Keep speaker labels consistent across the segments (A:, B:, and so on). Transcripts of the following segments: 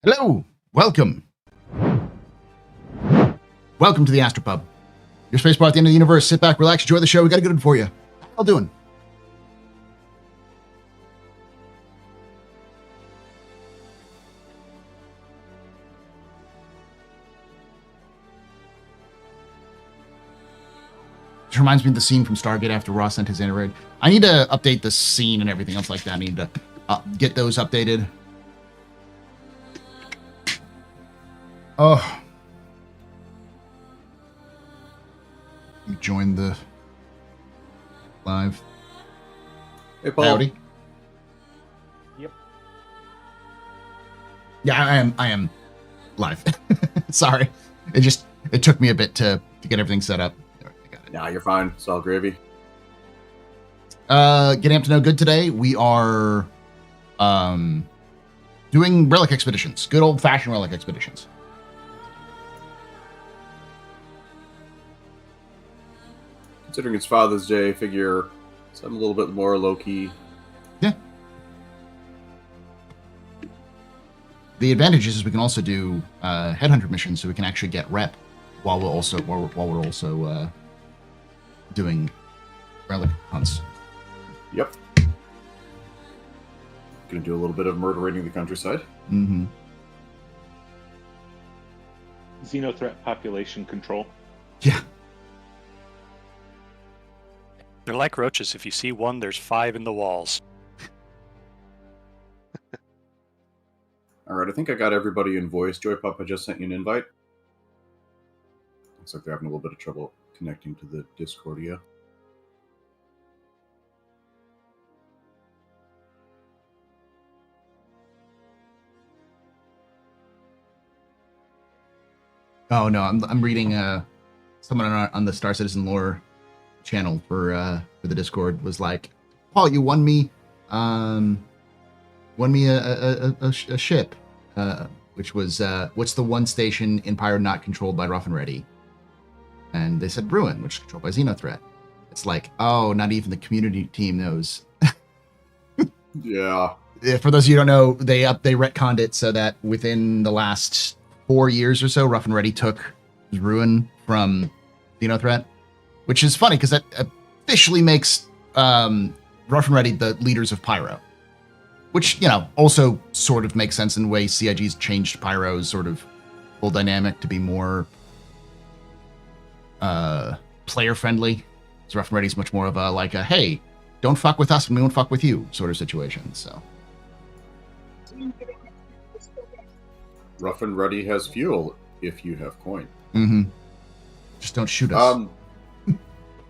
A: Hello, welcome. Welcome to the AstroPub. Your space bar at the end of the universe. Sit back, relax, enjoy the show. We got a good one for you. How you doing? This reminds me of the scene from Stargate after Ross sent his android. I need to update the scene and everything else like that. I need to get those updated. Oh. You joined the live.
B: Hey, Paul.
A: Howdy.
C: Yep.
A: Yeah, I am live. Sorry. It took me a bit to get everything set up. I got it.
B: Nah, you're fine. It's all gravy.
A: Getting up to no good today. We are doing relic expeditions. Good old fashioned relic expeditions.
B: Considering it's Father's Day, figure something a little bit more low-key.
A: Yeah. The advantage is we can also do headhunter missions, so we can actually get rep while we're also doing relic hunts.
B: Yep. Gonna do a little bit of murdering the countryside.
A: Mm-hmm.
C: Xenothreat population control.
A: Yeah.
D: They're like roaches. If you see one, there's 5 in the walls.
B: All right, I think I got everybody in voice. JoyPup, I just sent you an invite. Looks like they're having a little bit of trouble connecting to the Discordia.
A: Oh no, I'm reading someone on the Star Citizen lore channel for the Discord was like, Paul, you won me a ship, which was what's the one station in Pyro not controlled by Rough and Ready? And they said Bruin, which is controlled by Xenothreat. It's like, oh, not even the community team knows.
B: Yeah.
A: For those of you who don't know, they retconned it so that within the last 4 years or so, Rough and Ready took Ruin from Xenothreat, which is funny because that officially makes Rough and Ready the leaders of Pyro, which, you know, also sort of makes sense in the way CIG's changed Pyro's sort of whole dynamic to be more player friendly. So Rough and Ready's much more of a like a, hey, don't fuck with us and we won't fuck with you sort of situation. So
B: Rough and Ready has fuel if you have coin.
A: mm-hmm. Just don't shoot us.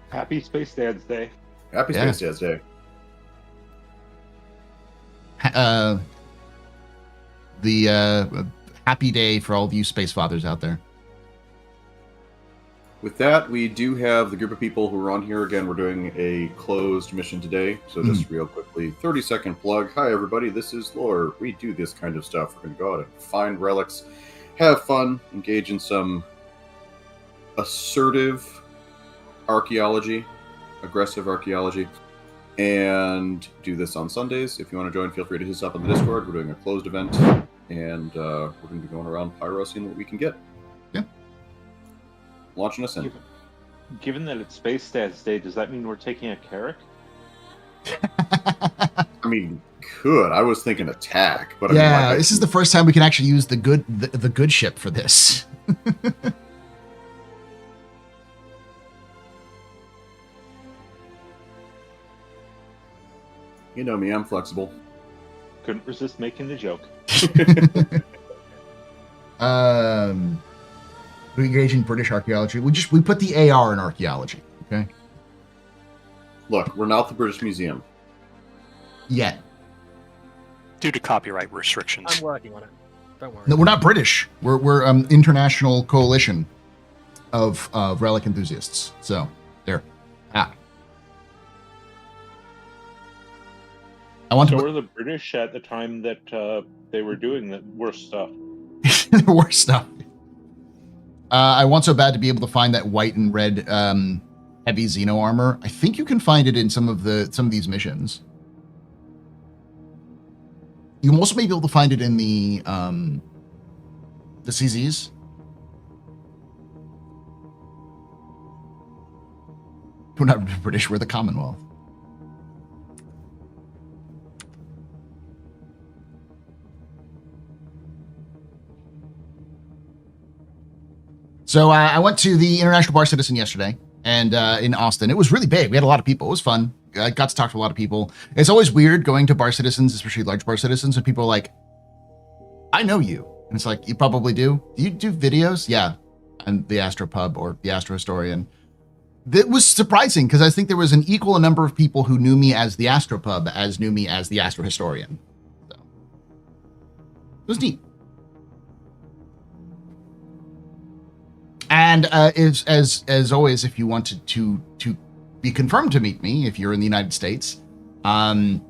C: Happy Space Dad's Day.
B: Happy
A: Yeah.
B: Space Dad's Day.
A: The happy day for all of you space fathers out there.
B: With that, we do have the group of people who are on here. Again, we're doing a closed mission today. So just real quickly, 30-second plug. Hi, everybody. This is Lore. We do this kind of stuff. We're going to go out and find relics, have fun, engage in some assertive archaeology, aggressive archaeology, and do this on Sundays. If you want to join, feel free to hit us up on the Discord. We're doing a closed event, and we're going to be going around Pyro seeing what we can get.
A: Yeah.
B: Launching us in.
C: Given that it's Space Dad's Day, does that mean we're taking a Carrick?
B: I mean, could. I was thinking attack, but
A: Yeah,
B: I mean, like,
A: this is the first time we can actually use the good ship for this.
B: You know me, I'm flexible.
C: Couldn't resist making the joke.
A: We engage in British archaeology. We put the AR in archaeology. Okay.
B: Look, we're not the British Museum.
A: Yet.
D: Due to copyright restrictions.
E: I'm working on it. Don't worry.
A: No, we're not British. We're international coalition of relic enthusiasts. So there. I want
C: So
A: to
C: were the British at the time that they were doing the worst stuff?
A: the worst stuff. I want so bad to be able to find that white and red heavy Xeno armor. I think you can find it in some of these missions. You can also maybe be able to find it in the The CZs? We're not British, we're the Commonwealth. So I went to the International Bar Citizen yesterday, and in Austin. It was really big. We had a lot of people. It was fun. I got to talk to a lot of people. It's always weird going to Bar Citizens, especially large Bar Citizens, and people are like, I know you. And it's like, you probably do. Do you do videos? Yeah. And the AstroPub or the Astro Historian. That was surprising because I think there was an equal number of people who knew me as the AstroPub as knew me as the Astro Historian. So it was neat. And as always, if you wanted to be confirmed to meet me, if you're in the United States, and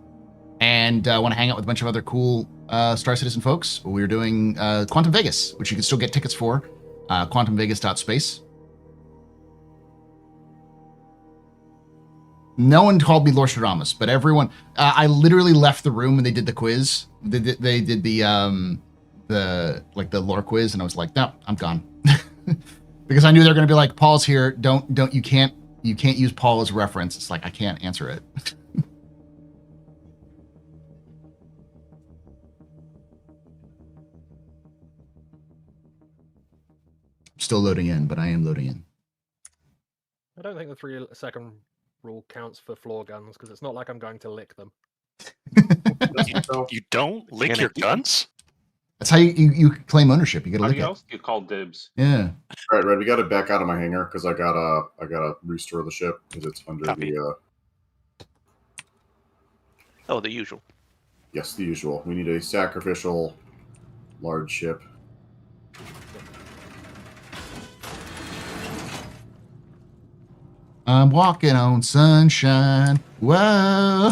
A: want to hang out with a bunch of other cool Star Citizen folks, we're doing Quantum Vegas, which you can still get tickets for, quantumvegas.space. No one called me Lorstradamus, but everyone. I literally left the room when they did the quiz. They did the lore quiz, and I was like, no, I'm gone. Because I knew they're going to be like, Paul's here. You can't use Paul as reference. It's like, I can't answer it. Still loading in, but I am loading in.
E: I don't think the 3-second rule counts for floor guns because it's not like I'm going to lick them.
D: You don't lick your guns?
A: That's how you claim ownership. You got to lick it.
C: else do you call dibs?
A: Yeah.
B: All right, Red, we got to back out of my hangar because I gotta restore the ship because it's under
D: Copy.
B: the.
F: Oh, the usual.
B: Yes, the usual. We need a sacrificial large ship.
A: I'm walking on sunshine. Whoa.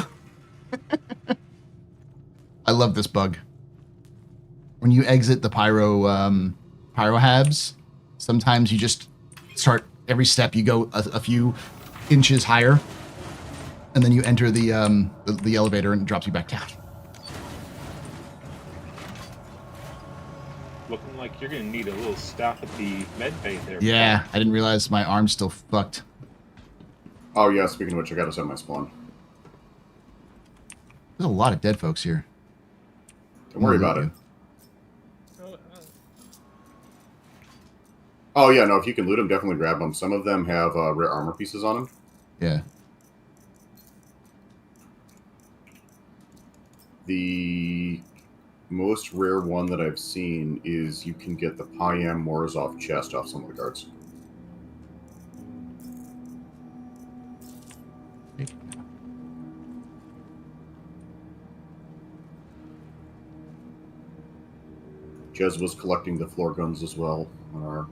A: I love this bug. When you exit the pyro habs, sometimes you just start every step you go a few inches higher, and then you enter the elevator and it drops you back down.
C: Looking like you're gonna need a little stop at the med bay there.
A: Yeah, I didn't realize my arm's still fucked.
B: Oh yeah, speaking of which, I gotta set my spawn.
A: There's a lot of dead folks here.
B: Don't worry about it. Oh yeah, no, if you can loot them, definitely grab them. Some of them have rare armor pieces on them.
A: Yeah.
B: The most rare one that I've seen is you can get the Pyam Morozov chest off some of the guards. Jez was collecting the floor guns as well on our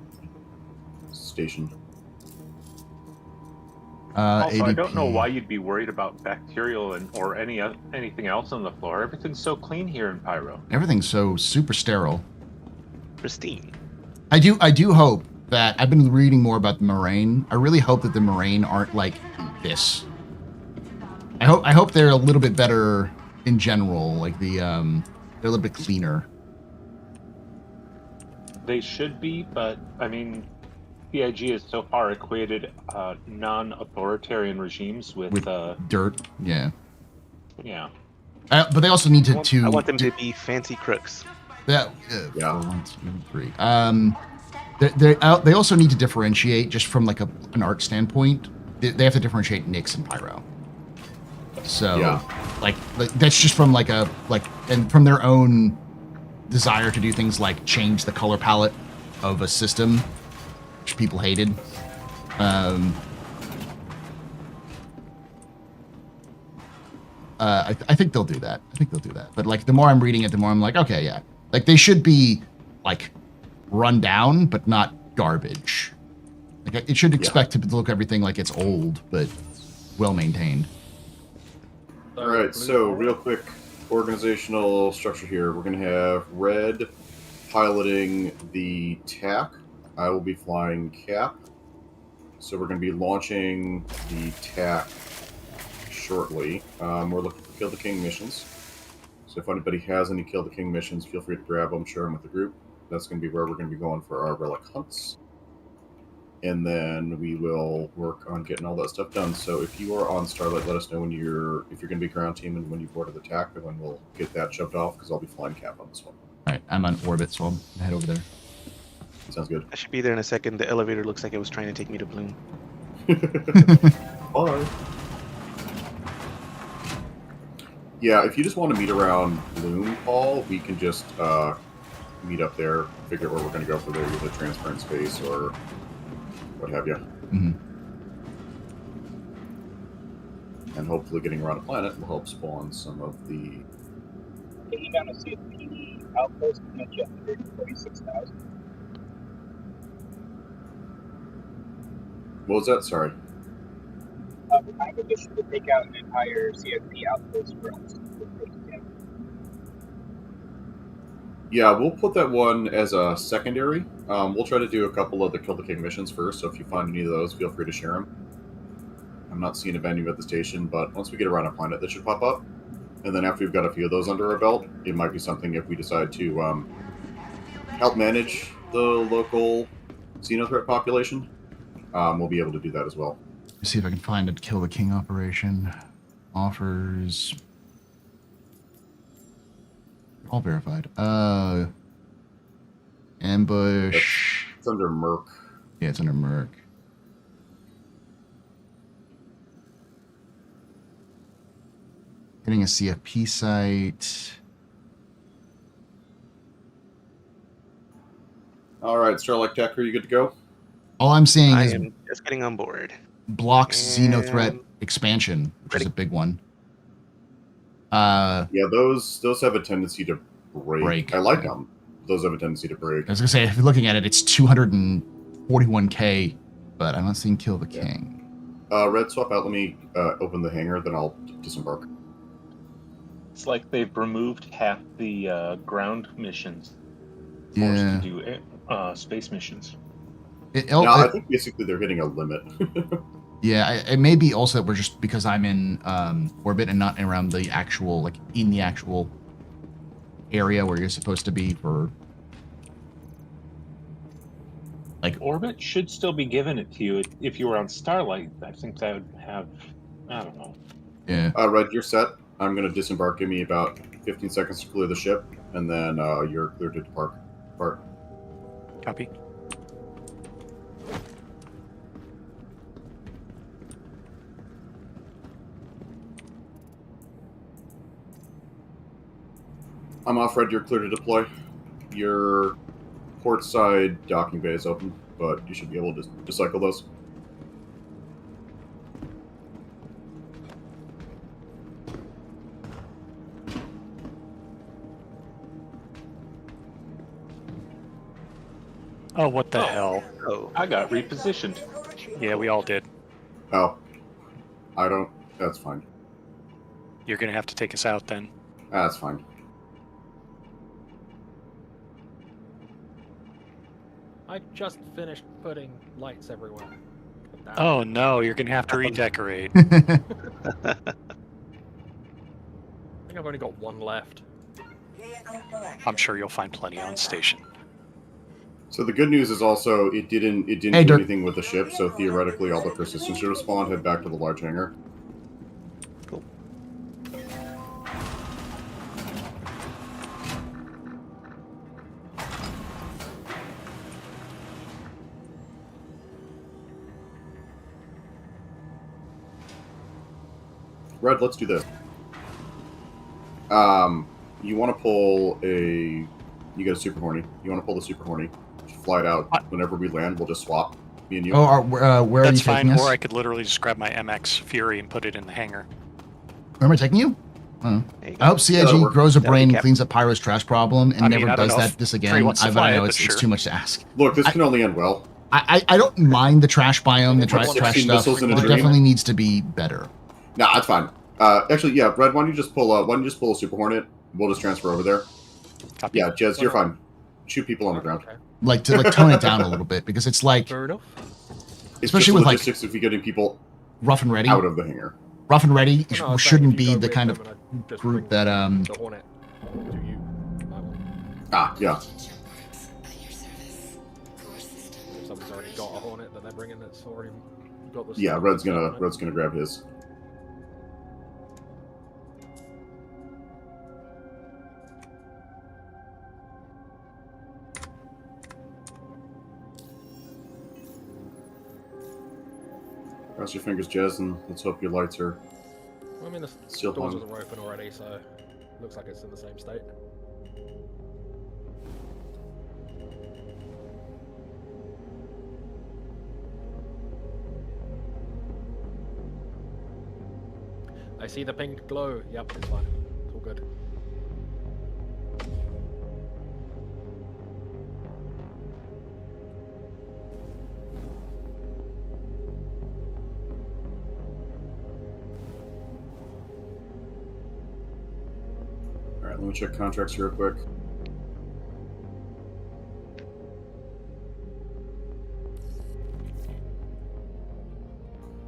B: station.
C: Also, I don't
A: ADP.
C: know why you'd be worried about bacterial or anything else on the floor. Everything's so clean here in Pyro.
A: Everything's so super sterile.
F: Pristine.
A: I do hope that I've been reading more about the Moraine. I really hope that the Moraine aren't like this. I hope they're a little bit better in general. Like they're a little bit cleaner.
C: They should be, but I mean, PIG has so far equated non-authoritarian regimes with
A: Dirt. Yeah.
C: yeah.
A: But they also need to.
F: I want them to be fancy crooks.
A: Yeah.
B: Yeah.
A: 4, 1, 2, 3. They also need to differentiate just from like an art standpoint. They have to differentiate Nyx and Pyro. So,
B: Yeah.
A: like that's just from and from their own desire to do things like change the color palette of a system, which people hated. I think they'll do that. But like the more I'm reading it, the more I'm like, okay, yeah. Like they should be like run down, but not garbage. Like it should expect to look everything like it's old, but well maintained.
B: All right, so real quick organizational structure here. We're going to have Red piloting the TAC. I will be flying Cap. So we're going to be launching the TAC shortly. We're looking for Kill the King missions. So if anybody has any Kill the King missions, feel free to grab them, share them with the group. That's going to be where we're going to be going for our relic hunts. And then we will work on getting all that stuff done. So if you are on Starlight, let us know when if you're going to be ground team and when you've ordered the TAC, and when we'll get that shoved off, because I'll be flying cap on this one.
A: All right, I'm on orbit, so I'll head over there.
B: Sounds good.
F: I should be there in a second. The elevator looks like it was trying to take me to Bloom.
B: Bye. Yeah, if you just want to meet around Bloom, Paul, we can just meet up there, figure out where we're going to go for the transparent space or what have you.
A: Mm-hmm.
B: And hopefully getting around a planet will help spawn some of the...
G: Taking down a CFP outpost to net you 146,000.
B: What was that? Sorry.
G: We're kind of positioned to take out an entire CFP outpost for us.
B: Yeah, we'll put that one as a secondary. We'll try to do a couple of the Kill the King missions first, so if you find any of those, feel free to share them. I'm not seeing a venue at the station, but once we get around a planet, that should pop up. And then after we've got a few of those under our belt, it might be something if we decide to help manage the local xenothreat population. We'll be able to do that as well.
A: Let's see if I can find a Kill the King operation. Offers... all verified. Ambush.
B: It's under Merc.
A: Yeah, it's under Merc. Getting a CFP site.
B: All right, Starlight Tech, are you good to go?
A: All I'm seeing
F: I
A: is
F: am just getting on board.
A: blocks Xenothreat
F: And-
A: expansion, which is
F: Ready.
A: a big one.
B: Yeah, those have a tendency to break. I like
A: yeah.
B: them. Those have a tendency to break.
A: I was gonna say, if you're looking at it, it's 241k, but I'm not seeing Kill the King.
B: Red, swap out. Let me open the hangar, then I'll disembark.
C: It's like they've removed half the ground missions. Forced
A: Yeah.
C: to do space missions.
B: No, I think basically they're hitting a limit.
A: Yeah, it may be also that we're just because I'm in orbit and not around the actual, like, in the actual area where you're supposed to be for, like,
C: Orbit should still be giving it to you if you were on Starlight. I think that would have, I don't know.
A: yeah.
B: Red, you're set. I'm going to disembark. Give me about 15 seconds to clear the ship, and then you're clear to depart.
D: Copy.
B: I'm off, Red. You're clear to deploy. Your port side docking bay is open, but you should be able to cycle those.
D: Oh, what the hell?
F: Oh,
C: I got repositioned.
D: Yeah, we all did.
B: Oh. I don't... That's fine.
D: You're gonna have to take us out then.
B: That's fine.
E: I just finished putting lights everywhere. Damn.
D: Oh no, you're gonna have to redecorate.
E: I think I've only got one left.
D: I'm sure you'll find plenty on station.
B: So the good news is also it didn't
A: Hey,
B: do
A: Dirk.
B: anything with the ship, so theoretically all the persistence should have spawned, head back to the large hangar.
F: cool.
B: Red, let's do this. You want to pull a... You got a Super Horny. You want to pull the Super Horny. Just fly it out. Whenever we land, we'll just swap. Me and you.
A: Oh, where are you
D: That's
A: taking
D: fine,
A: us?
D: or I could literally just grab my MX Fury and put it in the hangar.
A: Where am I taking you? Oh.
F: There you
A: I
F: go.
A: hope CIG
B: that'll work.
A: grows a
F: That'll
A: brain
F: be
A: and
F: kept.
A: cleans up Pyro's trash problem and
D: I mean,
A: never
D: I don't
A: does
D: know
A: that
D: if
A: this
D: Trey
A: again.
D: wants to
A: I
D: fly
A: know
D: it,
A: it's,
D: but
A: it's
D: sure.
A: too much to ask.
B: Look, this can only end well.
A: I don't mind the trash biome, the
E: Like
A: trash
B: 16
A: stuff.
B: missiles in a
A: It
B: dream.
A: definitely needs to be better.
B: No, that's fine. Actually, yeah, Red, why don't you just pull a Super Hornet? We'll just transfer over there.
D: Copy.
B: Yeah, Jez, you're fine. Shoot people on the ground.
E: Okay.
A: Like to like tone it down a little bit because it's like
E: Fair enough.
B: It's
A: Especially
B: just
A: with, like-
B: logistics if you're getting people
A: rough and ready.
B: out of the hangar.
A: Rough and ready
E: Well, no, I was saying
A: shouldn't
E: if you
A: be
E: go
A: the
E: with
A: kind
E: them
A: of
E: and I just
A: group
E: bring
A: that
E: the Hornet to you. I will.
B: Ah, yeah.
E: someone's already got a Hornet that they're bringing that's already got the.
B: Yeah, Red's gonna grab his. Cross your fingers, Jez, and let's hope your lights are
E: I mean, the
B: still
E: doors
B: on.
E: are open already, so looks like it's in the same state. I see the pink glow. Yep, it's fine. It's all good.
B: All right, let me check contracts real quick.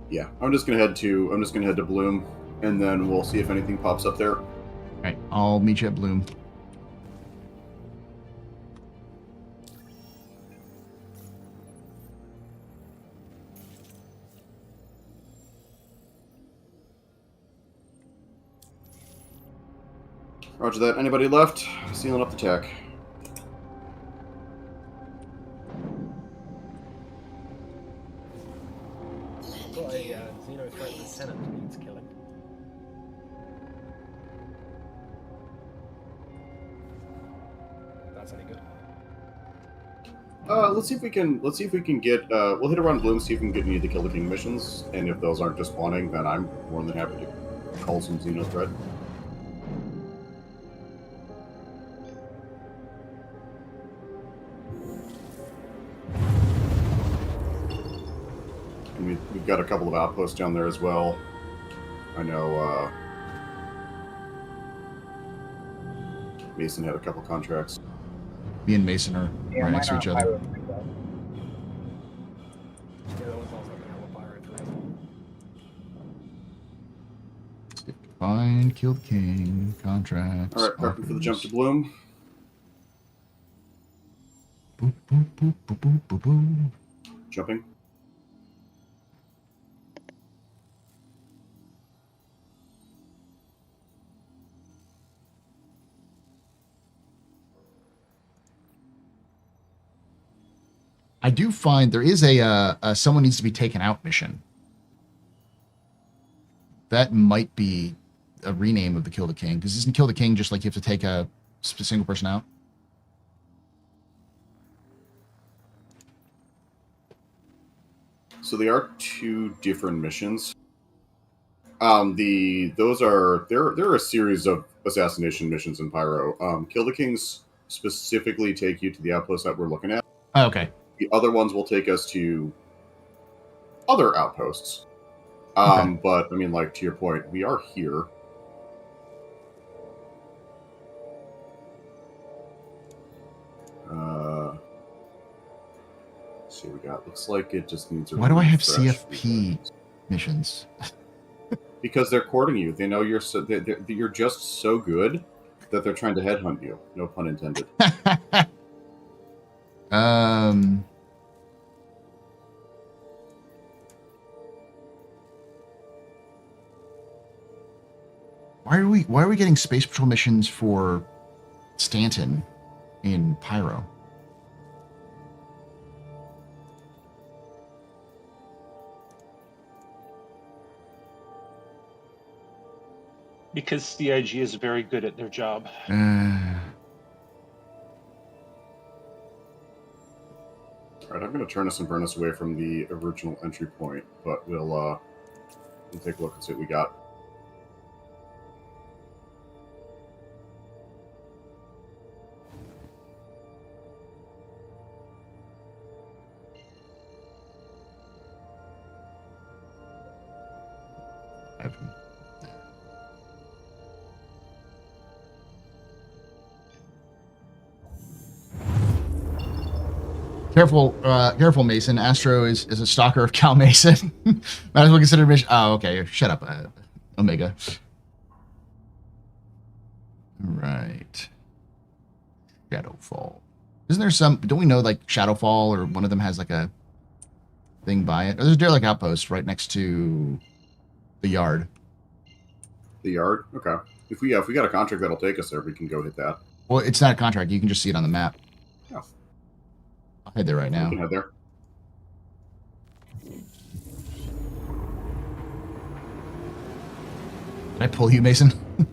B: Yeah, I'm just gonna head to Bloom, and then we'll see if anything pops up there.
A: All right, I'll meet you at Bloom.
B: Roger that. Anybody left? Sealing up the tech.
E: Got a Xeno threat lieutenant that needs killing. That's any good.
B: Let's see if we can get. We'll hit around Bloom, see if we can get any of the Kill the King missions, and if those aren't just spawning, then I'm more than happy to call some Xeno threat. And we've got a couple of outposts down there as well. I know Mason had a couple contracts.
A: Me and Mason are
G: Yeah,
A: right next to
G: mine
A: each
G: are
A: other.
G: Pyro pretty well.
E: Yeah, that one's also a Pyro 3.
A: Let's see if we can find Kill the King contracts.
B: All right, prepping for the jump to
A: offers.
B: Bloom.
A: Boop, boop, boop, boop, boop, boop, boop.
B: Jumping.
A: I do find there is a someone needs to be taken out mission. That might be a rename of the Kill the King. Because isn't Kill the King just like you have to take a single person out?
B: So they are two different missions. Those are there are a series of assassination missions in Pyro. Kill the Kings specifically take you to the outpost that we're looking at.
A: Oh, okay.
B: The other ones will take us to other outposts.
A: Okay.
B: But I mean, like to your point, we are here. Let's see what we got. Looks like it just needs a
A: Why do I have
B: refresh.
A: CFP missions?
B: Because they're courting you. They know you're you're just so good that they're trying to headhunt you. No pun intended.
A: Why are we getting space patrol missions for Stanton in Pyro?
C: Because CIG is very good at their job.
B: All right, I'm going to turn us and burn us away from the original entry point, but we'll take a look and see what we got.
A: Careful, Mason. Astro is a stalker of Cal Mason. Might as well consider mission. Oh, okay. Shut up, Omega. All right. Shadowfall. Isn't there some? Don't we know like Shadowfall or one of them has like a thing by it? Or there's a derelict outpost right next to the yard.
B: The yard? Okay. If we got a contract that'll take us there, we can go hit that.
A: Well, it's not a contract. You can just see it on the map.
B: Yeah.
A: I'll head there right
B: We
A: now.
B: can head there.
A: Did I pull you, Mason?
G: No,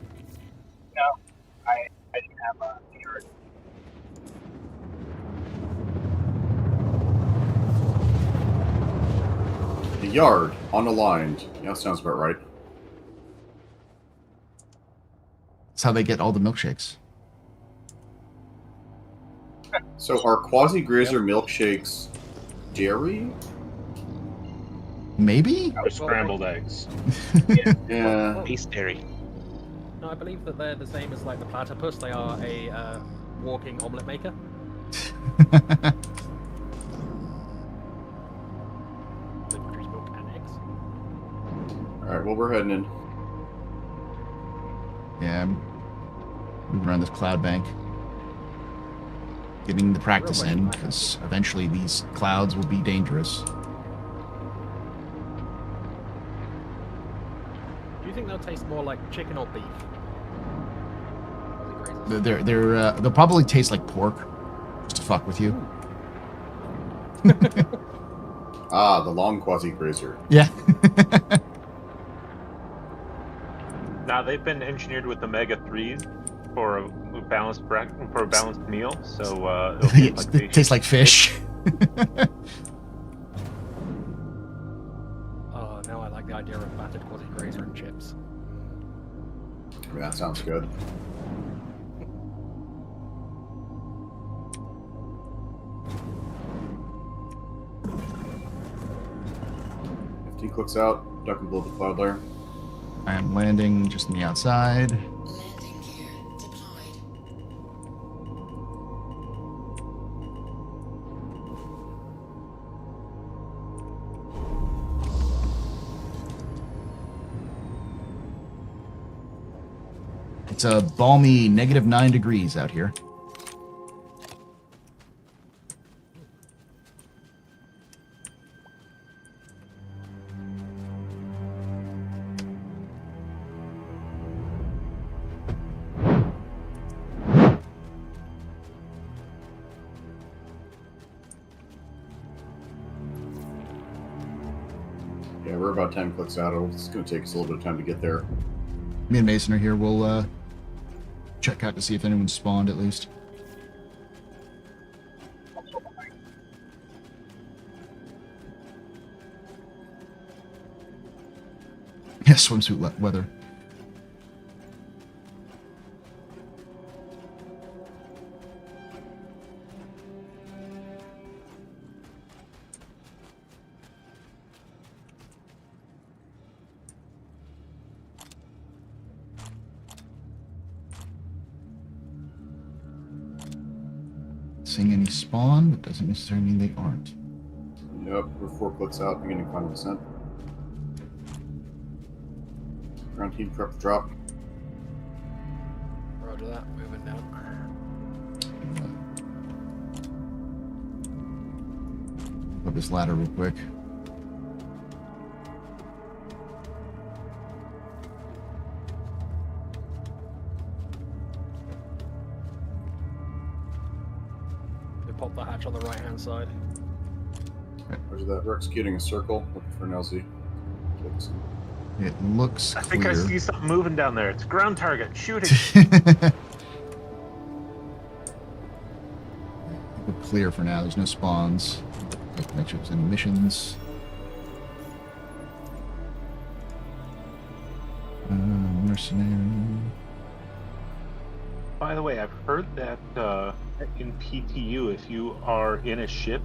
G: I didn't have a yard.
B: The yard, unaligned. Yeah, sounds about right.
A: That's how they get all the milkshakes.
B: So are quasi-grazer milkshakes dairy?
A: Maybe?
C: Or scrambled eggs.
B: Yeah.
F: Base dairy.
E: No, I believe that they're the same as like the platypus. They are a walking omelet maker. They produce milk and eggs.
B: Alright, well, we're heading in.
A: Yeah, I'm moving around this cloud bank. Getting the practice
E: Real
A: in,
E: question.
A: because eventually these clouds will be dangerous.
E: Do you think they'll taste more like chicken or beef? Aussie grazers.
A: They'll probably taste like pork, just to fuck with you.
B: Ah, the long quasi-grazer.
A: Yeah.
C: Now they've been engineered with omega-3s for a balanced meal, so it'll taste like
A: It
C: fish.
A: tastes like fish.
E: Oh, now I like the idea of battered quasi grazer and chips.
B: I mean, that sounds good. If clicks out, duck and below the cloud layer.
A: I am landing just on the outside.
H: Landing gear deployed.
A: It's a balmy -9 degrees out here.
B: Yeah, we're about 10 clicks out. It's going to take us a little bit of time to get there.
A: Me and Mason are here. We'll check out to see if anyone's spawned at least.
G: Also behind.
A: Yeah, swimsuit weather. Seeing any spawn, but doesn't necessarily mean they aren't.
B: Yep, we're 4 clicks out, beginning final descent. Ground team prep to drop.
E: Roger that, moving down.
A: Up this ladder real quick.
E: They pop the hatch on the right hand side.
B: Roger that. We're executing a circle, looking for an LZ.
A: It looks
C: I
A: clear.
C: think I see something moving down there. It's ground target. Shooting.
A: We're clear for now. There's no spawns. Like, make sure there's any missions. Mercenary.
C: By the way, I've heard that in PTU, if you are in a ship,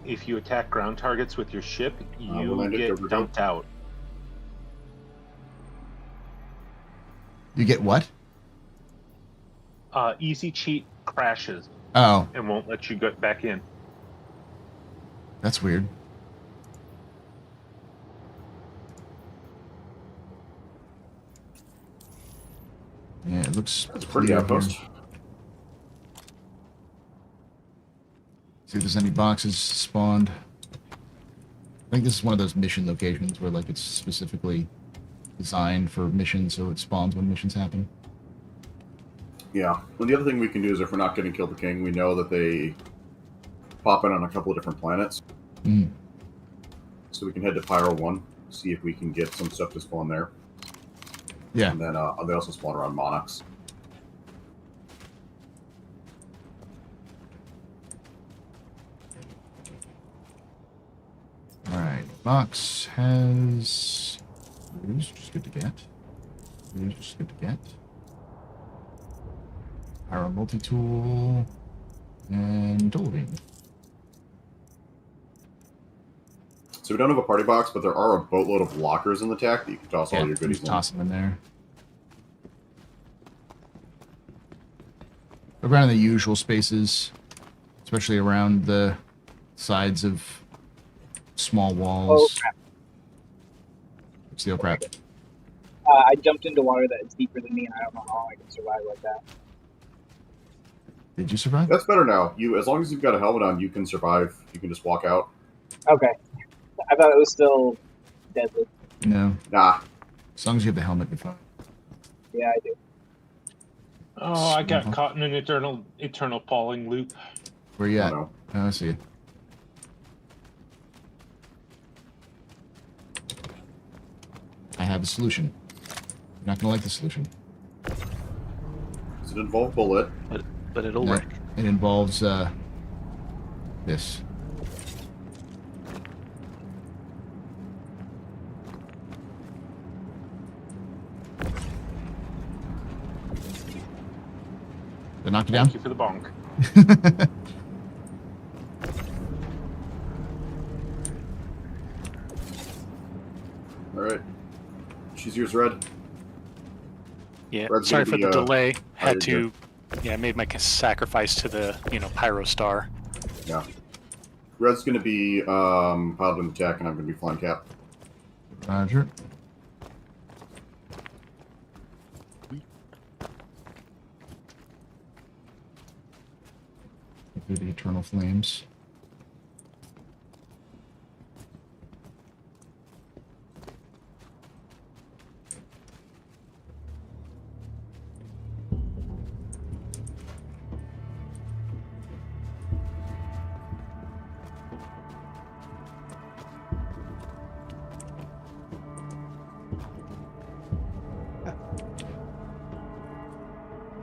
C: if you attack ground targets with your ship, you
B: landed
C: get
B: over
C: dumped out.
A: You get what?
C: Easy cheat crashes
A: Oh,
C: and won't let you get back in.
A: that's weird. Yeah, it looks
B: That's a pretty
A: clear
B: outpost.
A: here. See if there's any boxes spawned. I think this is one of those mission locations where like it's specifically designed for missions, so it spawns when missions happen.
B: Yeah. Well, the other thing we can do is if we're not getting Kill the King, we know that they pop in on a couple of different planets.
A: Mm.
B: So we can head to Pyro 1, see if we can get some stuff to spawn there.
A: Yeah.
B: And then they also spawn around Monarchs.
A: Alright. Box has... Which is good to get. Which is good to get. Pyro multi-tool. And Dolving.
B: So we don't have a party box, but there are a boatload of lockers in the TAC that you can toss all your goodies
A: just
B: in.
A: toss them in there. Around the usual spaces, especially around the sides of small walls.
G: Oh, crap.
A: Steel crap.
G: I jumped into water that is deeper than me, and I don't know how long I can survive like that.
A: Did you survive?
B: That's better now. As long as you've got a helmet on, you can survive. You can just walk out.
G: Okay. I thought it was still deadly.
A: No.
B: Nah.
A: As long as you have the helmet, you're fine.
G: Yeah, I do.
C: Oh, I got caught in an eternal falling loop.
A: Where you
B: I
A: at?
B: don't know.
A: Oh, I see you. I have a solution. You're not gonna like the solution.
B: Does it involve bullet?
F: But it'll
A: No,
F: work.
A: it involves this. Did I knock you down?
C: Thank you for the bonk.
B: Alright. She's yours, Red.
D: Yeah,
B: Red's
D: sorry
B: gonna
D: for
B: be,
D: the delay.
B: you're
D: Had to, yeah, I made my sacrifice to the, Pyro Star.
B: Yeah. Red's going to be piloting the TAC, and I'm going to be flying cap.
A: Roger. Through the eternal flames.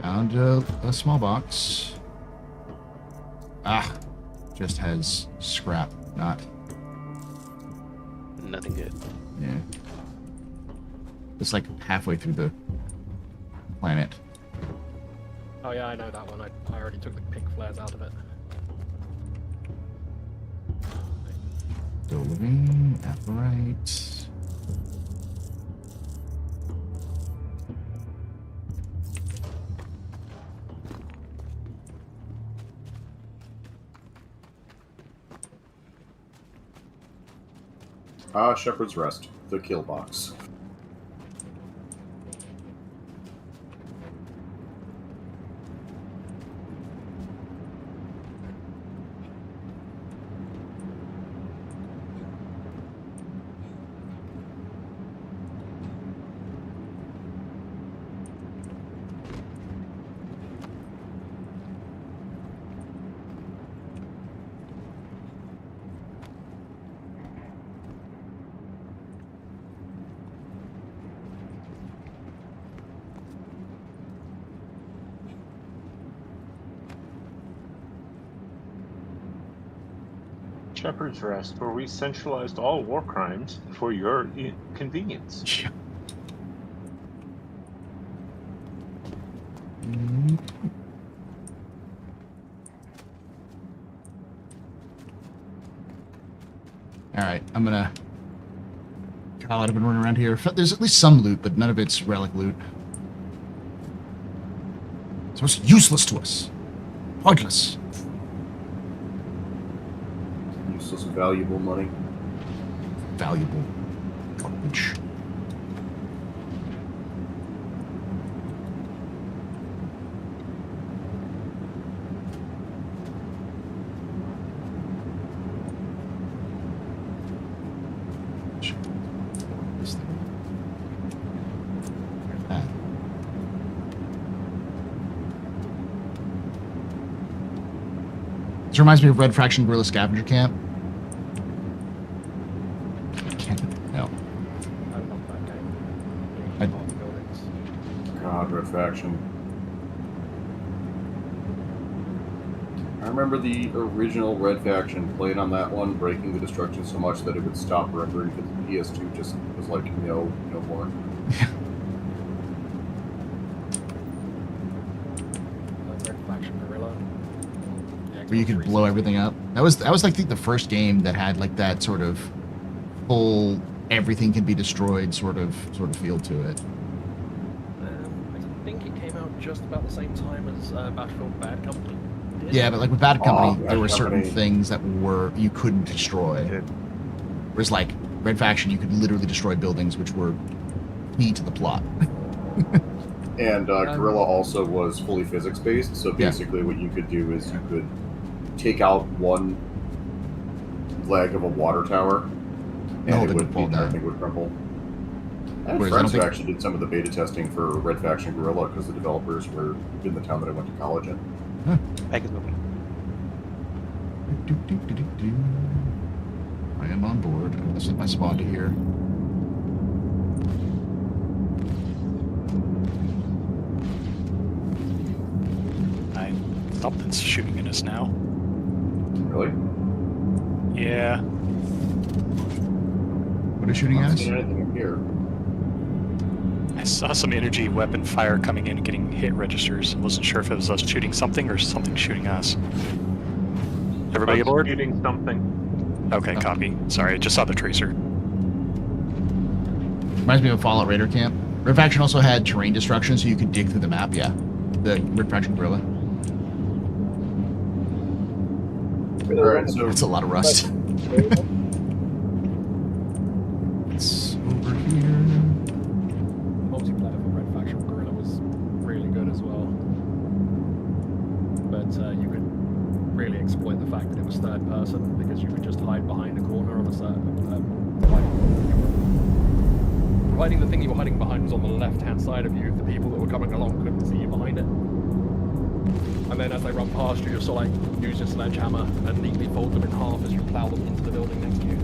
A: Found a small box. Ah, just has scrap, not.
F: Nothing good.
A: Yeah. It's like halfway through the planet.
E: Oh yeah, I know that one. I already took the pink flares out of it.
A: Still living, apparite.
B: Shepherd's Rest, the kill box.
C: Shepherd's Rest, where we centralized all war crimes for your convenience.
A: Alright, I'm gonna... God, I've been running around here. There's at least some loot, but none of it's relic loot. So it's useless to us. Pointless.
B: Useless, valuable money.
A: Valuable garbage. This reminds me of Red Faction Guerrilla Scavenger Camp. No.
E: I love that game.
A: I-
E: Buildings.
B: God, Red Faction. I remember the original Red Faction playing on that one, breaking the destruction so much that it would stop rendering because the PS2 just was like, no more.
E: Red Faction Guerrilla. Yeah,
A: Where you could
E: Xbox
A: blow
E: 360.
A: everything up. That was like the first game that had like that sort of full everything can be destroyed sort of feel to it.
E: I think it came out just about the same time as Battlefield Bad Company did.
A: Yeah, but like with Bad Company,
B: Bad
A: there were certain
B: Company.
A: things that you couldn't destroy.
F: Good.
A: Whereas like Red Faction, you could literally destroy buildings which were key to the plot.
B: And Guerrilla also was fully physics based, so basically what you could do is you could take out one leg of a water tower,
A: The whole
B: and
A: thing
B: it
A: would fall
B: would,
A: down.
B: everything would crumble. I had
A: Whereas I
B: friends
A: don't
B: who
A: think-
B: actually did some of the beta testing for Red Faction Guerrilla because the developers were in the town that I went to college in.
F: Back is moving.
A: I am on board. I'm gonna set my spawn to here.
D: Something's shooting at us now.
B: Really?
D: Yeah.
A: What are shooting
B: I'm
A: at
B: not
A: us?
B: seeing anything in here.
D: I saw some energy weapon fire coming in and getting hit registers. I wasn't sure if it was us shooting something or something shooting us. Everybody
C: Us
D: aboard?
C: Shooting something.
D: Okay, copy. Sorry, I just saw the tracer.
A: Reminds me of Fallout Raider Camp. Red Faction also had terrain destruction, so you could dig through the map. Yeah, the Red Faction Guerrilla.
B: Alright, so
A: That's a lot of rust. It's over here.
E: Multiplayer for Red Faction Guerrilla was really good as well. But you could really exploit the fact that it was third person because you could just hide behind a corner on a certain. Providing the thing you were hiding behind was on the left-hand side of you, the people that were coming along couldn't see you behind it. And then as they run past you, you're sort of like use your sledgehammer and neatly fold them in half as you plow them into the building next to you.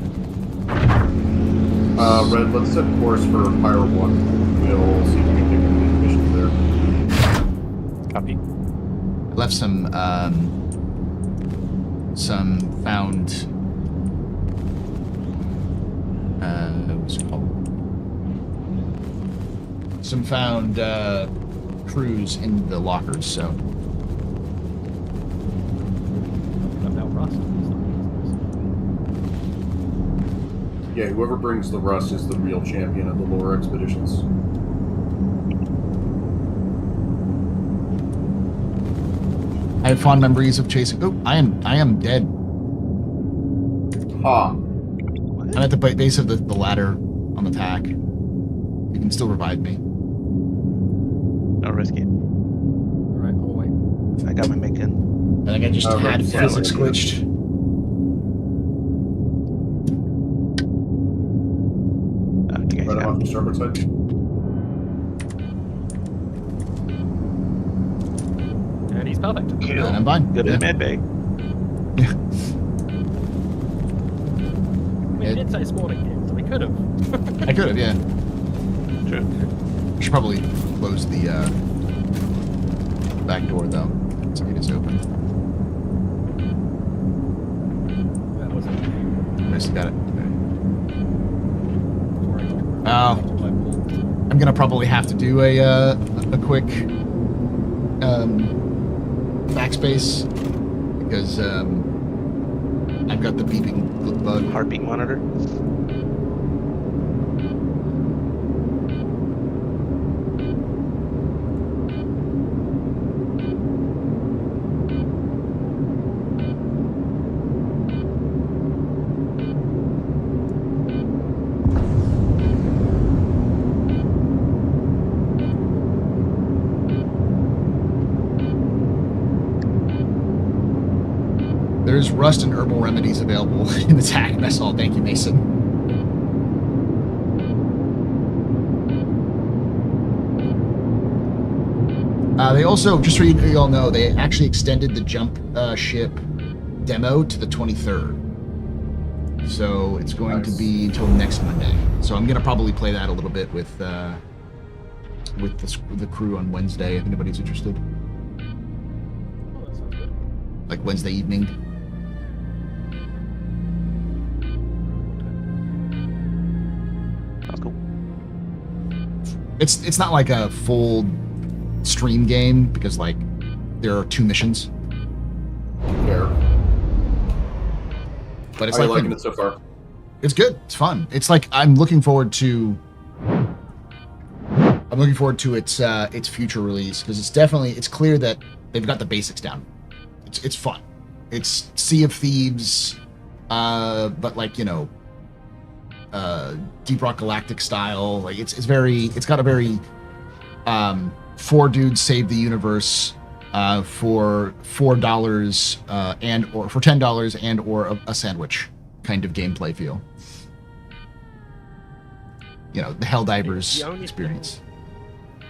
B: Red, let's set course for Pyro 1. We'll see if we can pick up any missions there.
D: Copy.
A: I left some found what's it called? Some found crews in the lockers, so
E: I've now rust.
B: Yeah, whoever brings the rust is the real champion of the lore expeditions.
A: I have fond memories of chasing. Oh, I am dead.
B: Ha!
A: I'm at the base of the ladder on the tack. You can still revive me.
F: No risk it.
E: Alright, I'll wait.
F: I got my mech gun.
A: I think I just
B: Right,
A: had
B: yeah,
A: physics
B: like-
A: glitched.
F: You guys
B: Right
F: got
B: off the starboard side.
E: And he's perfect.
A: And I'm fine.
F: Good
A: Yeah.
F: in the med bay.
E: I mean, we did say spawning here, so we could have.
A: I could have, yeah.
F: True.
A: I should probably close the back door though, so it is open.
E: That was it.
A: I just got it.
E: Before I
A: Oh. I'm gonna probably have to do a quick backspace because I've got the beeping bug.
F: Heartbeat monitor.
A: There's rust and herbal remedies available in the TAC mess hall. Thank you, Mason. They also, just so you all know, they actually extended the jump ship demo to the 23rd. So it's going to
B: Nice.
A: be until next Monday. So I'm gonna probably play that a little bit with the crew on Wednesday if anybody's interested.
E: Oh, that sounds good.
A: Like Wednesday evening.
F: That's cool.
A: It's not like a full stream game because like there are 2 missions,
B: Fair.
A: but it's
B: How are you
A: like
B: liking it so far?
A: it's good. It's fun. It's like I'm looking forward to its future release because it's clear that they've got the basics down. It's fun. It's Sea of Thieves, but like Deep Rock Galactic style. Like it's got a very 4 dudes save the universe for $4 and or for $10 and or a sandwich kind of gameplay feel. The Helldivers
E: The only
A: experience.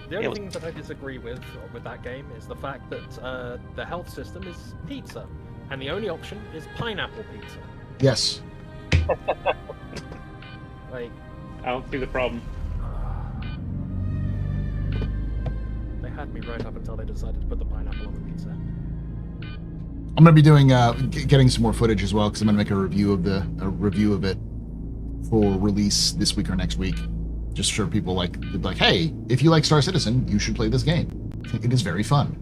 E: The only thing that I disagree with that game is the fact that the health system is pizza, and the only option is pineapple pizza.
A: Yes.
E: Like,
C: I don't see the problem.
E: they had me right up until they decided to put the pineapple on the pizza.
A: I'm gonna be doing getting some more footage as well because I'm gonna make a review of it for release this week or next week. Just for people like, hey, if you like Star Citizen, you should play this game. It is very fun.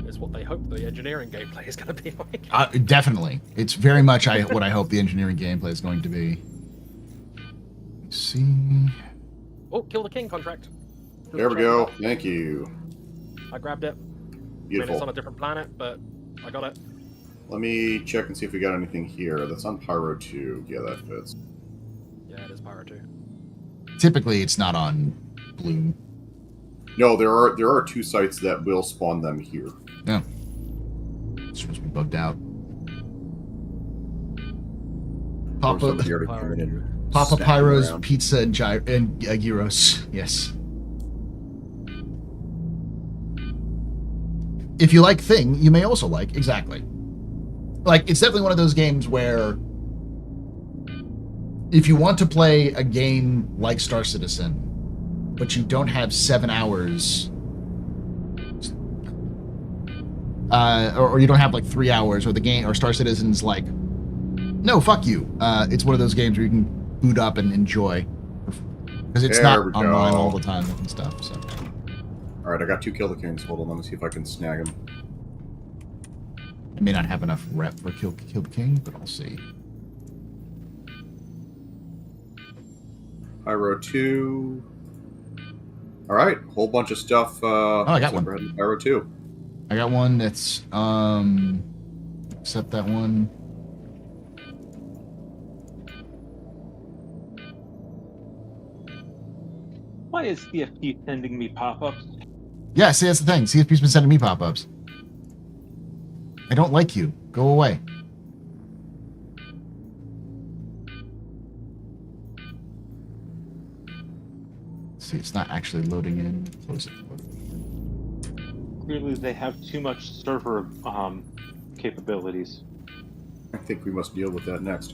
E: It's what they hope the engineering gameplay is going to be like.
A: Definitely, it's very much what I hope the engineering gameplay is going to be. Let's see.
E: Oh, Kill the King contract.
B: There we go. Thank you.
E: I grabbed it. I mean, it's on
B: Beautiful.
E: a different planet, but I got it.
B: Let me check and see if we got anything here. That's on Pyro 2. Yeah, that fits.
E: Yeah, it is Pyro 2.
A: Typically, it's not on Bloom.
B: No, there are 2 sites that will spawn them here.
A: No, it's supposed to be bugged out.
B: Or
A: Papa
B: somebody already coming in.
A: Papa
B: Stacking
A: Pyro's
B: around.
A: Pizza and gyros. Yes. If you like Thing, you may also like exactly. Like, it's definitely one of those games where if you want to play a game like Star Citizen, but you don't have 7 hours, or you don't have like 3 hours, or the game, or Star Citizen's like, no, fuck you. It's one of those games where you can boot up and enjoy, because it's
B: There
A: not
B: we
A: online
B: go.
A: all the time and stuff. So
B: All right, I got 2 Kill the Kings. Hold on, let me see if I can snag them.
A: I may not have enough rep for Kill the King, but I'll see.
B: Pyro 2. All right, whole bunch of stuff.
A: I got one.
B: we're heading to Pyro 2.
A: I got one that's except that one.
C: Why is CFP sending me pop-ups?
A: Yeah, see, that's the thing. CFP's been sending me pop-ups. I don't like you. Go away. See, it's not actually loading in. Close it.
C: Clearly, they have too much server capabilities.
B: I think we must deal with that next.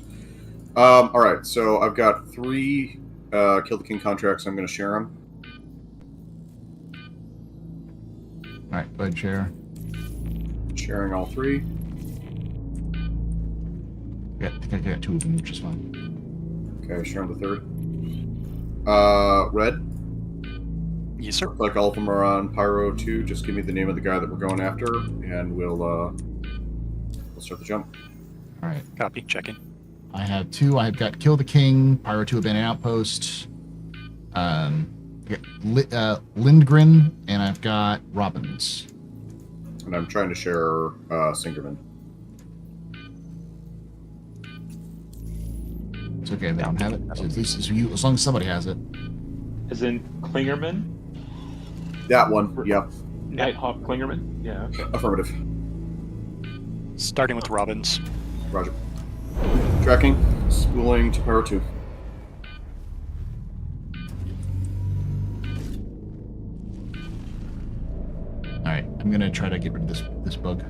B: All right, so I've got 3 Kill the King contracts. I'm going to share them.
A: All right, go ahead, share.
B: Sharing all 3.
A: Yeah, I think I got 2 of them, which is fine.
B: Okay, sharing the 3rd. Red.
D: Yes, sir.
B: Like all of them are on Pyro 2. Just give me the name of the guy that we're going after, and we'll start the jump.
A: All right.
D: Copy. Checking.
A: I have 2. I've got Kill the King, Pyro 2 Abandoned Outpost, Lindgren, and I've got Robbins.
B: And I'm trying to share Singerman.
A: It's okay, they don't have it. So at least as long as somebody has it.
C: As in Klingerman?
B: That one, yep.
C: Nighthawk Klingerman? Yeah, okay.
B: Affirmative.
D: Starting with Robbins.
B: Roger. Tracking, spooling to Pyro 2.
A: I'm gonna try to get rid of this bug.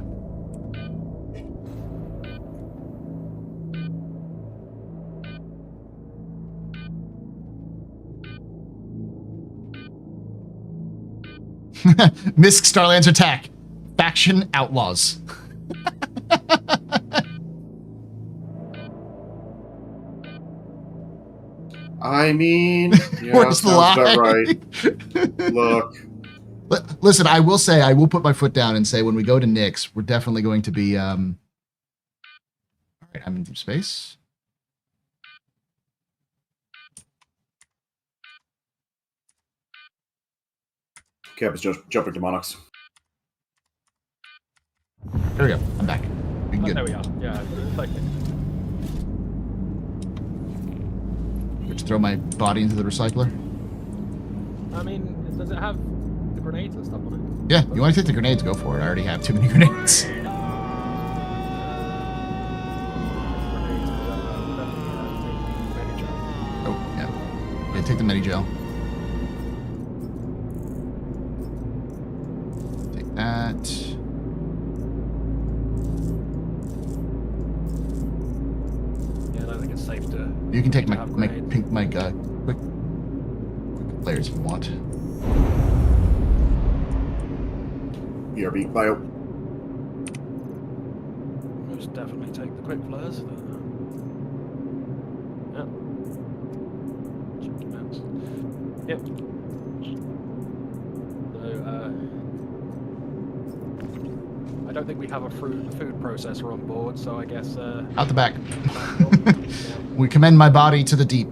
A: Misk Starlands attack. Faction outlaws.
B: I mean, yeah,
A: Where's the
B: sounds
A: lie?
B: about right. Look,
A: Listen, I will say, I will put my foot down and say when we go to Nyx, we're definitely going to be, all right, I'm in deep space.
B: Cap is just jumping to Monarchs.
A: There we go. I'm back. We can
E: Oh,
A: get
E: there we are. Yeah, like,
A: Just throw my body into the recycler.
E: I mean, does it have the grenades and stuff on it?
A: Yeah, you want to take the grenades? Go for it. I already have too many grenades. Oh, yeah. Yeah, take the medi gel. Take that.
E: Yeah, I don't think it's safe to.
A: You can take
E: to
A: my
E: have
A: my
E: grenades.
A: pink my quick flares if you want.
B: BRB bio.
E: Most definitely take the quick flares. Yeah. Check your maps. Yep. So, I don't think we have a food processor on board, so I guess.
A: Out the back.
E: Yeah.
A: We commend my body to the deep.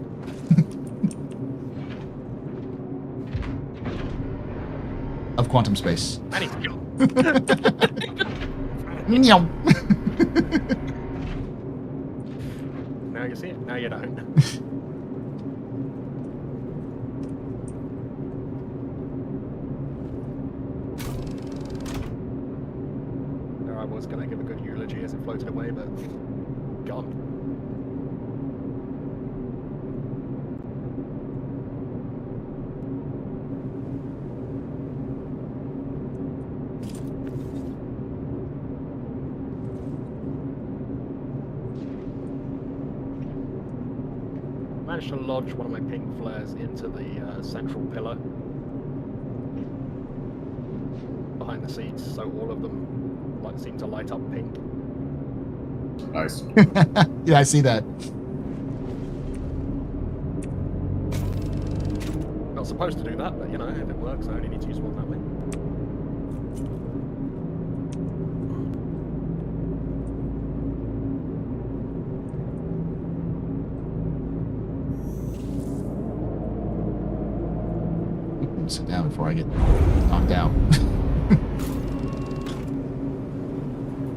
A: Of quantum space.
E: I need to go.
A: Meow.
E: Now you see it. Now you don't. I was going to give a good eulogy as it floated away, but gone. Managed to lodge one of my pink flares into the central pillar behind the seats, so all of them seem to light up pink.
B: Nice.
A: Yeah, I see that.
E: Not supposed to do that, but you know, if it works, I only need to use one that way.
A: Sit down before I get knocked out.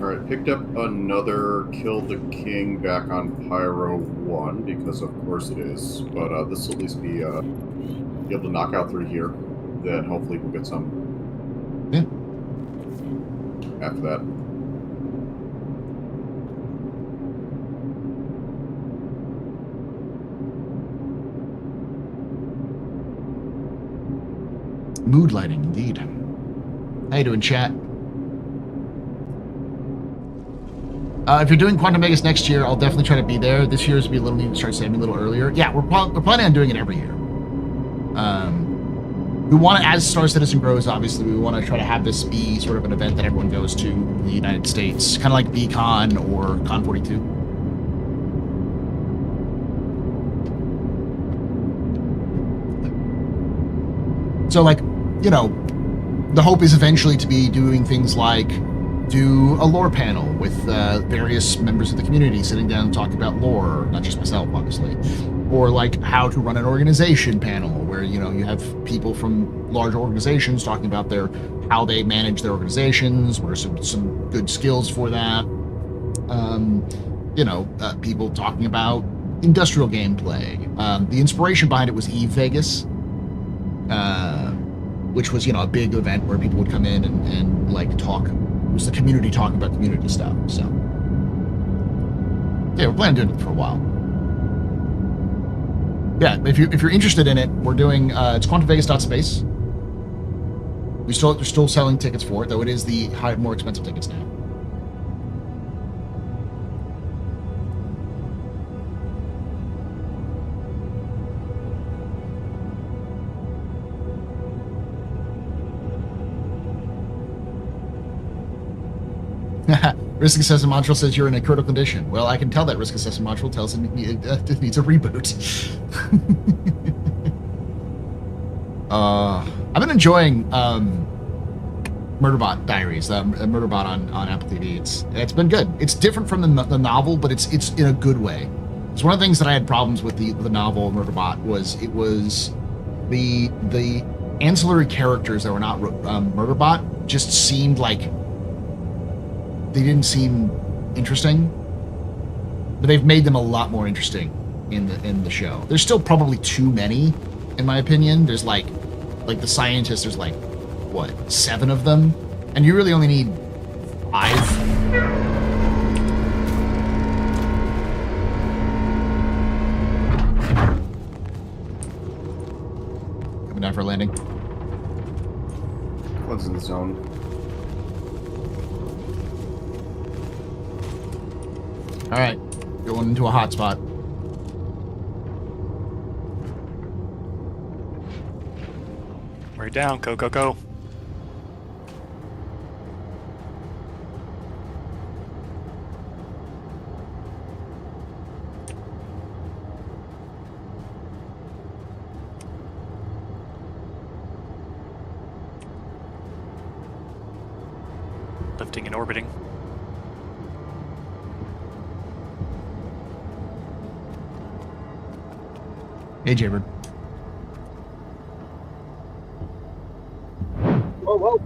B: Alright, picked up another Kill the King back on Pyro 1, because of course it is. But this will at least be able to knock out through here. Then hopefully we'll get some.
A: Yeah.
B: After that.
A: Mood lighting, indeed. How you doing, chat? If you're doing Quantum Vegas next year, I'll definitely try to be there. This year's be a little need to start saving a little earlier. Yeah, we're planning on doing it every year. We want to, as Star Citizen grows, obviously, we want to try to have this be sort of an event that everyone goes to in the United States, kind of like BCon or Con 42. So, like, you know, the hope is eventually to be doing things like do a lore panel with various members of the community sitting down and talking about lore, not just myself, obviously, or like how to run an organization panel where, you know, you have people from large organizations talking about how they manage their organizations, what are some good skills for that. You know, people talking about industrial gameplay. The inspiration behind it was Eve Vegas, which was, you know, a big event where people would come in and like talk. It was the community talking about community stuff. So yeah, we're planning on doing it for a while. Yeah, if you're interested in it, we're doing it's quantumvegas.space. They're still selling tickets for it, though it is the more expensive tickets now. Risk assessment module says you're in a critical condition. Well, I can tell that risk assessment module tells it needs a reboot. I've been enjoying Murderbot Diaries, Murderbot on Apple TV. It's been good. It's different from the novel, but it's in a good way. It's one of the things that I had problems with the novel Murderbot was the ancillary characters that were not Murderbot just seemed like they didn't seem interesting, but they've made them a lot more interesting in the show. There's still probably too many, in my opinion. There's like the scientists. There's like what, 7 of them, and you really only need 5. Coming down for a landing.
B: One's in the zone.
A: All right, going into a hot spot.
D: We're down. Go, go, go. Lifting and orbiting.
A: Hey, Jaybird.
G: Whoa, whoa.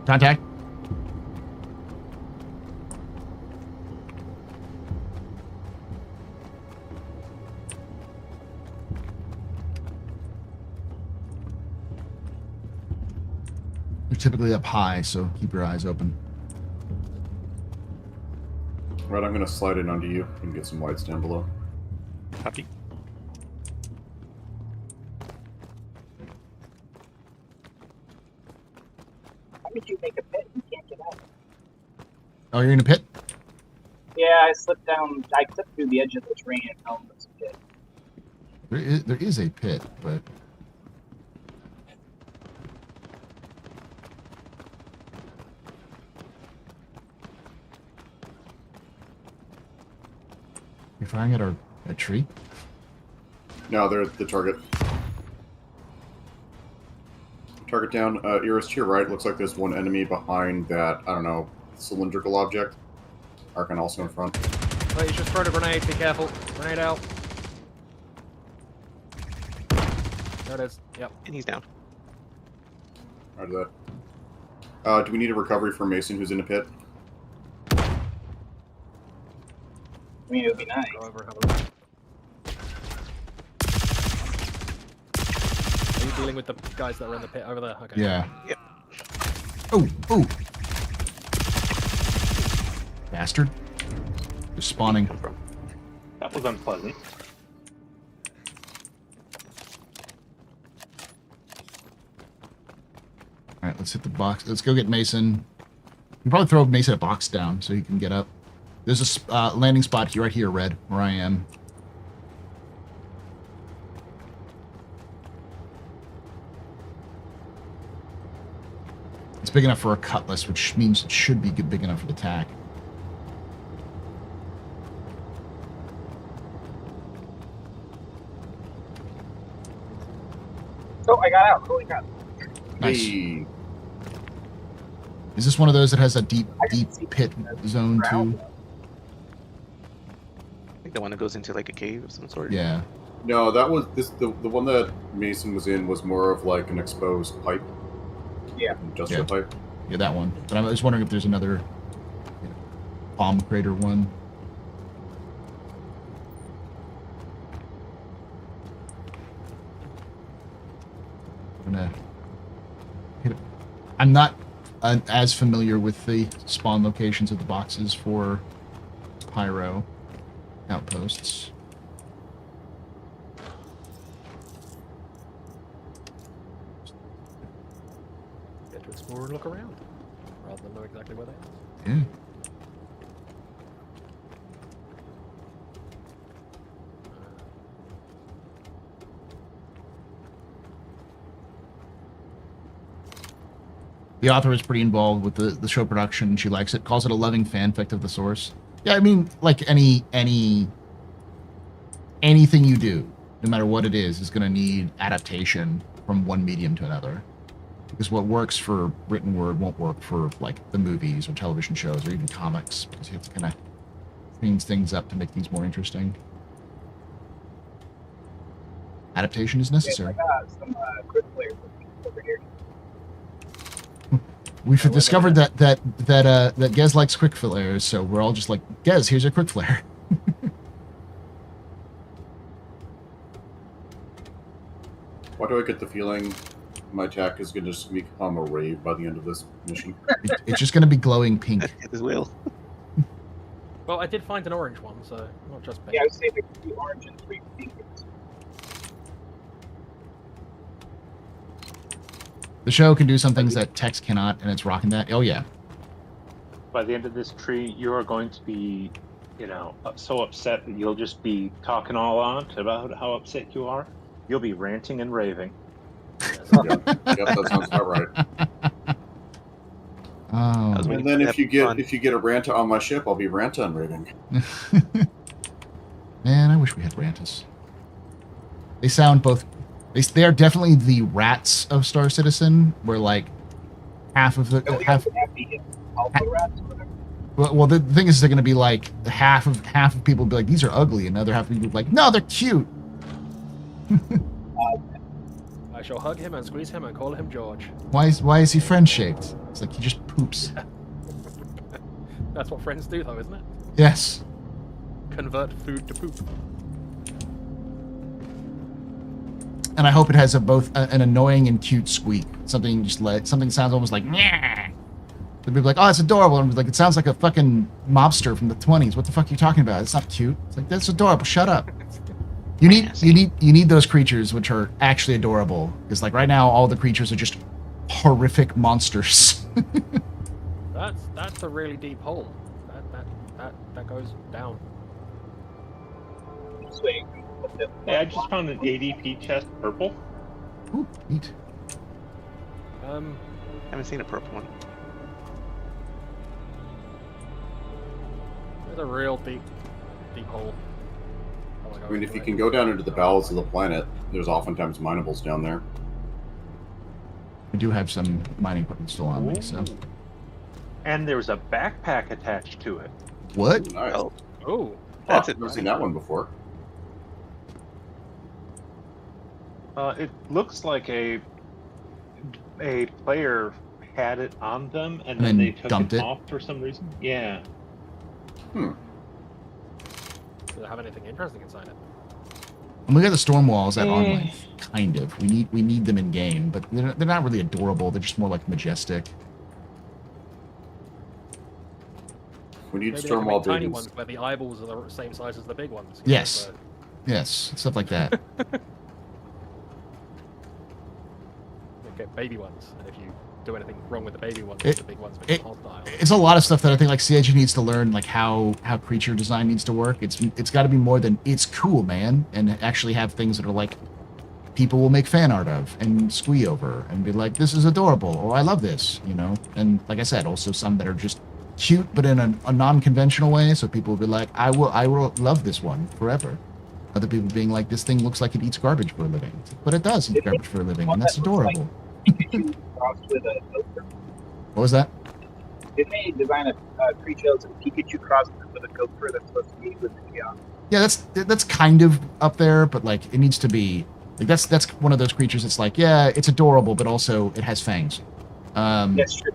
A: Contact. They're typically up high, so keep your eyes open.
B: Right, I'm going to slide in onto you and get some lights down below.
D: Copy.
G: How did you make a pit? You can't get out.
A: Oh, you're in a pit?
G: Yeah, I slipped down. I slipped through the edge of the train and fell into the pit.
A: There is a pit, but you're firing at a tree?
B: No, they're at the target. Target down. Iris, to your right. Looks like there's one enemy behind that, I don't know, cylindrical object. Archon also in front.
E: Wait, you just thrown a grenade. Be careful. Grenade out. There it is. Yep.
F: And he's down.
B: Roger that. Do we need a recovery for Mason, who's in the pit?
G: I mean, it would be nice.
E: Go over and have a look. Are you dealing with the guys that are in the pit over there? Okay.
A: Yeah.
F: Yep.
A: Oh, oh. Bastard. They're spawning.
F: Come from.
C: That was unpleasant.
A: All right, let's hit the box. Let's go get Mason. You can probably throw Mason a box down so he can get up. There's a landing spot here, right here, Red, where I am. It's big enough for a cutlass, which means it should be big enough for the attack.
G: Oh, I got out. Holy crap.
A: Nice.
B: Hey.
A: Is this one of those that has a deep
G: I can see
A: pit
G: the
A: zone
G: ground.
A: too?
F: I think the one that goes into like a cave of some sort.
A: Yeah.
B: No, that was the one that Mason was in was more of like an exposed pipe.
G: Yeah.
B: Industrial pipe.
A: Yeah, that one. But I was wondering if there's another bomb crater one. I'm gonna hit it. I'm not as familiar with the spawn locations of the boxes for Pyro outposts.
E: to explore and look around, rather than know exactly where they are.
A: Yeah. The author is pretty involved with the show production. She likes it, calls it a loving fanfic of the source. Yeah, I mean, like anything you do, no matter what it is going to need adaptation from one medium to another. Because what works for written word won't work for like the movies or television shows or even comics, because you have to kind of change things up to make things more interesting. Adaptation is necessary.
G: I got some quick players over here.
A: We've discovered that Gez likes quick flares, so we're all just like, Gez, here's your quick flare.
B: Why do I get the feeling my attack is going to just become a rave by the end of this mission?
A: It's just going to be glowing pink.
F: It will.
E: Well, I did find an orange one, so not just pink.
G: Yeah, I would say there could be orange and 3 pink.
A: The show can do some things that text cannot, and it's rocking that. Oh, yeah.
C: By the end of this tree, you are going to be, so upset that you'll just be talking all on about how upset you are. You'll be ranting and raving.
B: Yep, that sounds about right.
A: Oh.
B: And then if you get a rant on my ship, I'll be ranta and raving.
A: Man, I wish we had rantas. They sound both. They are definitely the rats of Star Citizen, where like half of the half.
G: Alpha rats or whatever.
A: Well, the thing is, they're going to be like half of people will be like, these are ugly, and the other half of people will be like, no, they're cute.
E: I shall hug him and squeeze him and call him George.
A: Why is he friend shaped? It's like he just poops.
E: That's what friends do, though, isn't it?
A: Yes.
E: Convert food to poop.
A: And I hope it has both an annoying and cute squeak. Something sounds almost like Nyah! They'll be like, oh, it's adorable. And like, it sounds like a fucking mobster from the 20s. What the fuck are you talking about? It's not cute. It's like, that's adorable. Shut up. You need those creatures which are actually adorable. Because like right now, all the creatures are just horrific monsters.
E: That's a really deep hole. That goes down.
C: Hey, I just found an ADP chest purple.
A: Ooh, neat.
F: Haven't seen a purple one.
E: There's a real deep hole.
B: I mean, if you can go down into the bowels of the planet, there's oftentimes minables down there.
A: I do have some mining equipment still on me, so.
C: And there's a backpack attached to it.
A: What?
B: Nice.
E: Oh,
F: That's
B: I've never seen that one before.
C: It looks like a player had it on them and then they took
A: dumped
C: it
A: it?
C: off for some reason. Yeah.
E: does it have anything interesting inside it?
A: And we got the storm walls at arm length, kind of. We need them in game, but they're not really adorable. They're just more like majestic.
B: We need
E: Maybe they
B: storm
E: can
B: wall
E: make tiny
B: buildings.
E: ones where the eyeballs are the same size as the big ones.
A: Yes.
E: So
A: Yes, stuff like that.
E: they get baby ones, and if you do anything wrong with the baby ones,
A: It-
E: the big ones become hostile.
A: It's a lot of stuff that I think like CIG needs to learn, like how creature design needs to work. It's got to be more than it's cool, man, and actually have things that are like people will make fan art of and squee over and be like, this is adorable, or I love this, And like I said, also some that are just cute but in a non-conventional way, so people will be like, I will love this one forever. Other people being like, this thing looks like it eats garbage for a living, but it does eat garbage for a living, and that's adorable.
G: Pikachu crossed with a gopher.
A: What was that?
G: Didn't they design a creature that's a Pikachu crossed with a gopher that's supposed to be with the
A: Yeah, that's kind of up there, but like it needs to be like that's one of those creatures that's like, yeah, it's adorable, but also it has fangs.
G: That's true.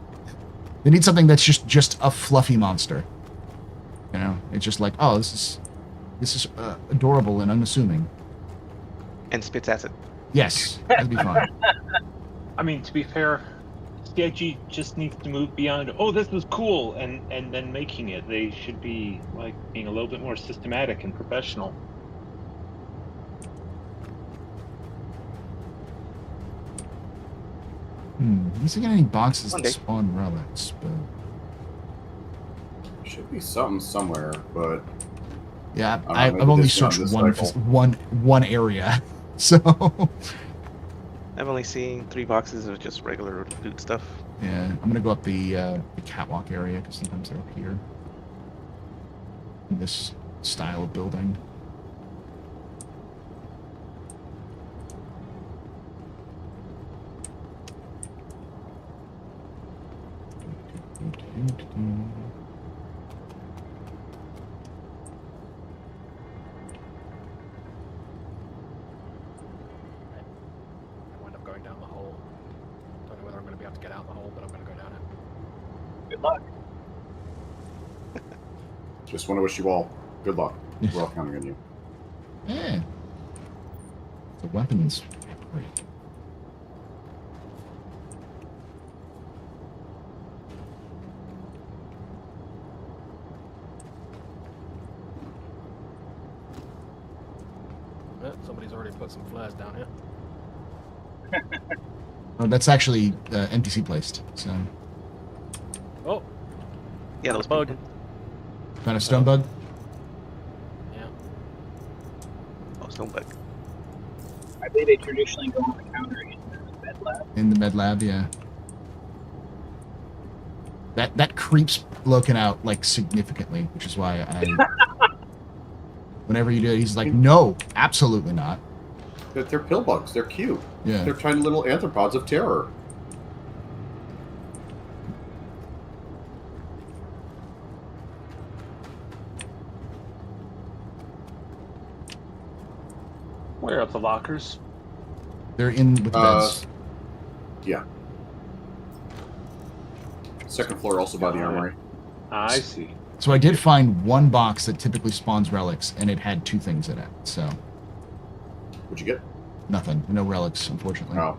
A: They need something that's just a fluffy monster. It's just like, oh, this is adorable and unassuming.
F: And spits acid.
A: Yes, that'd be fun.
C: I mean, to be fair, CIG just needs to move beyond, oh, this is cool, and then making it. They should be like being a little bit more systematic and professional.
A: Isn't any boxes
F: One
A: that
F: day.
A: spawn relics, but
B: Should be something somewhere, but
A: yeah,
B: I
A: I've
B: don't know,
A: only
B: this one,
A: searched
B: this
A: one
B: cycle.
A: one area, so
F: I've only seen 3 boxes of just regular loot stuff.
A: yeah, I'm gonna go up the catwalk area because sometimes they're up here. In this style of building.
E: I wind up going down the hole. Don't know whether I'm going to be able to get out the hole, but I'm going to go down it.
G: Good luck.
B: just want to wish you all good luck. We're all counting on you.
A: Yeah. The weapons. Great.
E: Somebody's already put some flares down here.
A: Oh, that's actually NPC placed. So
E: Oh,
F: Yeah, those
E: bug.
F: people.
A: found a stone bug.
E: Yeah.
F: Oh, stone bug.
G: I believe they traditionally go on the counter in the med lab.
A: In the med lab, yeah. That creeps Loken out like significantly, which is why I. Whenever you do it, he's like, "No, absolutely not."
B: They're pill bugs. They're cute.
A: Yeah.
B: They're tiny little arthropods of terror.
C: Where are the lockers?
A: They're in with the beds.
B: Yeah. Second floor, also by the armory.
C: I see.
A: So I did find one box that typically spawns relics, and it had 2 things in it. So
B: What'd you get?
A: nothing, no relics, unfortunately.
B: Oh,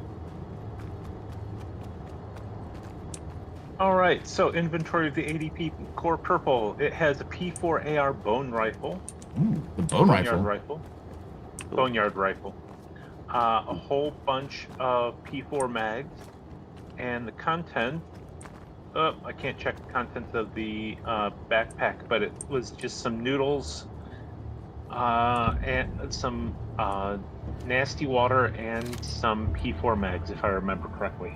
C: All right, so inventory of the ADP core purple. It has a P4 AR bone rifle.
A: Ooh, the bone rifle.
C: Boneyard rifle. A whole bunch of P4 mags. And the content... Oh, I can't check the contents of the backpack, but it was just some noodles, and some nasty water, and some P4 mags, if I remember correctly.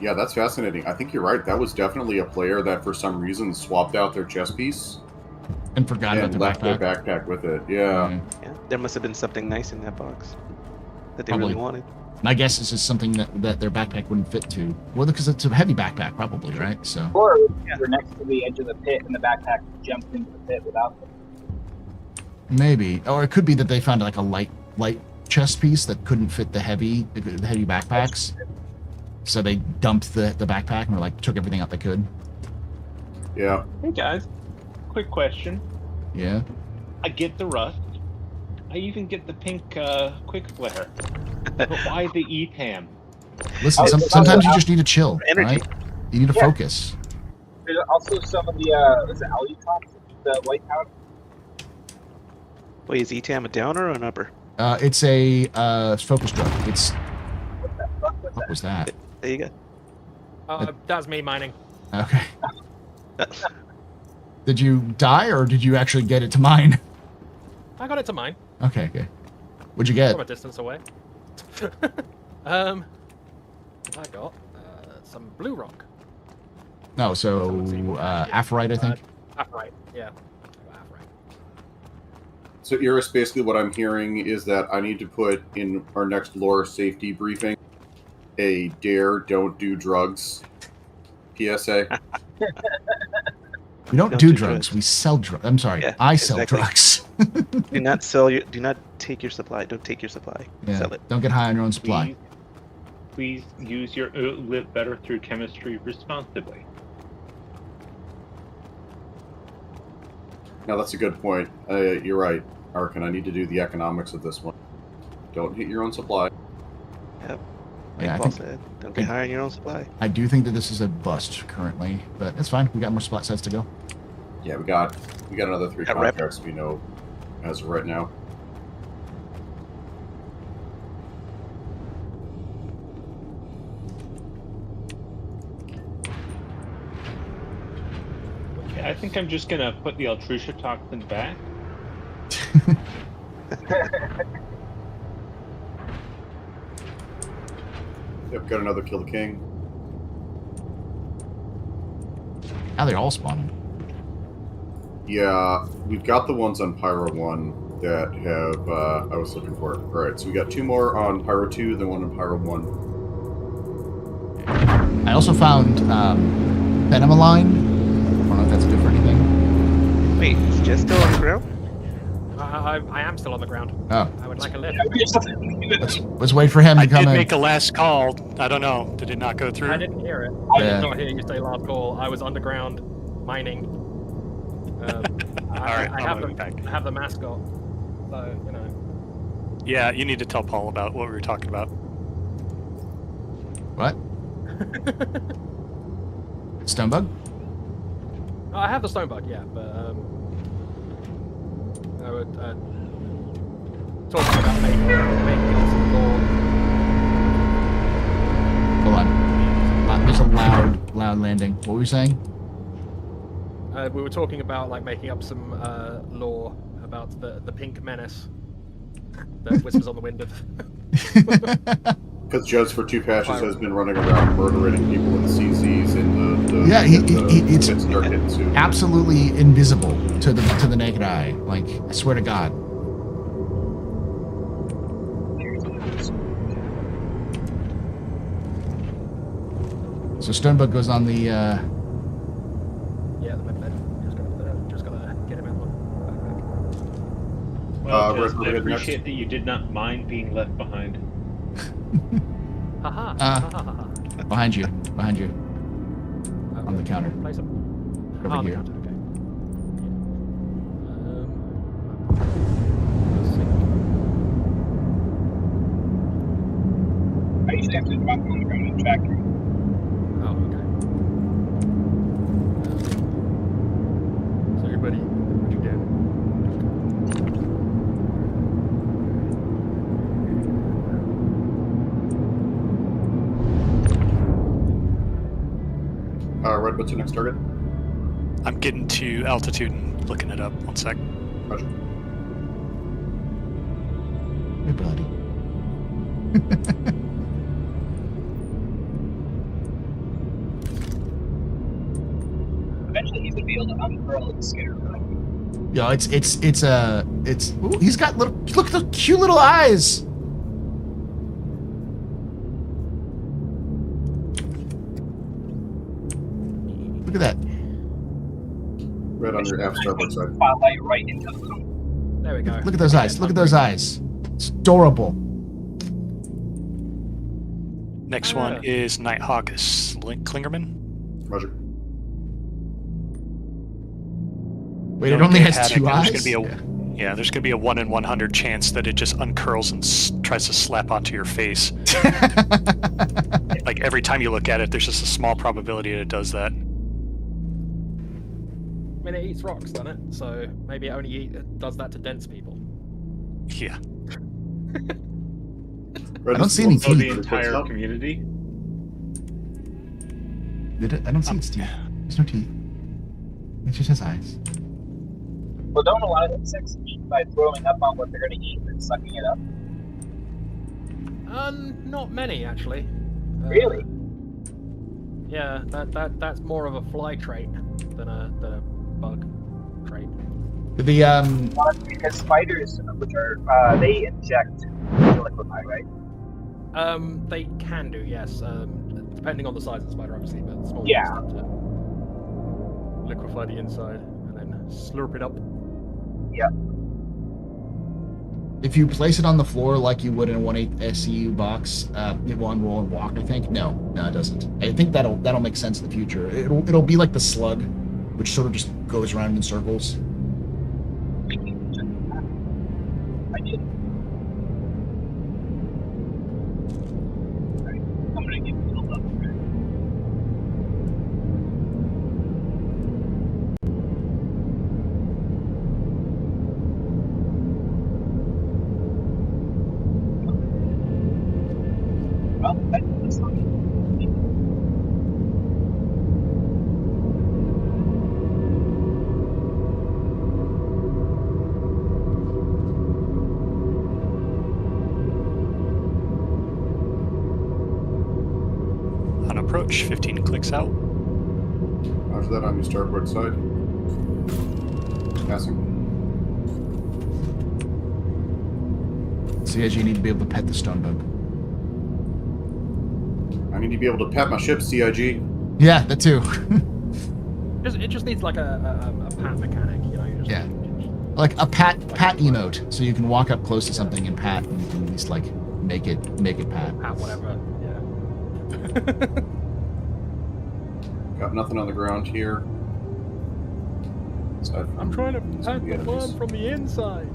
B: yeah, that's fascinating. I think you're right. That was definitely a player that, for some reason, swapped out their chest piece
A: And forgot
B: and
A: about
B: left
A: the
B: their
A: backpack.
B: backpack with it. Yeah.
F: Yeah, there must have been something nice in that box that they
A: Probably.
F: really wanted.
A: My guess is it's something that their backpack wouldn't fit to. Well, because it's a heavy backpack, probably, right? So
G: Or we're next to the edge of the pit and the backpack jumped into the pit without them.
A: maybe, or it could be that they found like a light chest piece that couldn't fit the heavy backpacks. So they dumped the backpack and were like took everything out they could.
B: Yeah.
C: Hey guys, quick question.
A: Yeah.
C: I get the rust. I even get the pink quick flare. But why the ETAM?
A: Listen,
G: Oh,
A: sometimes you just need to chill,
F: Energy.
A: right? You need to
G: Yeah.
A: focus.
G: There's also some of the is it Alutons, the white powder.
F: Wait, is ETAM a downer or an upper?
A: It's a focus drug. It's
G: What the fuck was
A: what
G: that?
A: was that?
F: There you go.
E: That's me mining.
A: Okay. Did you die or did you actually get it to mine?
E: I got it to mine
A: Okay. What'd you get?
E: from a distance away. I got some blue rock.
A: No, so Aphorite, I think.
E: Right, yeah. Right.
B: So, Iris, basically what I'm hearing is that I need to put in our next lore safety briefing a dare don't do drugs PSA.
A: We don't
F: Don't
A: do
F: do
A: drugs.
F: drugs.
A: We sell drugs. I'm sorry.
F: Yeah,
A: I sell
F: exactly.
A: drugs.
F: Do not sell your. Do not take your supply. Don't take your supply.
A: Yeah.
F: Sell it.
A: Don't get high on your own supply.
C: Please use your live better through chemistry responsibly.
B: Now, that's a good point. You're right, Arkin. I need to do the economics of this one. Don't hit your own supply.
F: Like
A: Yeah, I
F: Paul
A: think
F: said, don't get high on your own supply.
A: I do think that this is a bust currently, but it's fine. We got more spot sets to go.
B: Yeah, we got another 3
F: Got rep.
B: contracts we know as of right now.
C: I think I'm just gonna put the Altrucia toxin back.
B: Yep, got another Kill the King.
A: Now they're all spawning.
B: Yeah, we've got the ones on Pyro 1 that have, I was looking for. Alright, so we got 2 more on Pyro 2, then 1 on Pyro 1.
A: I also found Phenomeline. I don't know if that's good for anything.
F: Wait, it's just still on the ground?
E: I am still on the ground.
A: Oh,
E: I would like a lift.
A: let's wait for him to
D: I
A: come
D: did
A: in.
D: make a last call. I don't know. Did it not go through?
E: I didn't hear it. I
A: Yeah.
E: did not hear you say last call. I was underground mining.
D: Alright,
E: I
D: I'm back.
E: have the mascot. So, you know.
D: Yeah, you need to tell Paul about what we were talking about.
A: What? Stonebug?
E: I have the stone bug, yeah, but I would talking about making up some lore.
A: Hold on. There's a loud landing. What were you saying?
E: We were talking about like making up some lore about the pink menace that whispers on the wind of.
B: Because Judge for 2 patches has been running around murdering people in the CZs in the
A: Yeah, it's
B: pits dark hidden suit.
A: absolutely invisible to the naked eye. Like, I swear to God. So Stonebug goes on the.
E: Yeah, the med. Just gonna get him out of the
C: Well,
B: Red
C: just, I
B: Brigade
C: appreciate
B: next.
C: that you did not mind being left behind.
E: Haha.
A: Behind you. On the counter.
E: Place him.
A: Over
E: on
A: here.
E: The counter, okay.
G: I usually have to drop on the ground and track through.
E: Oh, okay. So everybody, what you doing?
B: Red, what's your next target?
D: I'm getting to altitude and looking it up. 1 sec.
B: Roger.
A: Hey, buddy.
G: Eventually, he's gonna be able to unfurl the skinner.
A: Yo, it's ooh, he's got little, look at the cute little eyes. Look at that.
B: Red on your half starboard side.
G: Spotlight right into the room.
E: There we go.
A: Look at those eyes. Look at those eyes. It's adorable.
D: Next one is Nighthawk Klingerman.
B: Roger.
A: Wait, it only has
D: Haddock,
A: 2
D: and
A: eyes?
D: There's gonna be there's going to be a 1 in 100 chance that it just uncurls and tries to slap onto your face. Like every time you look at it, there's just a small probability that it does that.
E: I mean, it eats rocks, doesn't it? So maybe it only does that to dense people.
D: Yeah.
B: Red,
A: I don't
B: this
A: see
B: is
A: any
B: one
C: Oh, the
A: teeth.
C: entire
B: Stop.
C: community.
A: Did it? I don't see its teeth. There's no teeth. It just has eyes.
G: Well, don't a lot of insects eat by throwing up on what they're gonna eat and sucking it up?
E: Not many actually.
G: Really?
E: Yeah, that's more of a fly trait than a bug trait.
A: The
G: Well, because spiders, which are they inject to liquefy, right?
E: They can do, yes. Depending on the size of the spider, obviously, but small
G: Yeah.
E: ones tend to liquefy the inside and then slurp it up.
A: if you place it on the floor like you would in a 1/8 SCU box, it will unroll and walk. I think no, it doesn't. I think that'll make sense in the future. It'll be like the slug, which sort of just goes around in circles.
G: I did. Alright, I'm gonna give it a little love. Well, that's not
D: On approach, 15 clicks out.
B: After that, on your starboard side. Passing.
A: See, as you need to be able to pet the stone bug.
B: I need to be able to pat my ship, CIG.
A: Yeah, that too.
E: It just needs like a pat mechanic, you know. You just,
A: Yeah. Like a pat emote, so you can walk up close to something and pat, and you can at least like make it pat.
E: Pat whatever. Yeah.
B: Got nothing on the ground here. Aside from
E: I'm trying to
B: some
E: pat
B: of
E: the
B: enemies.
E: worm from the inside.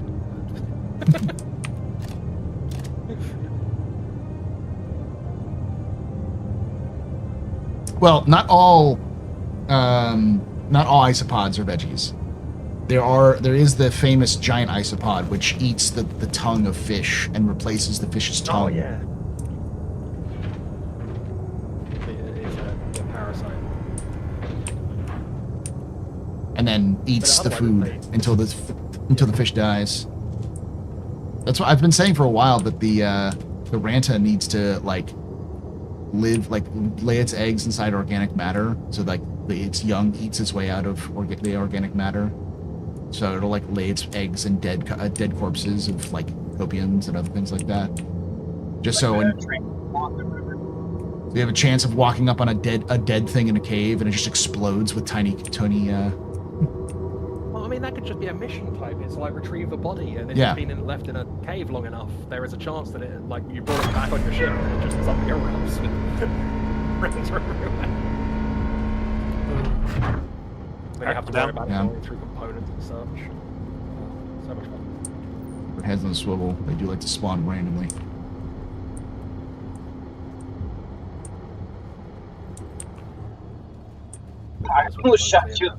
A: Well, not all isopods are veggies. There is the famous giant isopod which eats the tongue of fish and replaces the fish's tongue.
E: Oh yeah. It's a parasite.
A: And then eats the food until the fish dies. That's what I've been saying for a while, that the Ranta needs to like lay its eggs inside organic matter, so like its young eats its way out of the organic matter. So it'll like lay its eggs in dead corpses of like copians and other things like that. Just so you have a chance of walking up on a dead thing in a cave and it just explodes with tiny.
E: Well, I mean, that could just be a mission type. It's like retrieve the body, and if
A: Yeah.
E: it's been left in a cave long enough, there is a chance that it, like, you brought it back on your ship and it just suddenly erupts and friends are everywhere. Then you have to worry about
A: Yeah.
E: going through components and such. So much fun.
A: With heads on a swivel, they do like to spawn randomly.
G: I almost shot you.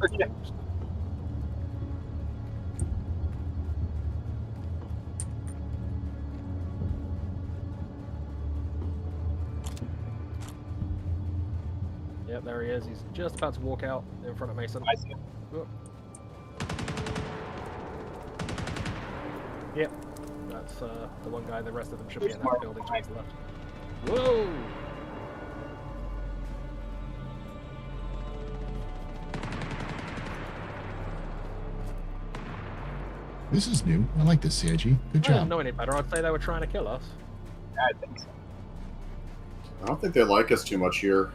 E: Yep, there he is. He's just about to walk out in front of Mason.
G: I see him.
E: Oh. Yep, that's the one guy. The rest of them should be in that building to his left. Whoa!
A: This is new. I like this, CIG. Good
E: I didn't
A: job.
E: know any better. I'd say they were trying to kill us.
G: I think so.
B: I don't think they like us too much here.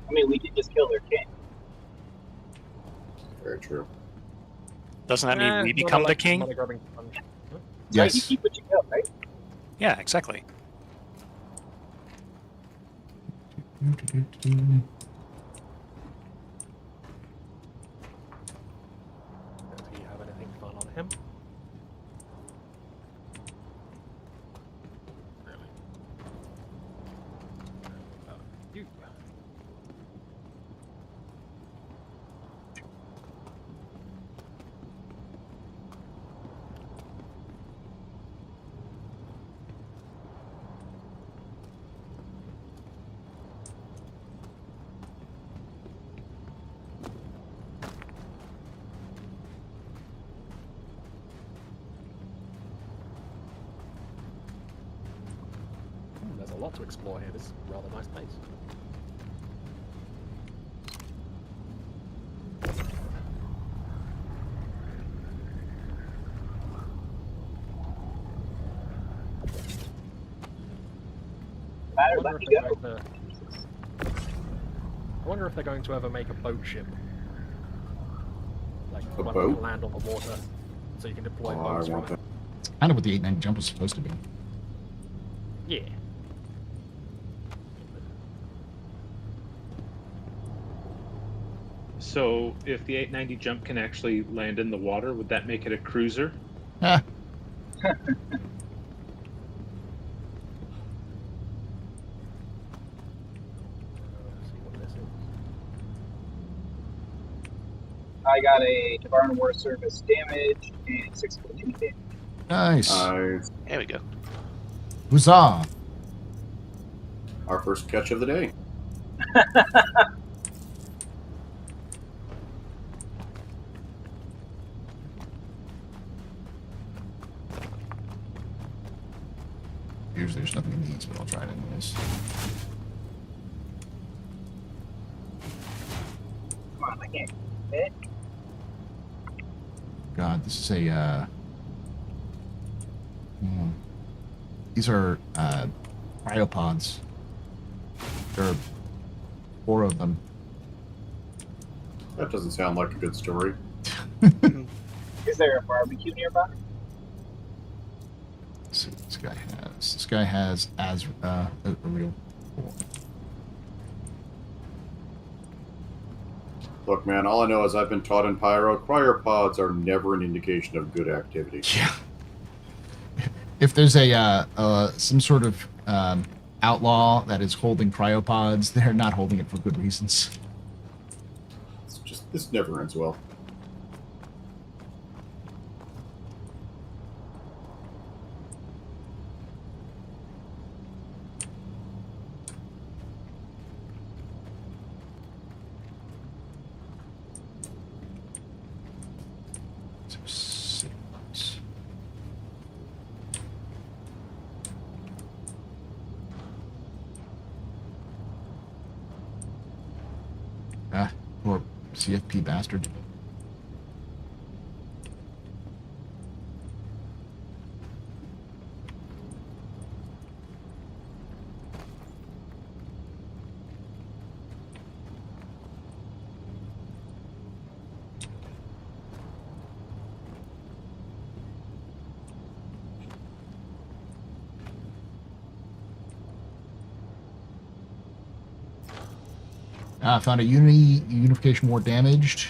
G: I mean, we did just kill their king.
B: Very true.
D: Doesn't that mean we become the king?
E: Money-grabbing sponge. Huh?
G: Right, you
A: Yes.
G: keep what you kill, right?
D: Yeah, exactly.
E: Do you have anything fun on him? Really? You. There's a lot to explore here. This is a rather nice place.
G: Matter,
E: I
G: let
E: wonder
G: me
E: if they're
G: go.
E: going to- I wonder if they're going to ever make a boat ship. Like
B: A
E: one that
B: boat?
E: can land on the water, so you can deploy
B: Oh, I
E: boats from
B: want
E: it.
B: that.
A: Kind of what the 890 jump was supposed to be.
E: Yeah.
C: So, if the 890 jump can actually land in the water, would that make it a cruiser?
A: Ah,
E: See what this is.
G: I got a Tabarn War Service damage and 614 damage.
A: nice.
F: There we go.
A: Huzzah.
B: Our first catch of the day.
A: Usually there's nothing in these, but I'll try it anyways.
G: can't fit.
A: God, this is a. These are cryopods. There are 4 of them.
B: That doesn't sound like a good story.
G: Is there a barbecue nearby?
A: Let's see what this guy has. This guy has a real.
B: Look, man, all I know is I've been taught in Pyro, cryopods are never an indication of good activity.
A: Yeah. If there's a some sort of outlaw that is holding cryopods, they're not holding it for good reasons.
B: It's just, this never ends well.
A: Or CFP bastard. Found a unification more damaged.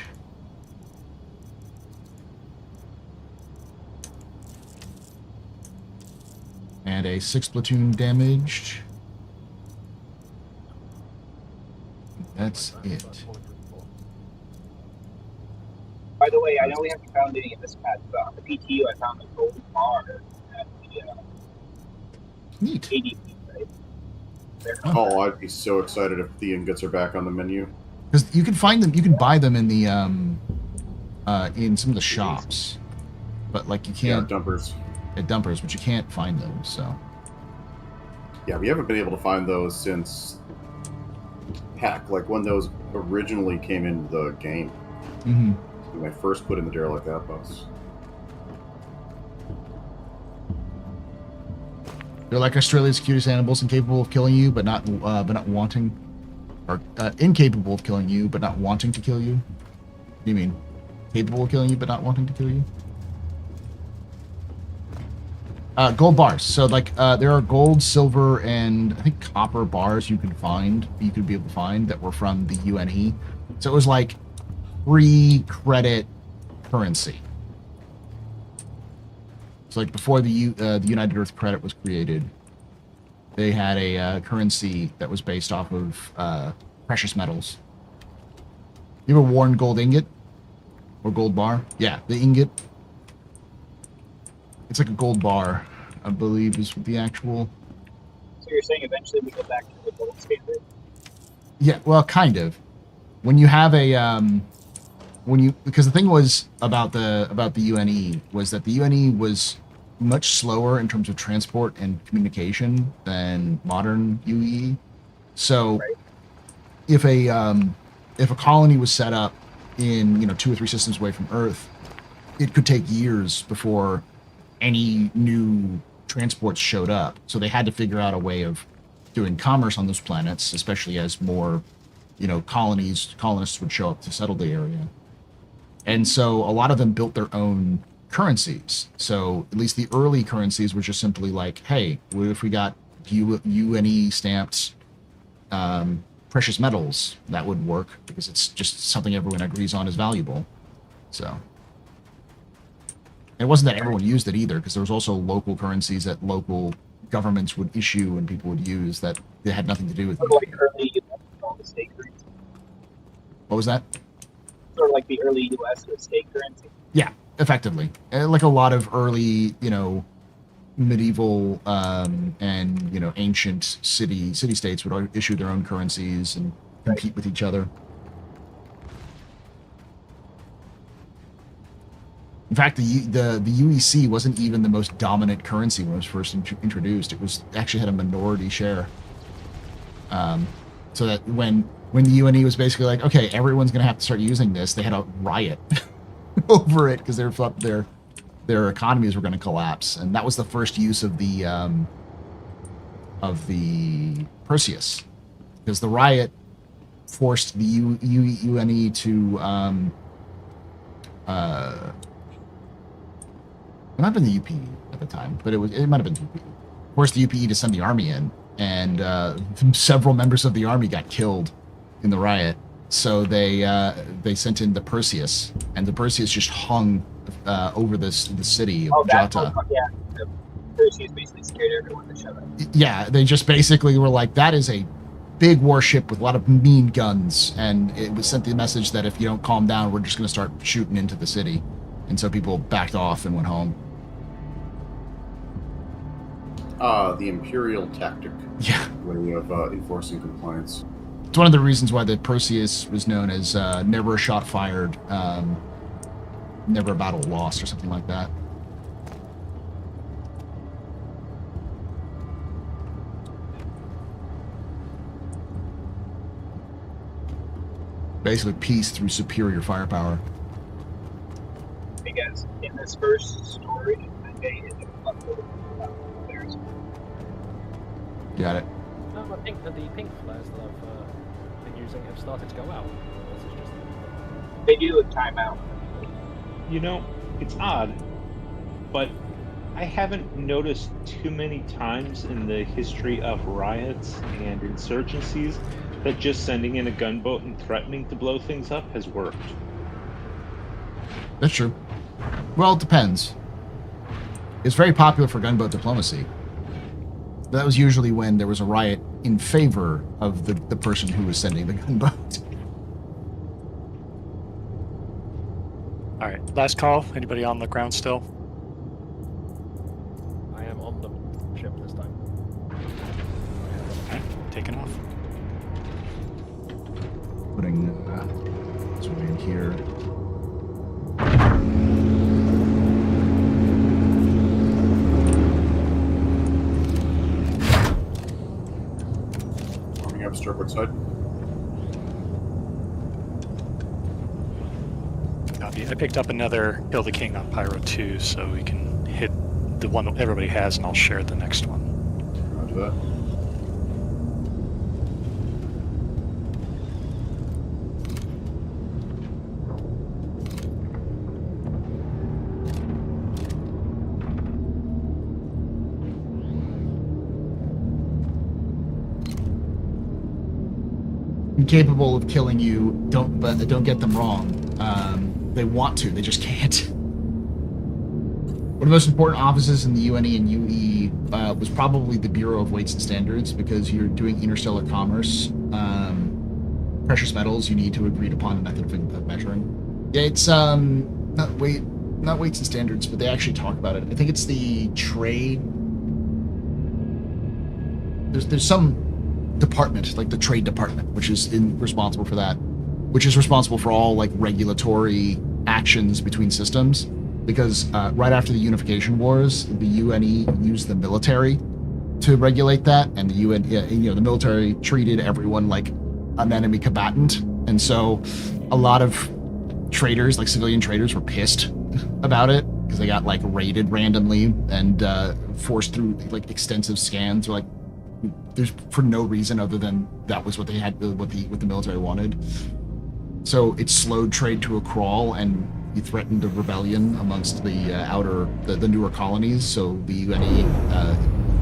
A: And a 6 platoon damaged. That's it.
G: By the way, I know we haven't found any of this patch, but on the PTU I found a gold bar at the
A: Neat.
G: ADP, right?
B: Oh, I'd be so excited if the ingots are back on the menu.
A: Because you can find them, you can buy them in the in some of the shops, but like you
B: Yeah,
A: can't
B: dumpers.
A: at dumpers, but you can't find them. So
B: Yeah, we haven't been able to find those since, heck, like when those originally came into the game. When I first put in the derelict outposts.
A: they're like Australia's cutest animals, incapable of killing you, but not wanting, or incapable of killing you, but not wanting to kill you. What do you mean? Capable of killing you, but not wanting to kill you? Gold bars. So like there are gold, silver, and I think copper bars you could find. You could be able to find that were from the UNE. So it was like free credit currency. So like before the United Earth credit was created, they had a currency that was based off of precious metals. You ever worn gold ingot or gold bar? Yeah, the ingot. It's like a gold bar, I believe, is the actual.
G: So you're saying eventually we go back to the gold standard?
A: Yeah, well, kind of. When you have a because the thing was about the UNE was that the UNE was much slower in terms of transport and communication than modern UE. So
G: Right.
A: if a colony was set up in 2 or 3 systems away from Earth, it could take years before any new transports showed up. So they had to figure out a way of doing commerce on those planets, especially as more colonists would show up to settle the area. And so a lot of them built their own currencies. So at least the early currencies were just simply like, hey, what if we got UNE stamped precious metals? That would work because it's just something everyone agrees on is valuable. So it wasn't that everyone used it either, because there was also local currencies that local governments would issue and people would use that they had nothing to do with
G: Sort of
A: it.
G: like early US with all the state currency.
A: What was that?
G: Sort of like the early US with state currency.
A: Yeah, effectively. Like a lot of early, medieval and ancient city-states would issue their own currencies and compete with each other. In fact, the UEC wasn't even the most dominant currency when it was first introduced. It was actually had a minority share. So that when when the UNE was basically like, okay, everyone's going to have to start using this, they had a riot over it because they thought their economies were going to collapse. And that was the first use of the Perseus, because the riot forced the UNE to it might have been the UPE at the time, but it might have been the UPE. Forced the UPE to send the army in, and several members of the army got killed in the riot. So they sent in the Perseus, and the Perseus just hung over the city of Jata.
G: Yeah, the Perseus basically scared everyone to shut up.
A: Yeah, they just basically were like, that is a big warship with a lot of mean guns, and it was sent the message that if you don't calm down, we're just going to start shooting into the city. And so people backed off and went home.
B: The Imperial tactic.
A: Yeah.
B: Way of enforcing compliance.
A: It's one of the reasons why the Perseus was known as never a shot fired, never a battle lost, or something like that. Basically, peace through superior firepower.
G: Because in this first story, they ended up players.
A: Got it.
E: No, I think that the pink flares that I've been using have started to go out. This is just...
G: They do a timeout.
C: You know, it's odd, but I haven't noticed too many times in the history of riots and insurgencies that just sending in a gunboat and threatening to blow things up has worked.
A: That's true. Well, it depends. It's very popular for gunboat diplomacy. That was usually when there was a riot in favor of the person who was sending the gunboat.
D: All right, last call. Anybody on the ground still?
E: I am on the ship this time.
D: Okay, taking off.
A: Putting this one in here.
B: Warming up starboard side.
D: Copy. I picked up another Kill the King on Pyro 2, so we can hit the one that everybody has, and I'll share the next one.
B: Roger that.
A: Capable of killing you. But don't get them wrong. They want to. They just can't. One of the most important offices in the UNE and UE was probably the Bureau of Weights and Standards, because you're doing interstellar commerce. Precious metals, you need to agree upon a method of measuring. Yeah, it's not weights and standards, but they actually talk about it. I think it's the trade. There's some department, like the trade department, which is responsible for that, which is responsible for all like regulatory actions between systems, because right after the unification wars, the UNE used the military to regulate that, and the the military treated everyone like an enemy combatant, and so a lot of traders, like civilian traders, were pissed about it because they got like raided randomly and forced through like extensive scans, or like there's for no reason other than that was what they had, what the military wanted. So it slowed trade to a crawl, and he threatened a rebellion amongst the the newer colonies. So the UNE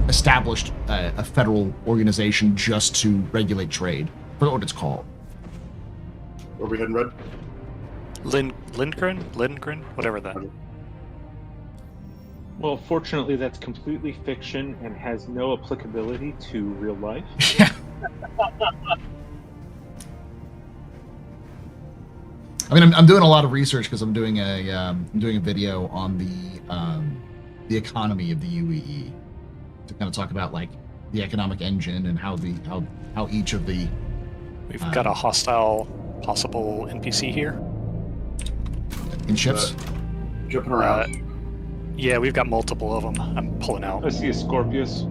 A: established a federal organization just to regulate trade. I forgot what it's called.
B: Where are we heading, Red?
D: Lindgren, whatever that.
C: Well, fortunately, that's completely fiction and has no applicability to real life.
A: Yeah. I mean, I'm doing a lot of research because I'm doing a video on the economy of the UEE to kind of talk about like the economic engine and how each of the.
D: We've got a hostile possible NPC here.
A: In ships.
B: Jumping around.
D: Yeah, we've got multiple of them. I'm pulling out.
C: I see a Scorpius.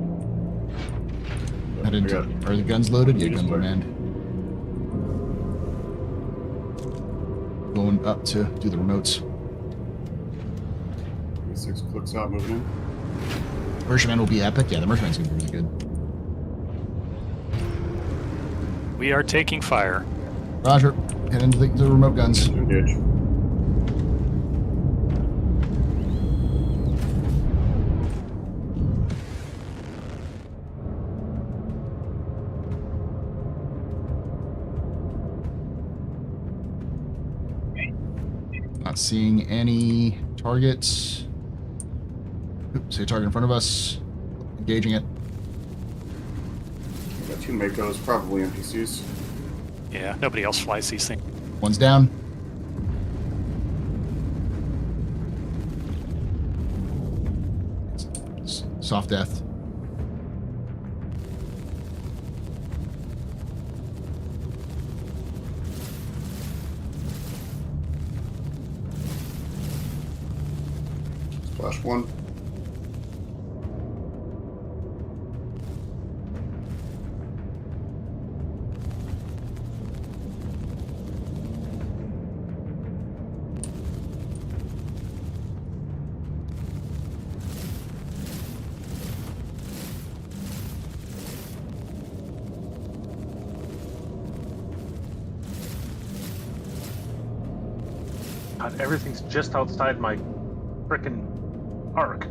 A: Are the guns loaded? Yeah, guns are manned. going up to do the remotes.
B: 6 clicks out, moving in.
A: Merchantman will be epic. Yeah, the Merchantman's gonna be really good.
D: We are taking fire.
A: Roger. Head into the remote guns.
B: Engage.
A: Not seeing any targets. Oops, see a target in front of us. Engaging it.
B: Got 2 Makos, probably NPCs.
D: Yeah, nobody else flies these things.
A: One's down. Soft death.
B: Splash 1.
C: God, everything's just outside my frickin' arc.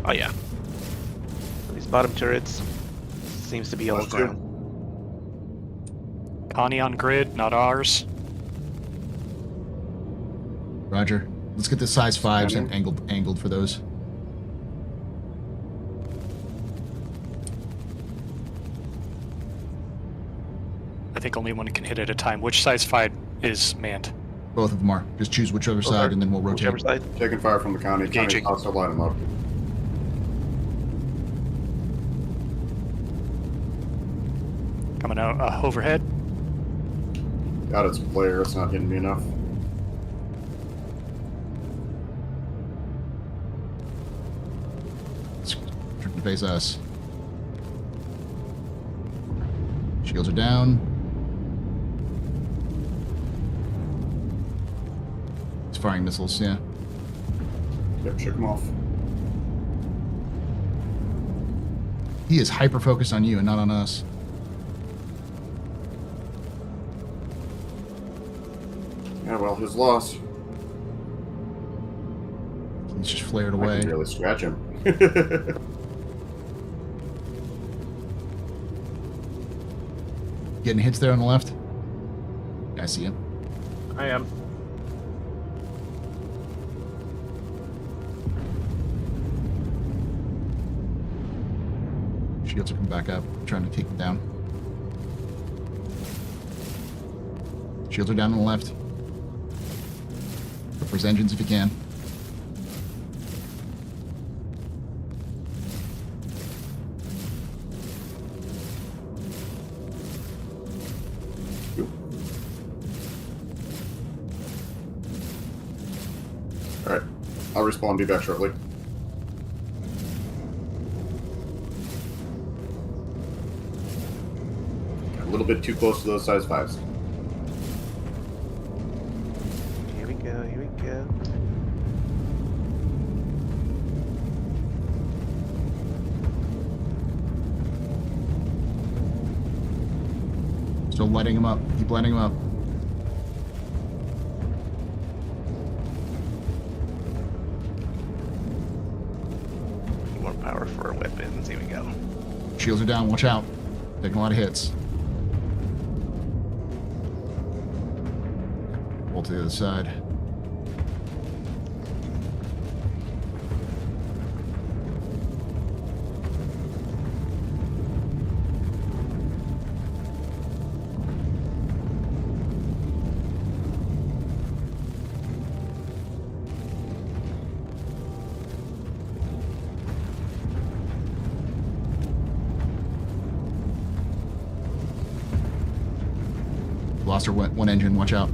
F: Oh yeah. These bottom turrets seems to be all
B: Those two.
F: ground.
D: Connie on grid, not ours.
A: Roger. Let's get the size 5s and
B: Scanning.
A: angled for those.
D: I think only one can hit at a time. Which size 5 is manned?
A: Both of them are. Just choose whichever side and then we'll rotate.
F: Whichever side.
B: Taking fire from the county.
D: Engaging.
B: County's hostile, line them up.
D: Coming out overhead.
B: God, it's a player. It's not hitting me enough.
A: Trying to face us. Shields are down. It's firing missiles, yeah.
B: Yep, shook them off.
A: He is hyper focused on you and not on us.
B: Yeah, well, his loss.
A: He's just flared
B: I
A: away.
B: can really scratch him.
A: Getting hits there on the left. Yeah, I see him.
C: I am.
A: Shields are coming back up, trying to take him down. Shields are down on the left. Look for his engines if you can.
B: Alright. I'll respawn and be back shortly. Got a little bit too close to those size 5s.
F: Here we go, here we go.
A: Still lighting him up. Keep lighting him up.
F: More power for our weapons, here we go.
A: Shields are down. Watch out. Taking a lot of hits. Pull to the other side. Lost our one engine. Watch out.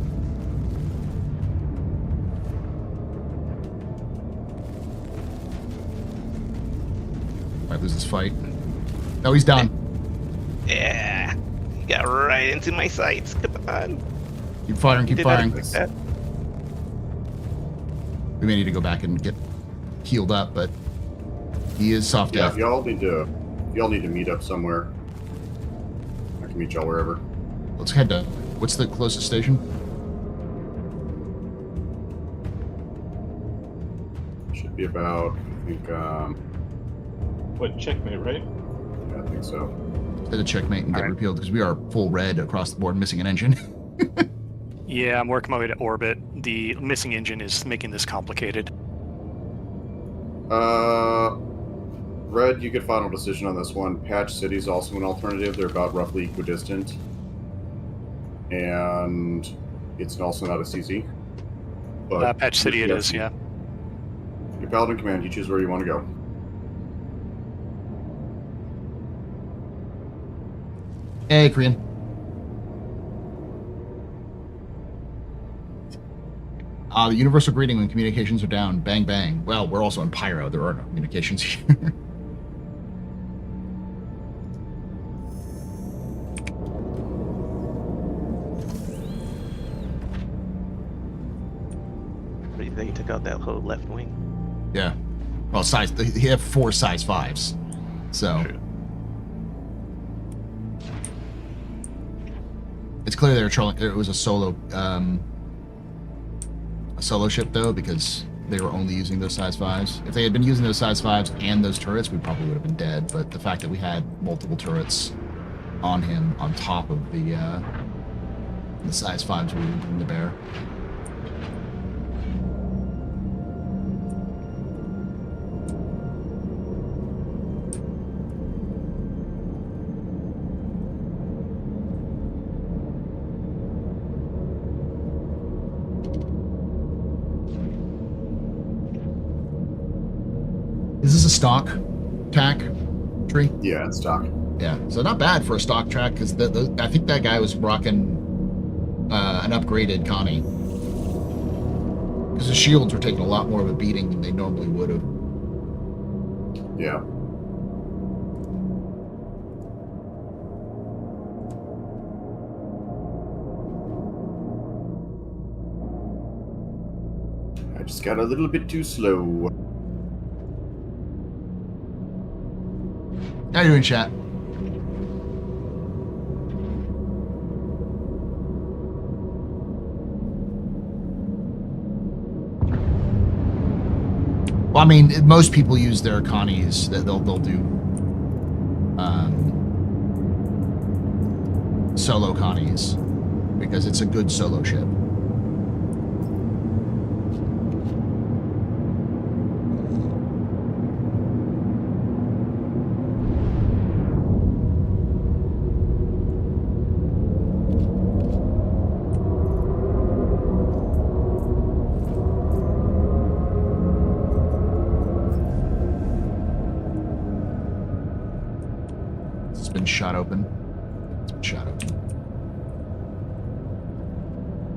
A: Might lose this fight. No, he's down.
F: Yeah. You got right into my sights. Come on.
A: Keep firing. Keep
F: Did not
A: firing.
F: expect that.
A: We may need to go back and get healed up, but he is soft
B: Yeah,
A: death.
B: if y'all need to meet up somewhere. I can meet y'all wherever.
A: Let's head to, what's the closest station?
B: Should be about, I think,
C: What, checkmate, right?
B: yeah, I think so.
A: Head to checkmate and get
D: Alright.
A: repealed because we are full red across the board, missing an engine.
D: Yeah, I'm working my way to orbit. The missing engine is making this complicated.
B: Red, you get final decision on this one. Patch City is also an alternative. They're about roughly equidistant. And it's also not a CZ. But
D: Patch City it is, yeah.
B: Your Paladin Command, you choose where you want to go.
A: Hey, Korean. The universal greeting when communications are down. Bang, bang. Well, we're also on Pyro. There are no communications here.
F: Pretty they took out that whole left wing.
A: Yeah. Well, he have 4 size 5s. So.
F: True.
A: It's clear they were trolling. It was a solo ship, though, because they were only using those size 5s. If they had been using those size 5s and those turrets, we probably would have been dead. But the fact that we had multiple turrets on him on top of the size 5s we were bringing to bear. Is this a stock tack tree?
B: Yeah, it's stock.
A: Yeah, so not bad for a stock track because I think that guy was rocking an upgraded Connie because the shields were taking a lot more of a beating than they normally would have.
B: Yeah. I just got a little bit too slow.
A: How you doing, chat? Well, I mean, most people use their Connies. They'll do solo Connies because it's a good solo ship. Shot open. It's been shot open.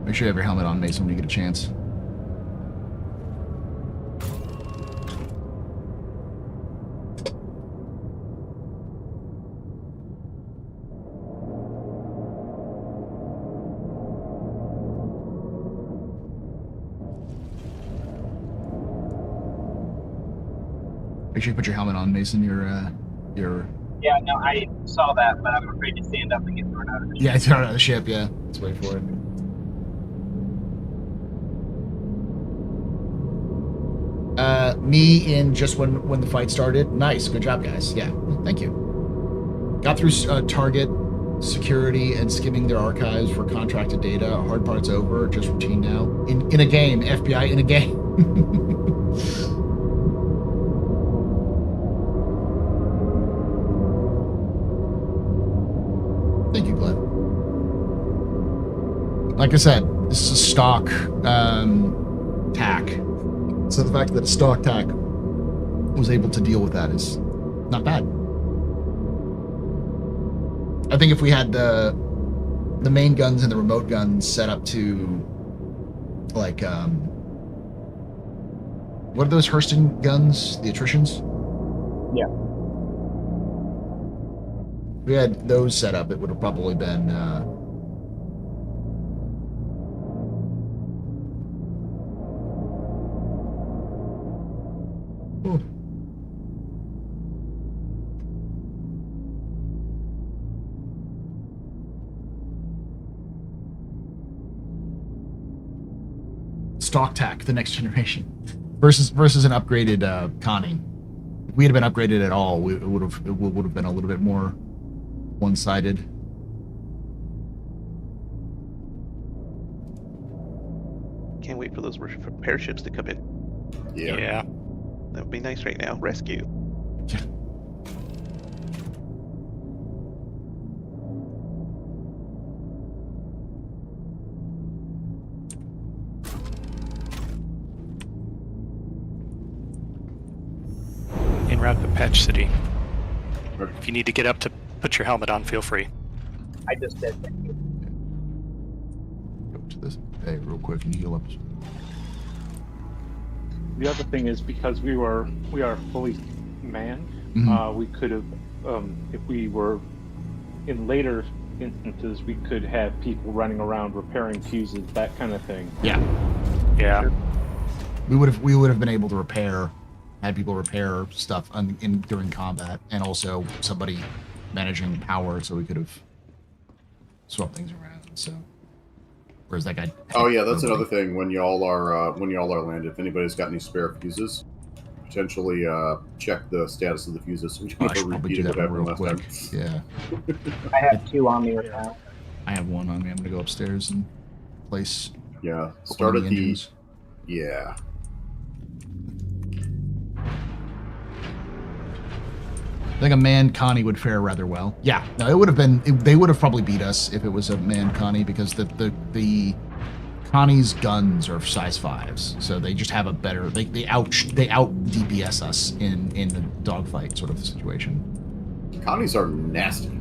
A: Make sure you have your helmet on, Mason, when you get a chance. Make sure you put your helmet on, Mason. Your
G: Yeah, no, I saw that, but I'm afraid to stand up and get thrown out of the ship.
A: Yeah, it's out of the ship, yeah. Let's wait for it. Me in just when the fight started. Nice, good job, guys. Yeah, thank you. Got through target security and skimming their archives for contracted data. Hard part's over, just routine now. In a game, FBI in a game. Thank you, Glenn. Like I said, this is a stock tack. So the fact that a stock tack was able to deal with that is not bad. I think if we had the main guns and the remote guns set up to like what are those Hurston guns? The attritions?
G: Yeah.
A: If we had those set up, it would have probably been Oh. Stock tack, the next generation, versus an upgraded Connie. If we had been upgraded at all, it would have been a little bit more one-sided.
F: Can't wait for those repair ships to come in.
B: Yeah.
F: That would be nice right now. Rescue.
A: Yeah.
D: En route to Patch City. If you need to get up to put your helmet on, feel free.
G: I just did. Thank you.
A: Go to this bay real quick and heal up.
C: The other thing is because we are fully manned,
A: Mhm.
C: we could have, if we were in later instances, we could have people running around repairing fuses, that kind of thing.
A: Yeah,
D: Yeah.
A: we would have been able to had people repair stuff during combat, and also somebody managing power, so we could have swapped things around. So, whereas that guy.
B: Oh yeah, that's another thing. When y'all are landed, if anybody's got any spare fuses, potentially check the status of the fuses. So we
A: I
B: don't
A: should probably do
B: repeat
A: that
B: what happened
A: real
B: last
A: quick.
B: time.
A: Yeah,
G: I have 2 on me right now.
A: I have one on me. I'm gonna go upstairs and place.
B: Yeah, start at the
A: engines.
B: yeah.
A: I think a man Connie would fare rather well. Yeah, no, it would have been. They would have probably beat us if it was a man Connie, because the Connie's guns are size 5s, so they just have a better. They out DPS us in the dogfight sort of situation.
B: Connies are nasty.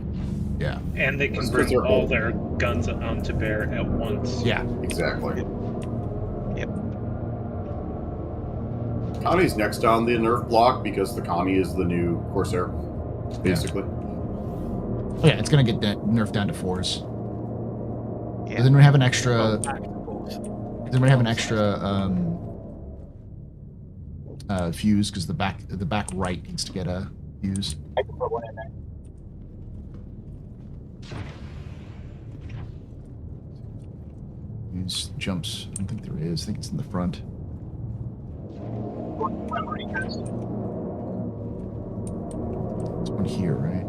A: Yeah,
I: And they can
B: That's
I: bring
B: because they're
I: all
B: old.
I: their guns onto bear at once.
A: yeah.
B: Exactly.
F: Yep.
B: Connie's next on the nerf block because the Connie is the new Corsair, basically.
A: Oh, yeah, it's gonna get nerfed down to 4s.
F: Yeah.
A: But then we have an extra.
E: Tacticals.
A: Then we have an extra fuse, because the back right needs to get a fuse.
G: I can put one in there.
A: Fuse jumps. I don't think there is. I think it's in the front.
G: Memory has.
A: It's one here, right?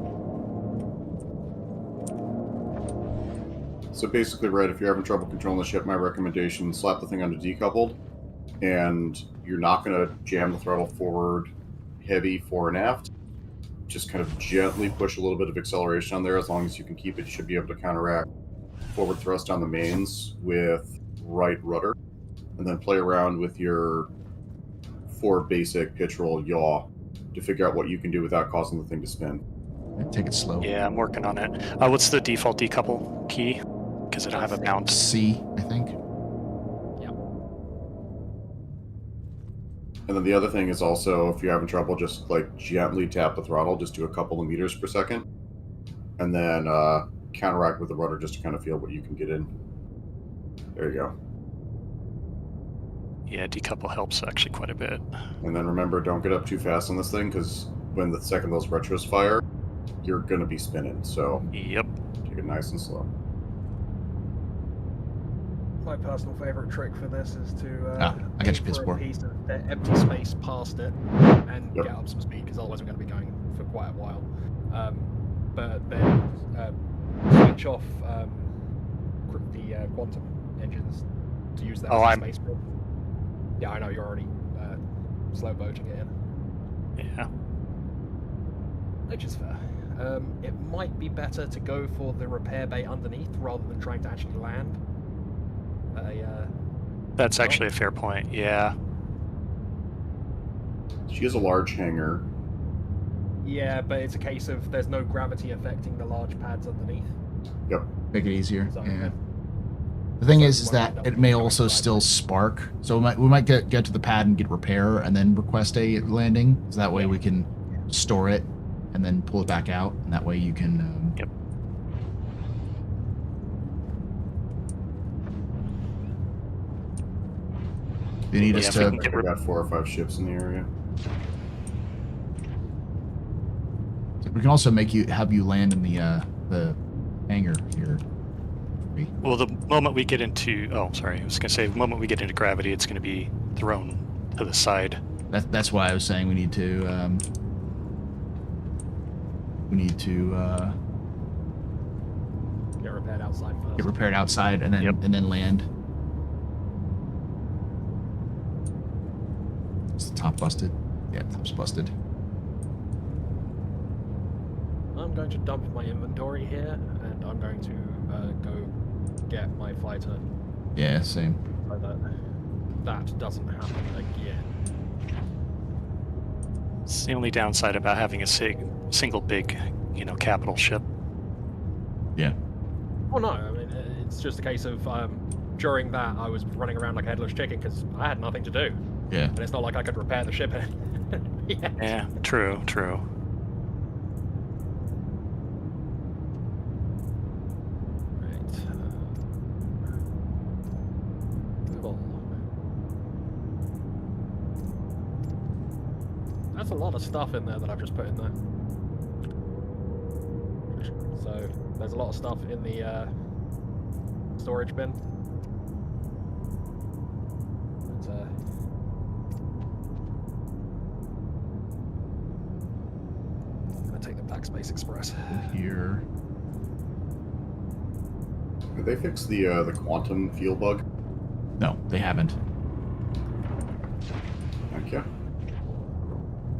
B: So basically, right, if you're having trouble controlling the ship, my recommendation, slap the thing onto decoupled, and you're not going to jam the throttle forward heavy fore and aft. Just kind of gently push a little bit of acceleration on there. As long as you can keep it, you should be able to counteract forward thrust on the mains with right rudder, and then play around with your 4 basic pitch roll yaw to figure out what you can do without causing the thing to spin.
A: Take it slow.
D: Yeah, I'm working on it. What's the default decouple key? Because I don't have a mount.
A: C, I think.
B: And then the other thing is also, if you're having trouble, just like gently tap the throttle, just do a couple of meters per second, and then counteract with the rudder just to kind of feel what you can get in. There you go.
D: Yeah, decouple helps actually quite a bit.
B: And then remember, don't get up too fast on this thing, because when the second those retros fire, you're going to be spinning. So
D: Yep.
B: take it nice and slow.
E: My personal favourite trick for this is to
A: I got your
E: aim for a
A: PS4.
E: piece of empty space past it and
B: Yep.
E: get up some speed, because otherwise we're going to be going for quite a while. But then switch off the quantum engines to use that
D: Oh,
E: as a
D: I'm-
E: space bridge. Yeah, I know you're already slow boating it in,
D: Yeah.
E: which is fair. It might be better to go for the repair bay underneath rather than trying to actually land.
D: That's actually a fair point. Yeah.
B: She has a large hangar.
E: Yeah, but it's a case of there's no gravity affecting the large pads underneath.
A: Make it easier.
E: So,
A: Yeah. The thing
E: So
A: is
E: you won't
A: that
E: end up
A: it may
E: going
A: also
E: sideways.
A: still spark. So we might get to the pad and get repair, and then request a landing. So that way we can store it and then pull it back out, and that way you can.
D: Yep.
A: You need
D: Yeah,
A: us
D: if we
A: to.
D: can get
B: I've got 4 or 5 ships in the area.
A: We can also have you land in the hangar here.
D: Well, the moment we get into... Oh, sorry. I was going to say, the moment we get into gravity, it's going to be thrown to the side.
A: That's why I was saying we need to
E: Get repaired outside first.
A: get repaired outside and then land. Is the top busted? Yeah, top's busted.
E: I'm going to dump my inventory here, and I'm going to go get my fighter.
A: Yeah, same.
E: So that doesn't happen again.
D: It's the only downside about having a single big, capital ship.
A: Yeah.
E: Oh no, I mean, it's just a case of during that I was running around like a headless chicken because I had nothing to do.
A: Yeah.
E: And it's not like I could repair the ship.
D: Yeah, true.
E: Right. Move on. That's a lot of stuff in there that I've just put in there. So there's a lot of stuff in the storage bin. But, I'm gonna take the Backspace Express.
A: Here.
B: Did they fix the quantum field bug?
A: No, they haven't.
B: Heck yeah.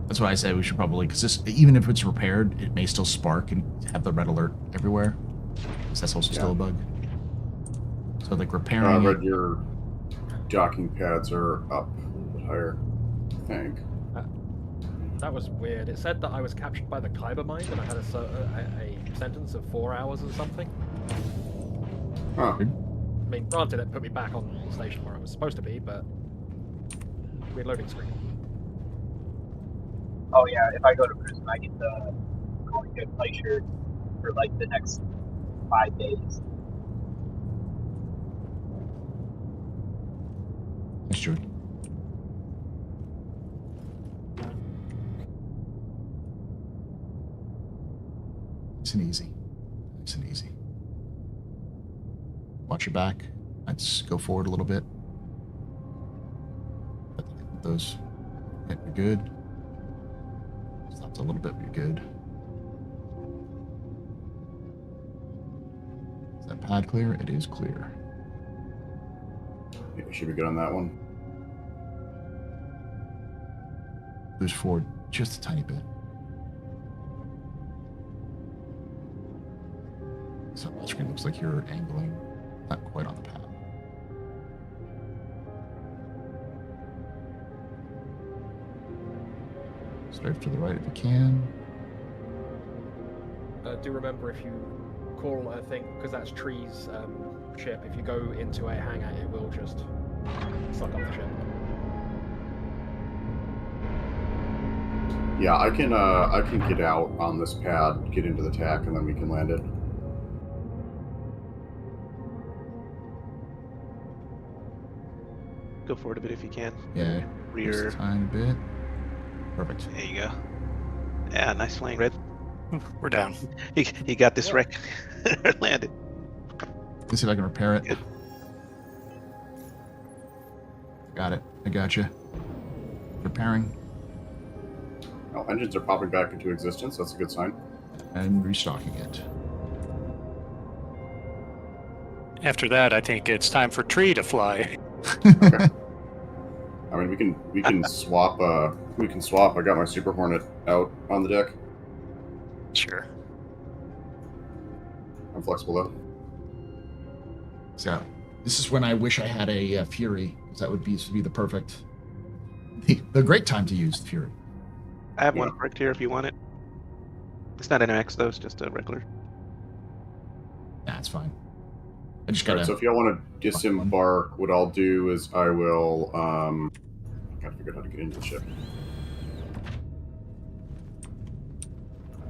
A: That's why I said we should probably, because even if it's repaired, it may still spark and have the red alert everywhere. Because that's also still a bug. So like repairing
B: But your docking pads are up a little bit higher, I think.
E: That was weird. It said that I was captured by the Kyber mine and I had a sentence of 4 hours or something.
B: Huh.
E: I mean, granted, it put me back on the station where I was supposed to be, but weird loading screen.
G: Oh yeah, if I go to prison, I get the going to glacier for like the next 5 days.
A: That's true. Nice and easy. Nice and easy. Watch your back. Let's go forward a little bit. Those hit me good. Stopped a little bit, you're good. Is that pad clear? It is clear.
B: Yeah, should be good on that one.
A: Boost forward just a tiny bit. So the screen looks like you're angling not quite on the pad. Straight to the right if you can.
E: Do remember if you call, I think, because that's Tree's ship, if you go into a hangar, it will just suck up the ship.
B: Yeah, I can get out on this pad, get into the tack, and then we can land it.
F: Go forward a bit if you can.
A: Yeah.
F: Rear.
A: Just a tiny bit. Perfect.
F: There you go. Yeah, nice flying, Red.
D: We're down.
F: He got this wreck landed.
A: Let's see if I can repair it.
F: Good.
A: Got it. I got you. Repairing
B: Oh, engines are popping back into existence. That's a good sign.
A: and restocking it.
D: After that, I think it's time for Tree to fly.
B: Okay. I mean, we can swap. We can swap. I got my Super Hornet out on the deck.
D: Sure.
B: I'm flexible though.
A: So this is when I wish I had a Fury, because that would be the perfect, the great time to use the Fury.
F: I have one bricked here if you want it. It's not an X though, it's just a regular.
A: Nah, it's fine. I just
B: All
A: gotta.
B: right, so if y'all want to disembark, what I'll do is I will. Gotta figure out how to get into the ship.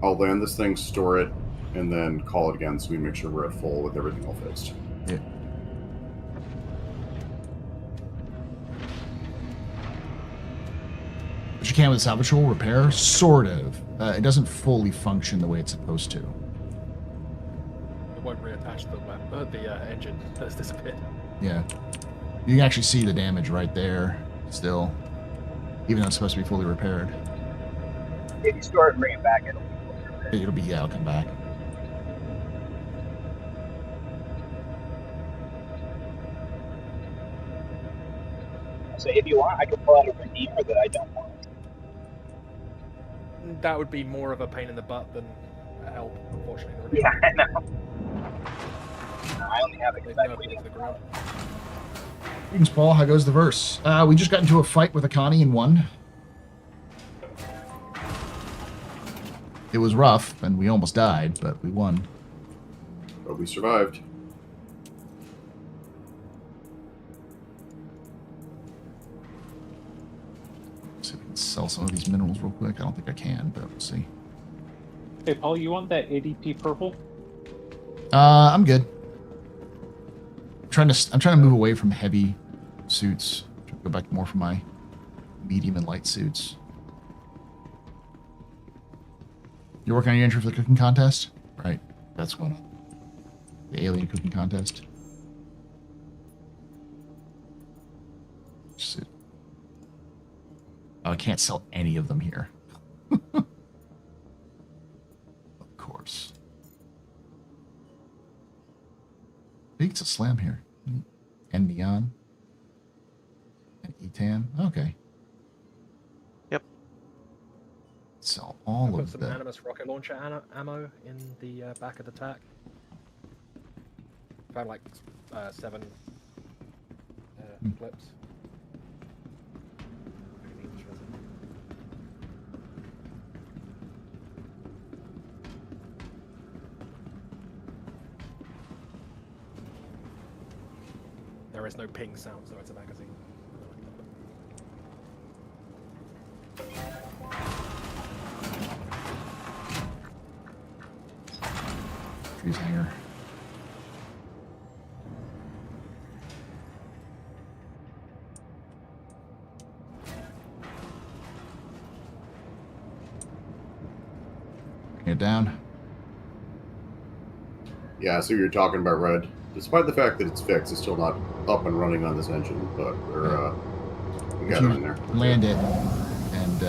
B: I'll land this thing, store it, and then call it again so we make sure we're at full with everything all fixed.
A: Yeah. But you can with salvage tool repair, sort of. It doesn't fully function the way it's supposed to.
E: It won't reattach the engine that's disappeared.
A: Yeah. You can actually see the damage right there still, even though it's supposed to be fully repaired.
G: If you store it and bring it back,
A: It'll be, yeah, it'll come back.
G: So if you want, I can pull out a redeemer that I don't want.
E: That would be more of a pain in the butt than a help, unfortunately.
G: Yeah, I know. I only have it
E: They've
G: because I'm
E: nerfed it
G: waiting.
E: to the ground.
A: Greetings, Paul. How goes the verse? We just got into a fight with Akani and won. It was rough, and we almost died, but we won.
B: But we survived.
A: See if we can sell some of these minerals real quick. I don't think I can, but we'll see.
I: Hey, Paul, you want that ADP purple?
A: I'm good. I'm trying to move away from heavy suits. Try to go back more from my medium and light suits. You're working on your entry for the cooking contest? Right. That's going on. The alien cooking contest. Suit. Oh, I can't sell any of them here. Of course. I think it's a slam here. And neon. And etan. Okay.
F: Yep.
A: Sell all
E: Put
A: of
E: some
A: them.
E: Animus rocket launcher ammo in the back of the TAC. Found like 7 clips. There is no ping sound, so it's a magazine.
A: Trees hanger. Bring it down.
B: Yeah, so you're talking about Red. Despite the fact that it's fixed, it's still not up and running on this engine, but we got it in there.
A: Land it, and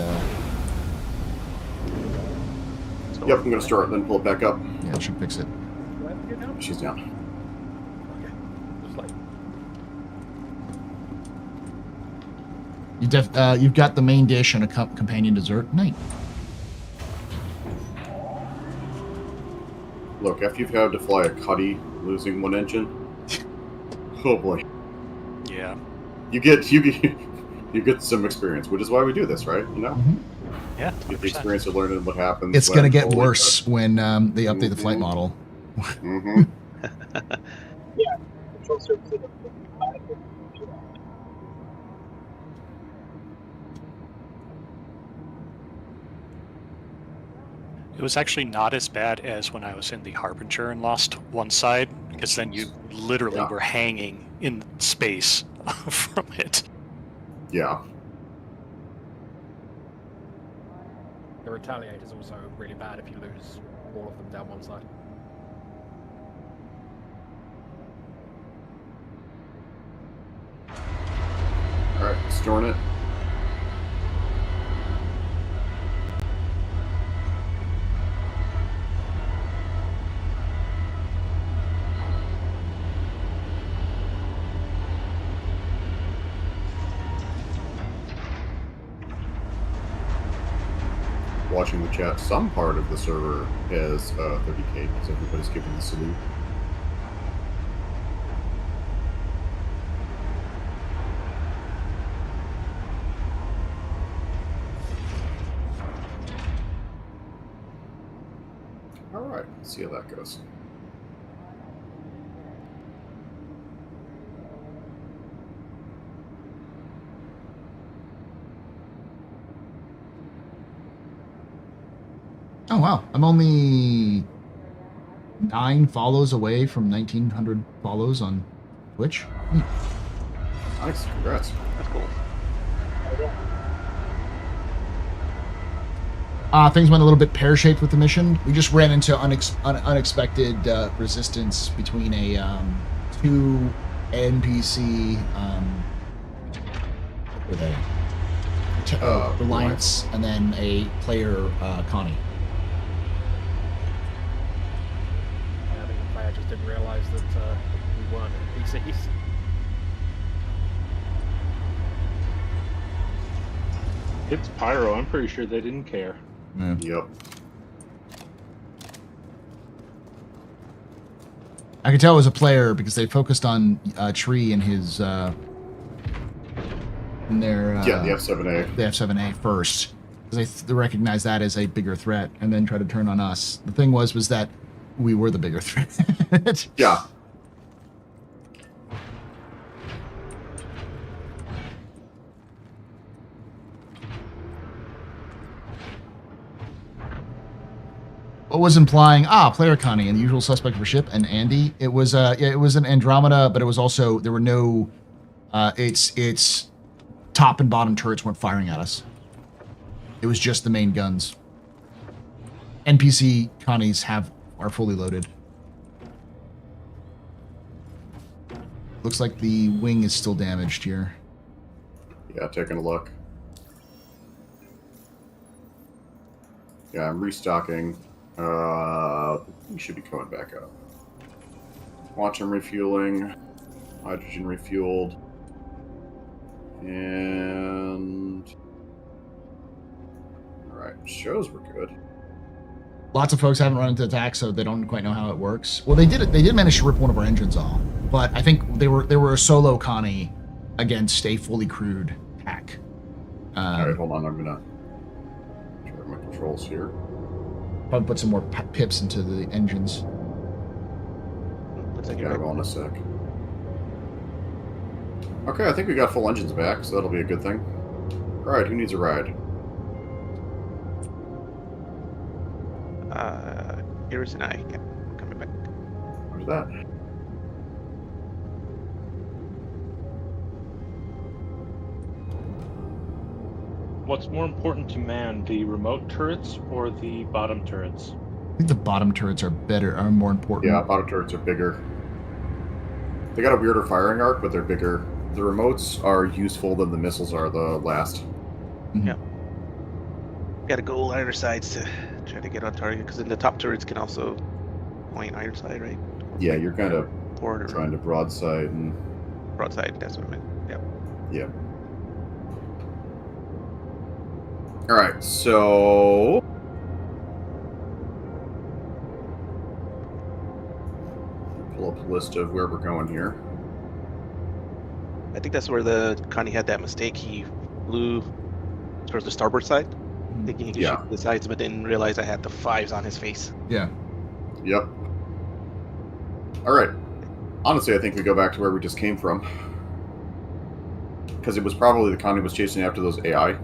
B: Yep, I'm gonna start and then pull it back up.
A: yeah, it should fix it.
E: Do I have to get down?
B: She's down.
E: Okay. Just like
A: You've got the main dish and a companion dessert. Nice.
B: Look, after you've had to fly a Cuddy losing one engine, oh boy,
D: Yeah.
B: you get some experience, which is why we do this, right? You know,
D: Yeah.
B: you get the experience of learning what happens.
A: It's
B: when-
A: gonna get
B: holy
A: worse when they update the flight
B: Mhm.
A: model.
B: crap. Mhm.
G: Control surfaces.
D: It was actually not as bad as when I was in the Harbinger and lost one side, because then you literally
B: Yeah.
D: were hanging in space from it.
B: Yeah.
E: the retaliate is also really bad if you lose all of them down one side.
B: All right, storing it. Watching the chat, some part of the server has 30k because everybody's giving the salute. All right, let's see how that goes.
A: Oh wow, I'm only 9 follows away from 1,900 follows on Twitch.
B: Nice, congrats.
F: That's cool.
A: Things went a little bit pear-shaped with the mission. We just ran into unexpected resistance between a two NPC what were they? Reliance, and then a player Connie.
E: I think the player just didn't realise that we weren't NPCs.
I: It's Pyro. I'm pretty sure they didn't care.
A: Yeah.
B: Yep.
A: I could tell it was a player because they focused on Tree and his in their
B: Yeah, the F7A.
A: the F7A first, because they recognized that as a bigger threat, and then tried to turn on us. The thing was that we were the bigger threat.
B: Yeah.
A: What was implying player Connie and the usual suspect of a ship and Andy? It was it was an Andromeda, but it was also there were no its top and bottom turrets weren't firing at us. It was just the main guns. NPC Connies are fully loaded. Looks like the wing is still damaged here.
B: Yeah, taking a look. Yeah, I'm restocking. We should be coming back up. Quantum refueling. Hydrogen refueled. And... Alright, shows were good.
A: Lots of folks haven't run into attack, so they don't quite know how it works. Well, they did manage to rip one of our engines off, but I think they were a solo Connie against a fully crewed hack.
B: Alright, hold on, I'm gonna try my controls here.
A: Probably put some more pips into the engines.
F: Looks like
B: Yeah,
F: you're
B: go in a sec. Okay, I think we got full engines back, so that'll be a good thing. Alright, who needs a ride?
F: Iris and I. Yeah, coming back.
B: Where's that?
I: What's more important to man, the remote turrets or the bottom turrets?
A: I think the bottom turrets are more important.
B: Yeah, bottom turrets are bigger. They got a weirder firing arc, but they're bigger. The remotes are useful than the missiles are the last.
A: Mhm.
F: Yeah. Gotta go either sides to try to get on target, because then the top turrets can also point either side, right?
B: Yeah, you're kind of
F: Forward or
B: trying to broadside and...
F: broadside, that's what I meant. Yep.
B: Yeah. Alright, so... Pull up a list of where we're going here.
F: I think that's where the Connie had that mistake. He flew towards the starboard side, thinking he could
B: Yeah.
F: shoot the sides, but didn't realize I had the 5s on his face.
A: Yeah.
B: Yep. Alright. Honestly, I think we go back to where we just came from. Because it was probably the Connie was chasing after those AI.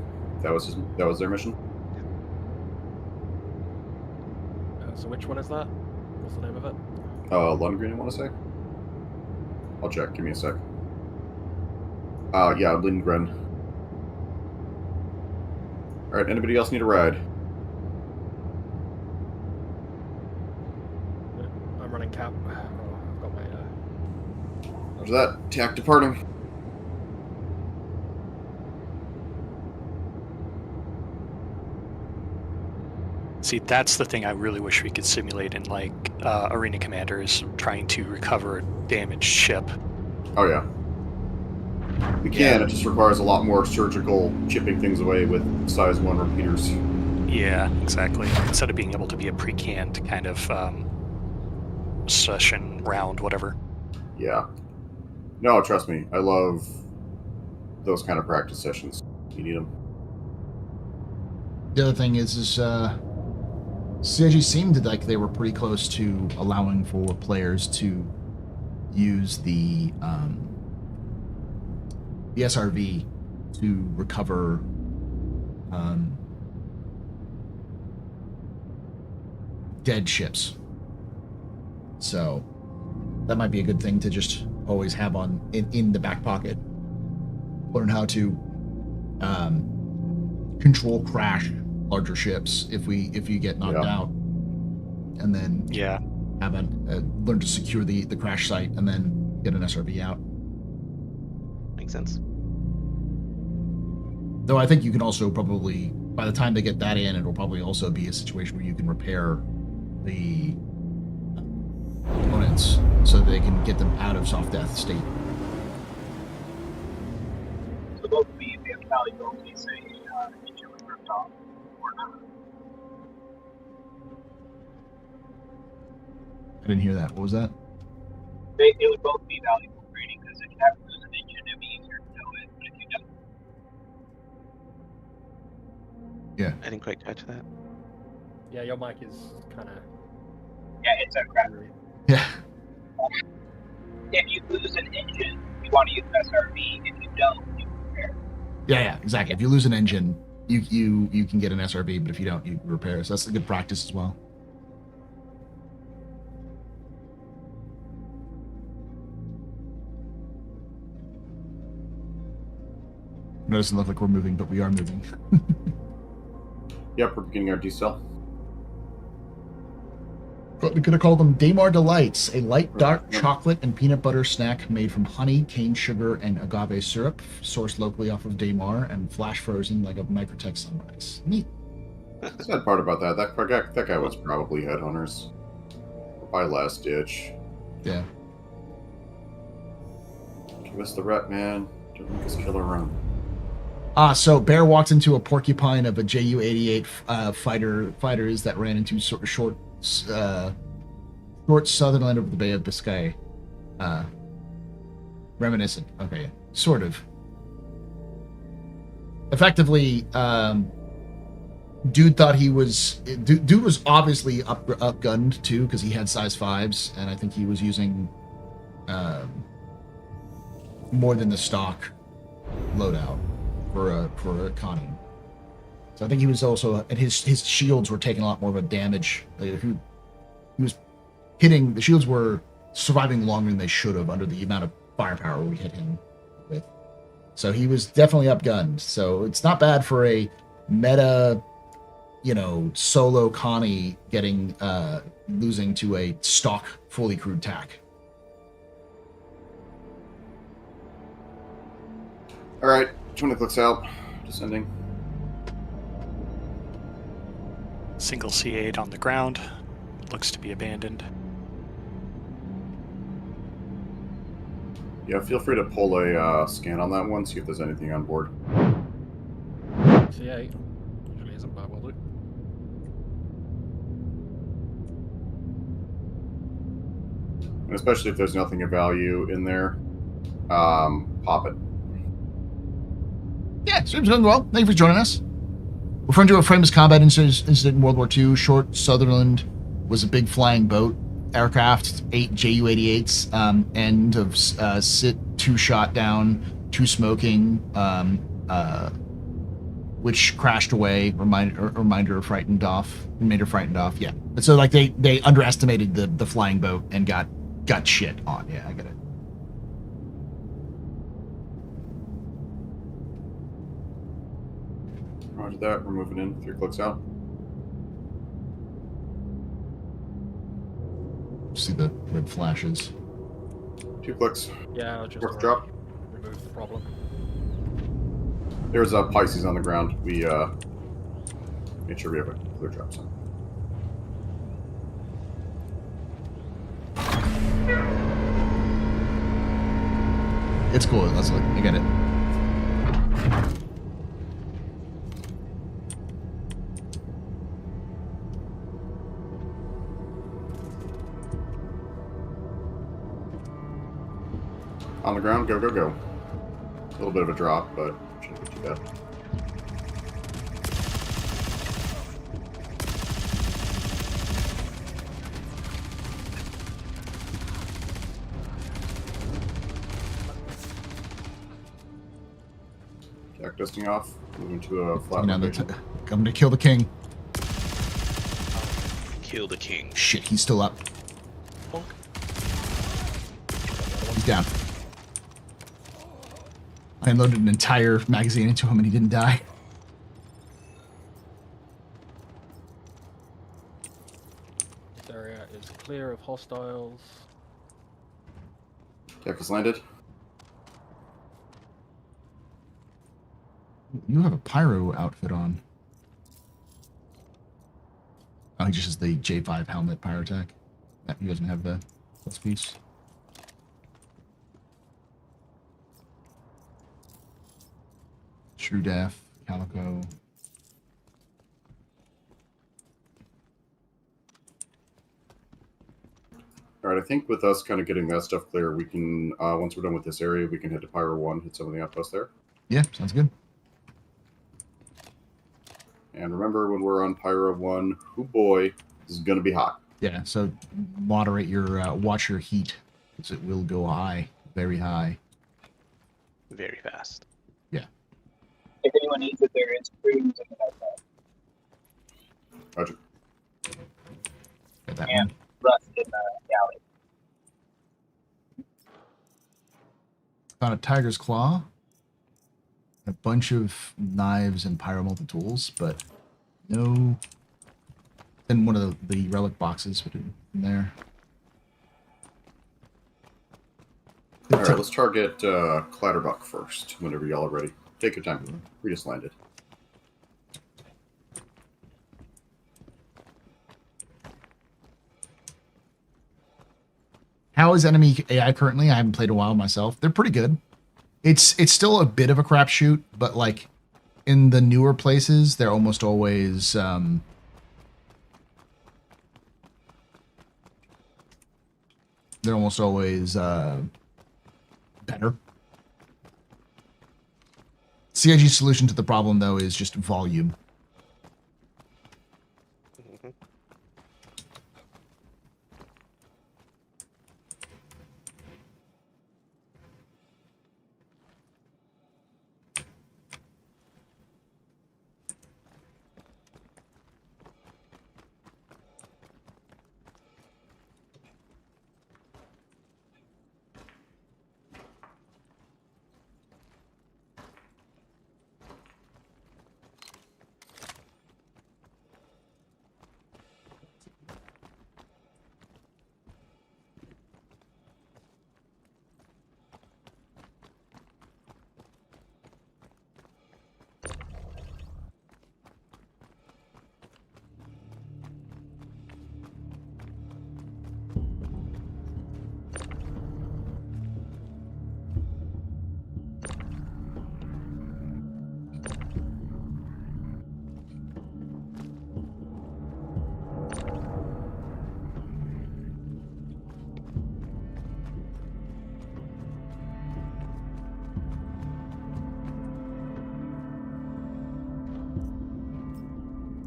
B: That was their mission.
E: So which one is that? What's the name of it?
B: Lundgren, I want to say? I'll check. Give me a sec. Yeah, Lindgren. Alright, anybody else need a ride?
E: I'm running cap. Oh, I've got my...
B: There's that. TAC departing.
D: See, that's the thing I really wish we could simulate in, like, Arena Commander, is trying to recover a damaged ship.
B: Oh, yeah. We can, it just requires a lot more surgical chipping things away with size 1 repeaters.
D: Yeah, exactly. Instead of being able to be a pre-canned kind of session, round, whatever.
B: Yeah. No, trust me, I love those kind of practice sessions. You need them.
A: The other thing is CIG seemed like they were pretty close to allowing for players to use the SRV to recover dead ships. So that might be a good thing to just always have on in the back pocket. Learn how to control crash larger ships if you get knocked
B: Yeah.
A: out, and then
D: Yeah.
A: have learn to secure the crash site and then get an SRV out.
F: Makes sense.
A: Though I think you can also probably, by the time they get that in, it'll probably also be a situation where you can repair the components so that they can get them out of soft death state.
G: So both of me, if you have valuability, say, engine was ripped off or not.
A: I didn't hear that. What was that?
G: They would both be valuable trading because if you have to lose an engine, it'd be easier to know it. But if you don't,
F: I didn't quite catch that.
E: Yeah, your mic is kind of.
G: yeah, it's a crap.
A: Yeah.
G: If you lose an engine, you want to use SRV. If you don't, you repair.
A: Yeah, exactly. If you lose an engine, you can get an SRV, but if you don't, you repair. So that's a good practice as well. It doesn't look like we're moving, but we are moving.
B: Yep, we're beginning our decel.
A: We're going to call them Daymar Delights, a light dark chocolate and peanut butter snack made from honey, cane sugar, and agave syrup, sourced locally off of Daymar and flash frozen like a Microtech sunrise. Neat.
B: The sad part about that guy was probably headhunters. Probably last ditch.
A: Yeah.
B: Give us the rep, man. Don't make us kill our own.
A: So Bear walked into a porcupine of a Ju-88 fighters that ran into short southern end of the Bay of Biscay. Reminiscent. Okay, sort of. Effectively, dude thought he was... Dude was obviously upgunned, too, because he had size 5s, and I think he was using more than the stock loadout for a Connie. So I think he was also... And his shields were taking a lot more of a damage. Like, he was hitting... The shields were surviving longer than they should have under the amount of firepower we hit him with. So he was definitely upgunned. So it's not bad for a meta, solo Connie getting losing to a stock fully crewed TAC.
B: All right, 20 clicks out. Descending.
D: Single C8 on the ground. Looks to be abandoned.
B: Yeah, feel free to pull a scan on that one, see if there's anything on board.
E: C8. Usually isn't, but will do.
B: And especially if there's nothing of value in there, pop it.
A: Yeah, stream's going well. Thank you for joining us. Referring to a famous combat incident in World War II, Short Sutherland was a big flying boat aircraft, 8 Ju-88s, end of sit, 2 shot down, 2 smoking, which crashed away. Reminder frightened off. Made her frightened off. Yeah, so like they underestimated the flying boat and got shit on. Yeah, I get it.
B: Roger that. We're moving in. 3 clicks out.
A: See the red flashes.
B: 2 clicks.
E: Yeah, I'll just
B: Fourth drop.
E: remove the problem.
B: There's a Pisces on the ground. We made sure we have a clear drop zone.
A: It's cool, Leslie. I get it.
B: On the ground, go, go, go. A little bit of a drop, but shouldn't be too bad. Jack dusting off, moving to a flat location.
A: Coming to kill the king.
F: Kill the king.
A: Shit, he's still up.
F: Bonk.
A: He's down. I unloaded an entire magazine into him and he didn't die.
E: of hostiles.
B: Tech has landed.
A: You have a Pyro outfit on. Oh, he just has the J5 helmet Pyrotech. He doesn't have the plus piece. True Def, Calico.
B: All right, I think with us kind of getting that stuff clear, we can, once we're done with this area, we can head to Pyro 1, hit some of the outposts there.
A: Yeah, sounds good.
B: And remember, when we're on Pyro 1, oh boy, this is going to be hot.
A: Yeah, so moderate your, watch your heat, because it will go high, very high.
F: Very fast.
A: Yeah.
G: If anyone needs it, there is crews in the backpack.
B: Roger.
A: Got that
G: Yeah.
A: one.
G: Rust in the galley.
A: Found a Tiger's Claw. A bunch of knives and pyro multi-tools, but no... in one of the relic boxes, but in there.
B: All right, let's target Clatterbuck first, whenever y'all are ready. Take your time. We just landed.
A: How is enemy AI currently? I haven't played a while myself. They're pretty good. It's still a bit of a crapshoot, but like in the newer places, they're almost always better. CIG's solution to the problem, though, is just volume.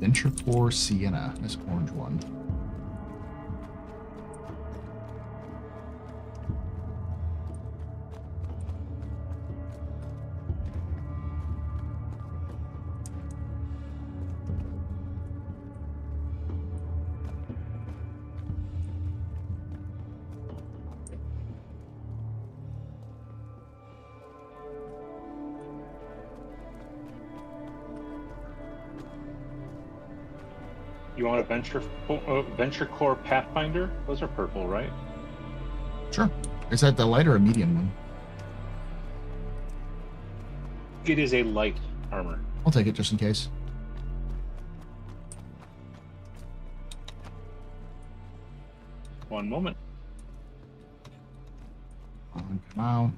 A: Venture Core Sienna, this orange one.
I: You want a Venture Core Pathfinder? Those are purple, right?
A: Sure. Is that the light or a medium one?
I: It is a light armor.
A: I'll take it just in case.
I: One moment.
A: Come out.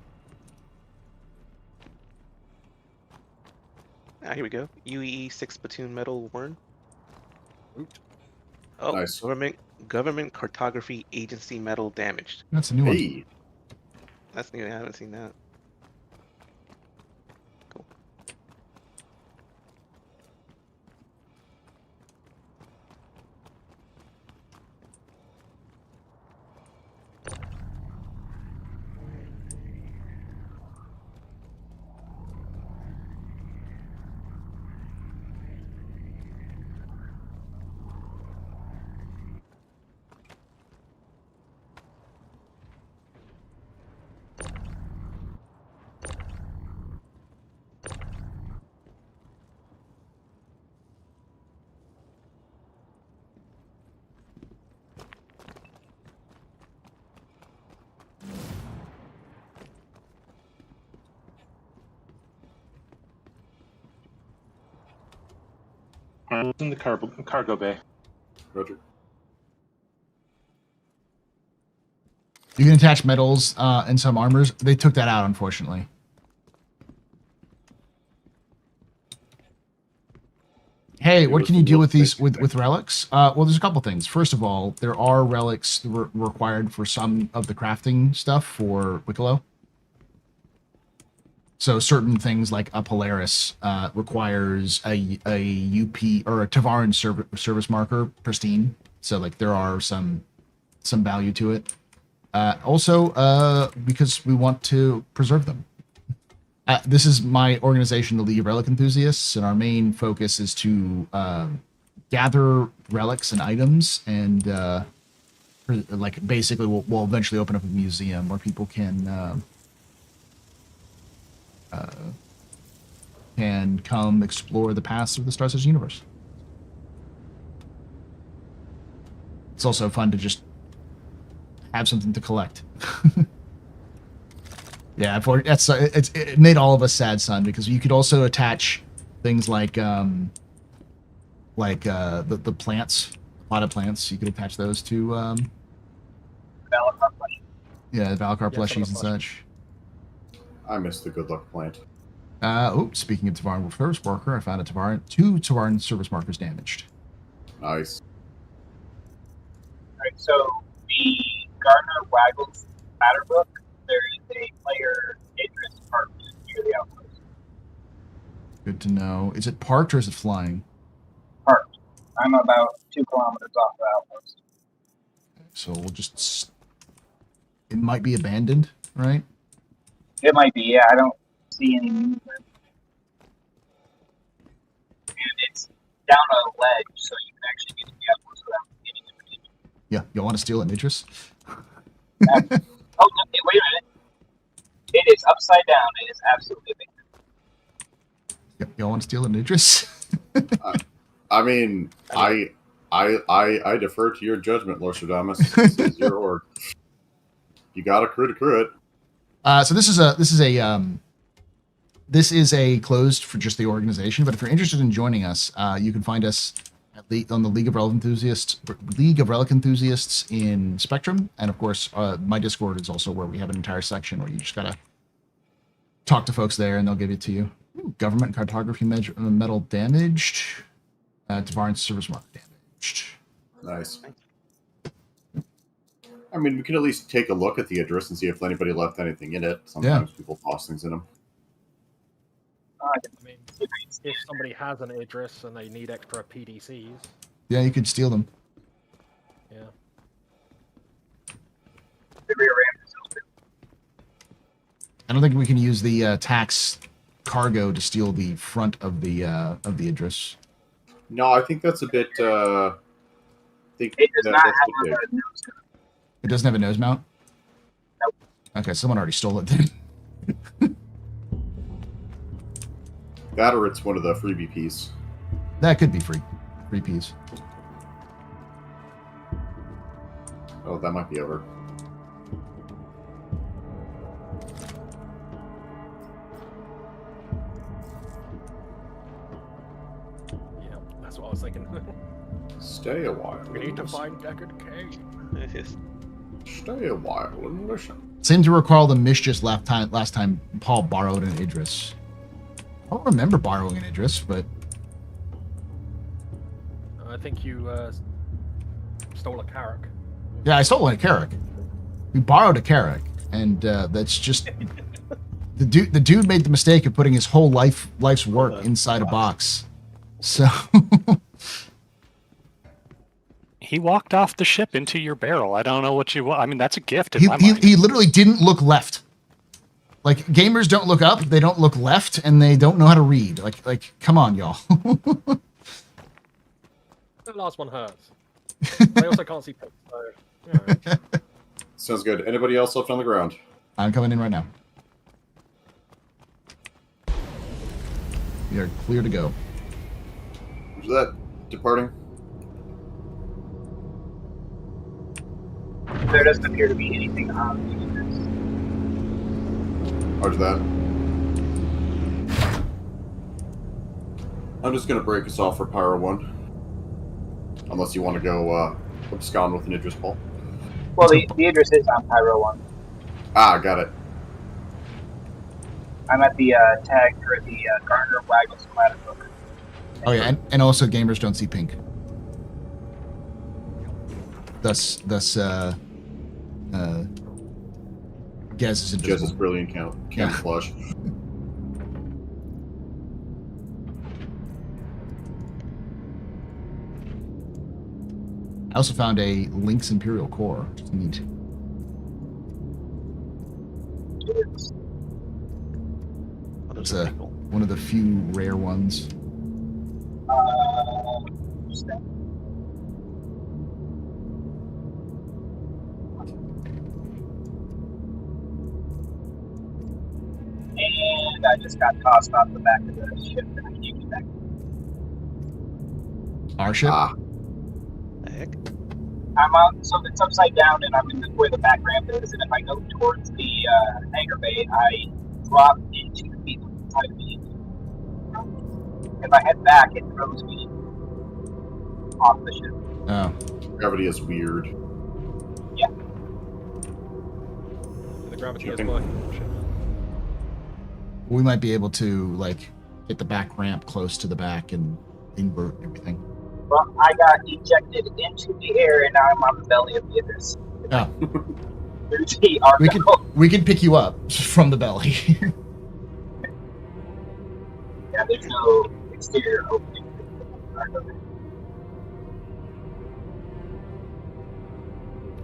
F: Ah, here we go. UEE 6 platoon metal worn. Oh,
B: Nice.
F: government cartography agency metal damaged.
A: That's a new one.
B: Hey,
F: That's new. I haven't seen that. Cool.
I: It's in the cargo bay.
B: Roger.
A: You can attach metals and some armors. They took that out, unfortunately. Hey, what can you do with these with relics? Well, there's a couple things. First of all, there are relics required for some of the crafting stuff for Wicklow. So certain things like a Polaris requires a UP or a Tavaran service marker pristine. So like there are some value to it. Also, because we want to preserve them. This is my organization, the League of Relic Enthusiasts, and our main focus is to gather relics and items, and like basically we'll eventually open up a museum where people can come explore the past of the Star Citizen universe. It's also fun to just have something to collect. Yeah, it made all of us sad, son, because you could also attach things like the plants, potted plants. You could attach those to
G: Valakar plushies.
A: Yeah, the Valakar plushies and such.
B: I missed the good luck plant.
A: Speaking of Tavaran service marker, I found two Tavaran service markers damaged.
B: Nice.
G: Alright, so the Gardner Waggles pattern book, there is a player Idris parked near the outpost.
A: Good to know. Is it parked or is it flying?
G: Parked. I'm about 2 kilometers off the outpost.
A: So we'll just... It might be abandoned, right?
G: It might be, yeah. I don't see any movement. And it's down a ledge, so you can actually get to the outpost without getting in the
A: Yeah, you want to steal it, Idris?
G: Oh, wait a minute. It is upside down. It is absolutely amazing.
A: You want to steal it, Idris?
B: I mean, I defer to your judgment, Lord Stradamus. This is your org. You got to crew it.
A: So this is a closed for just the organization. But if you're interested in joining us, you can find us on the League of Relic Enthusiasts in Spectrum, and of course, my Discord is also where we have an entire section where you just gotta talk to folks there, and they'll give it to you. Ooh, government cartography metal damaged. Tavaran service mark damaged.
B: Nice. I mean, we can at least take a look at the address and see if anybody left anything in it. Sometimes people toss things in them.
E: I mean, if somebody has an Idris and they need extra PDCs.
A: Yeah, you could steal them.
E: Yeah.
A: I don't think we can use the tax cargo to steal the front of the Idris.
B: No, I think that's a bit.
G: It does not have a nose mount.
A: It doesn't have a nose mount?
G: Nope.
A: Okay, someone already stole it then.
B: That or it's one of the freebie piece.
A: That could be free piece.
B: Oh, that might be over.
E: Yeah, that's what I was thinking.
B: Stay a while.
E: We need to find Deckard Cave.
B: Stay a while and listen.
A: Seem to recall the mischief last time Paul borrowed an Idris. I don't remember borrowing an Idris, but
E: I think you stole a Carrack.
A: yeah, I stole a Carrack. We borrowed a Carrack, and that's just the dude made the mistake of putting his whole life's work inside a box. So
D: He walked off the ship into your barrel. I don't know what you want. I mean, that's a gift in my mind.
A: He literally didn't look left. Like, gamers don't look up, they don't look left, and they don't know how to read. Like, come on, y'all.
E: The last one hurts. I also can't see pics, so... Yeah.
B: Sounds good. Anybody else left on the ground?
A: I'm coming in right now. We are clear to go.
B: Is that departing?
G: There doesn't appear to be anything on the units.
B: Roger that. I'm just gonna break us off for Pyro 1. Unless you want to go abscond with an Idris Paul.
G: Well, the Idris is on Pyro 1.
B: Ah, got it.
G: I'm at the tag for the Garner Waggles Platter book.
A: Oh yeah, and also gamers don't see pink. Thus, Gez is invisible.
B: Jez's brilliant camouflage.
A: I also found a Lynx Imperial core, which is neat. It's one of the few rare ones.
G: And I just got tossed off the back of the ship and I can't get back.
A: Our ship?
B: Ah,
F: The heck?
G: I'm out, so it's upside down and I'm in where the back ramp is, and if I go towards the hangar bay, I drop into the inside of the engine. If I head back, it throws me off the ship.
A: Oh.
B: gravity is weird.
G: Yeah.
E: The gravity is
B: Okay.
E: working. Shit.
A: We might be able to, like, hit the back ramp close to the back and invert everything.
G: Well, I got ejected into the air and now I'm on the belly of the abyss.
A: Oh.
G: There's the Argo.
A: We can pick you up from the belly.
G: Yeah, there's no exterior opening.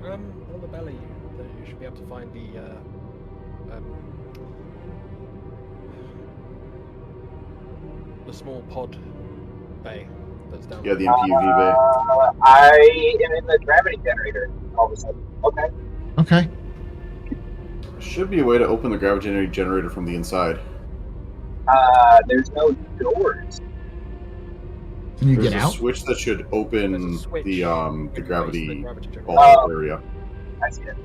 E: On the belly, you should be able to find the small pod bay that's down
B: Yeah,
E: there.
B: the MPUV bay.
G: I am in the gravity generator all of a sudden. Okay.
A: Okay.
B: Should be a way to open the gravity generator from the inside.
G: There's no doors.
A: Can you
B: There's
A: get
B: a
A: out?
B: switch that should open
E: There's a switch
B: the
E: in the
B: gravity
E: generator.
B: ball area.
G: I see it.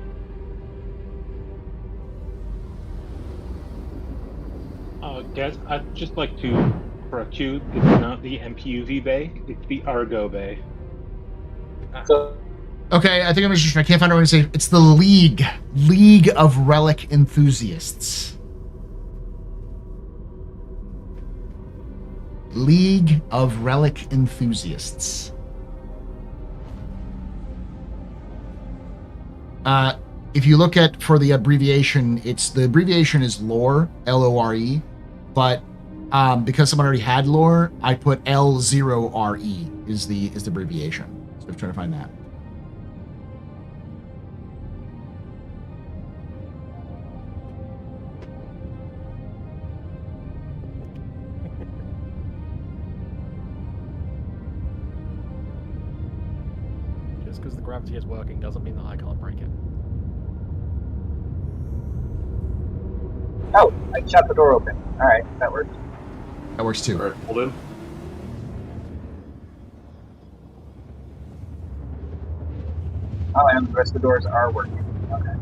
I: Guys, I'd just like to correct you. It's not the MPUV bay, it's the Argo bay.
G: So
A: Okay, I think I'm just. I can't find a way to say. It's the League of Relic Enthusiasts. League of Relic Enthusiasts. If you look at for the abbreviation, the abbreviation is lore, LORE, but because someone already had lore, I put L0RE is the abbreviation. So I'm trying to find that.
E: Just because the gravity is working doesn't mean that I can't break it.
G: oh, I shot the door open. All right, that works.
A: That works too.
B: Alright, hold in.
G: Oh, and the rest of the doors are working. Okay.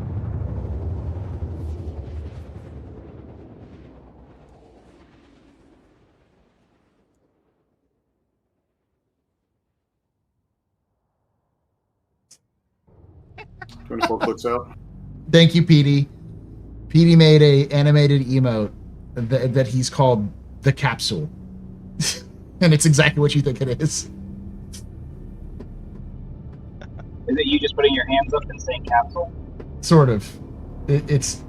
B: — 24 clicks out.
A: Thank you, Petey. Petey made a animated emote that he's called the capsule, and it's exactly what you think it is.
G: Is it you just putting your hands up and saying capsule?
A: Sort of. It's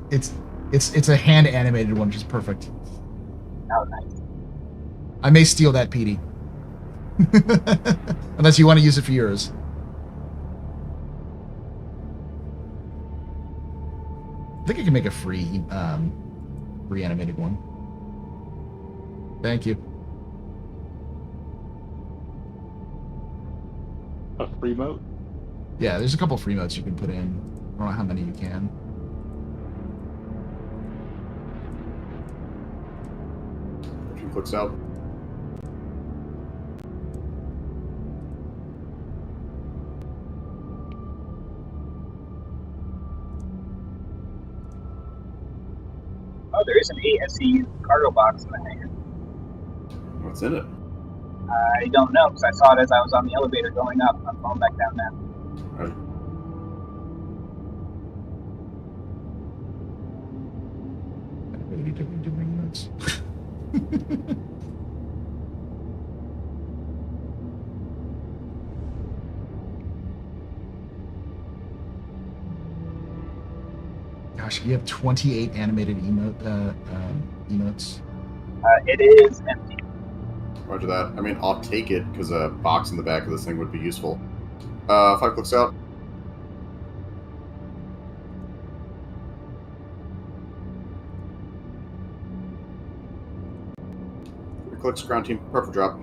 A: a hand animated one, which is perfect.
G: Oh, nice.
A: I may steal that, Petey, unless you want to use it for yours. I think I can make a free animated one. Thank you.
I: A free mode?
A: Yeah, there's a couple free modes you can put in. I don't know how many you can.
B: A few clicks out.
G: Oh, there is an ASCU cargo box in the hangar.
B: What's in it?
G: I don't know, because I saw it as I was on the elevator going up. I'm going back down now.
B: Roger.
A: Gosh, you have 28 animated emotes.
G: It is empty.
B: Roger that. I mean, I'll take it because a box in the back of this thing would be useful. 5 clicks out. 3 clicks, ground team, prep for drop.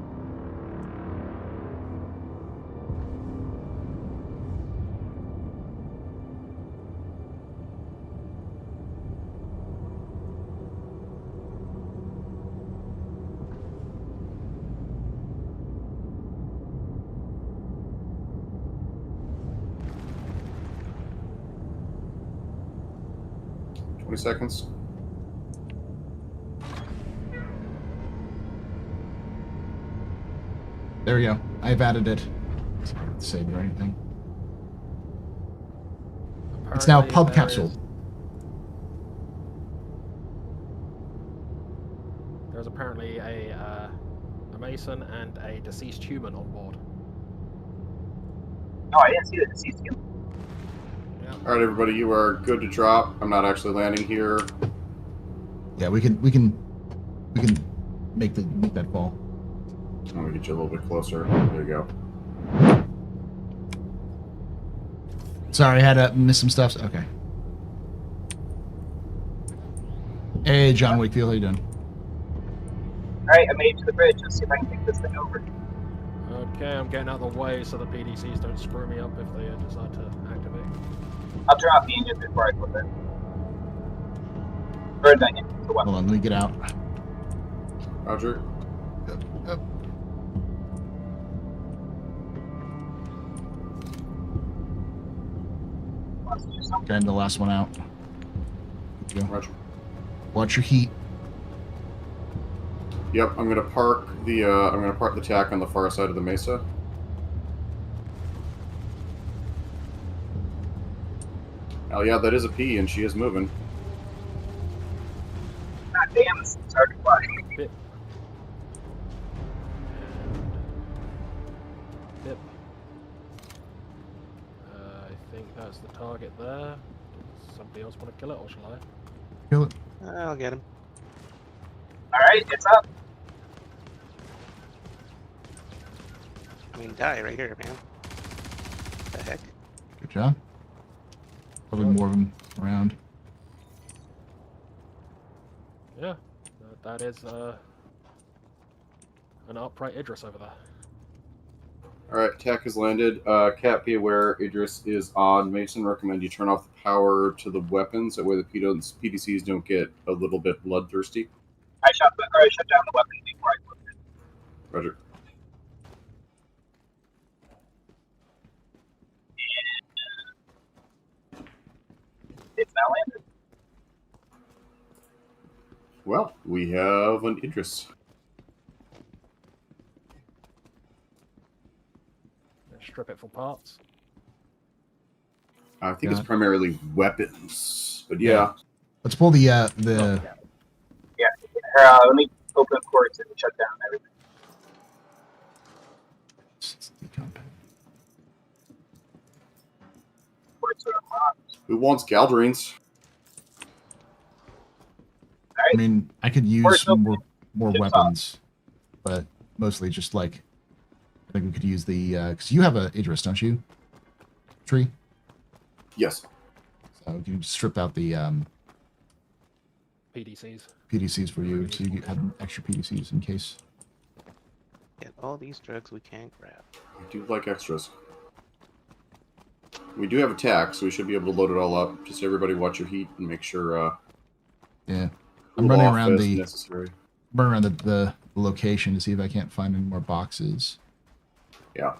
B: Seconds.
A: There we go. I've added it. Save it or anything. It's now
E: Apparently
A: pub
E: there
A: capsule.
E: is- There's apparently a Mason and a deceased human on board.
G: Oh, I didn't see the deceased human.
B: All right, everybody, you are good to drop. I'm not actually landing here.
A: Yeah, we can make that fall.
B: I'm gonna get you a little bit closer. There you go.
A: Sorry, I had to miss some stuff. Okay. Hey, John Wakefield, how you doing?
G: Alright, I made it to the bridge. Let's see if I can take this thing over.
E: Okay, I'm getting out of the way so the PDCs don't screw me up if they decide to activate.
G: I'll drop the engine before I flip it. Bird onion. So what?
A: Hold on, let me get out.
B: Roger.
A: Yep.
G: Wants to do something.
A: Getting the last one out. Good to go.
B: Roger.
A: Watch your heat.
B: Yep, I'm gonna park the TAC on the far side of the mesa. Oh yeah, that is a P, and she is moving.
G: God damn, it's hard to fly.
E: Bip. And bip. I think that's the target there. Does somebody else want to kill it, or shall I?
A: Kill it.
F: I'll get him.
G: Alright, it's up.
F: I mean, die right here, man. The heck?
A: Good job. Probably more of them around.
E: Yeah, that is an upright Idris over there.
B: Alright, TAC has landed. Cat, be aware, Idris is on. Mason, recommend you turn off the power to the weapons. That way the PDCs don't get a little bit bloodthirsty.
G: I shut down the weapon before I flipped it.
B: Roger.
G: It's now landed.
B: Well, we have an Idris.
E: Strip it for parts.
B: I think
A: Yeah.
B: it's primarily weapons. But yeah.
A: Let's pull the
G: Yeah. Let me open ports and shut down everything. Ports are unlocked.
B: Who wants Galderines?
A: I mean, I could use
G: Where's the-
A: more
G: Chips
A: weapons, but mostly just like I think we could use the because you have a Idris, don't you? Tree.
B: Yes.
A: So you can strip out the
E: PDCs.
A: PDCs for you, so you have extra PDCs in case.
F: Get all these drugs we can't grab.
B: I do like extras. We do have attack, so we should be able to load it all up. Just everybody watch your heat and make sure
A: Yeah,
B: cool
A: I'm running
B: off
A: around
B: as
A: the
B: necessary.
A: the location to see if I can't find any more boxes.
B: Yeah.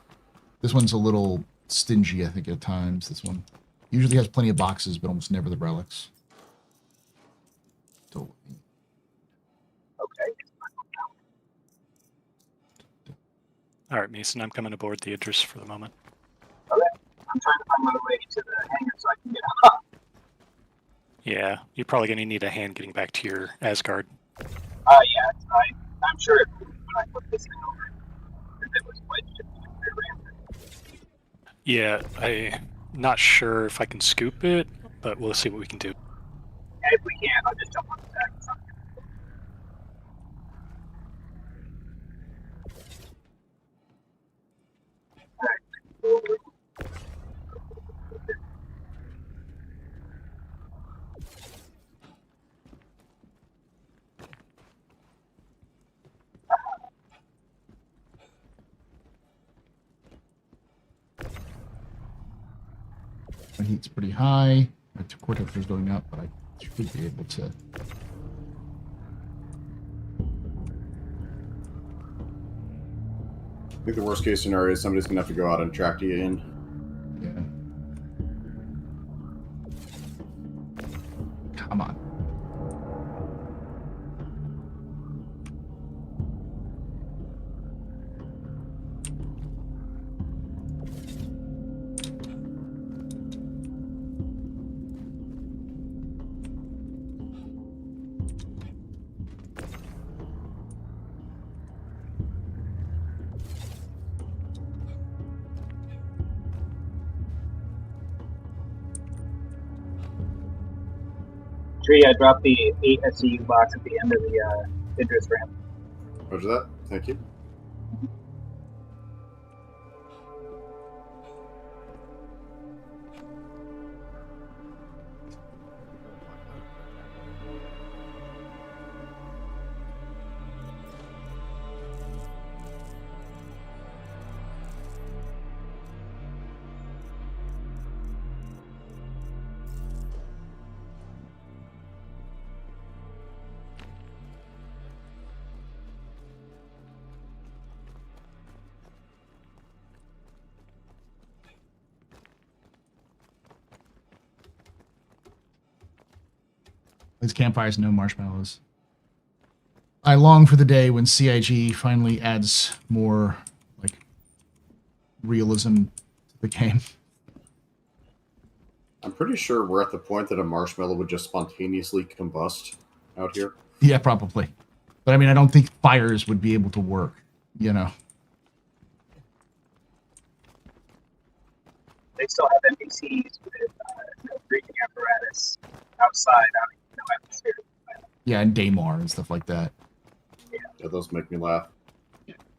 A: This one's a little stingy, I think, at times. This one usually has plenty of boxes, but almost never the relics.
G: Okay.
D: Alright, Mason, I'm coming aboard the Idris for the moment.
G: Okay. I'm trying to find my way to the hangar so I can get up.
D: Yeah, you're probably going to need a hand getting back to your Asgard.
G: Yeah, I'm sure when I put this thing over, because it was quite just
D: Yeah, I'm not sure if I can scoop it, but we'll see what we can do.
G: And if we can, I'll just jump on the back or something. Alright.
A: My heat's pretty high. My core temperature's going up, but I should be able to.
B: I think the worst case scenario is somebody's gonna have to go out and track you in.
A: Yeah. Come on.
G: Tree, I dropped the 8 SCU box at the end of the Idris ramp.
B: Roger that. Thank you.
A: These campfires, no marshmallows. I long for the day when CIG finally adds more, like, realism to the game.
B: I'm pretty sure we're at the point that a marshmallow would just spontaneously combust out here.
A: Yeah, probably. But I mean, I don't think fires would be able to work, you know.
G: They still have NPCs with no breathing apparatus outside, out in no atmosphere.
A: Yeah, and Daymar and stuff like that.
B: Yeah, those make me laugh.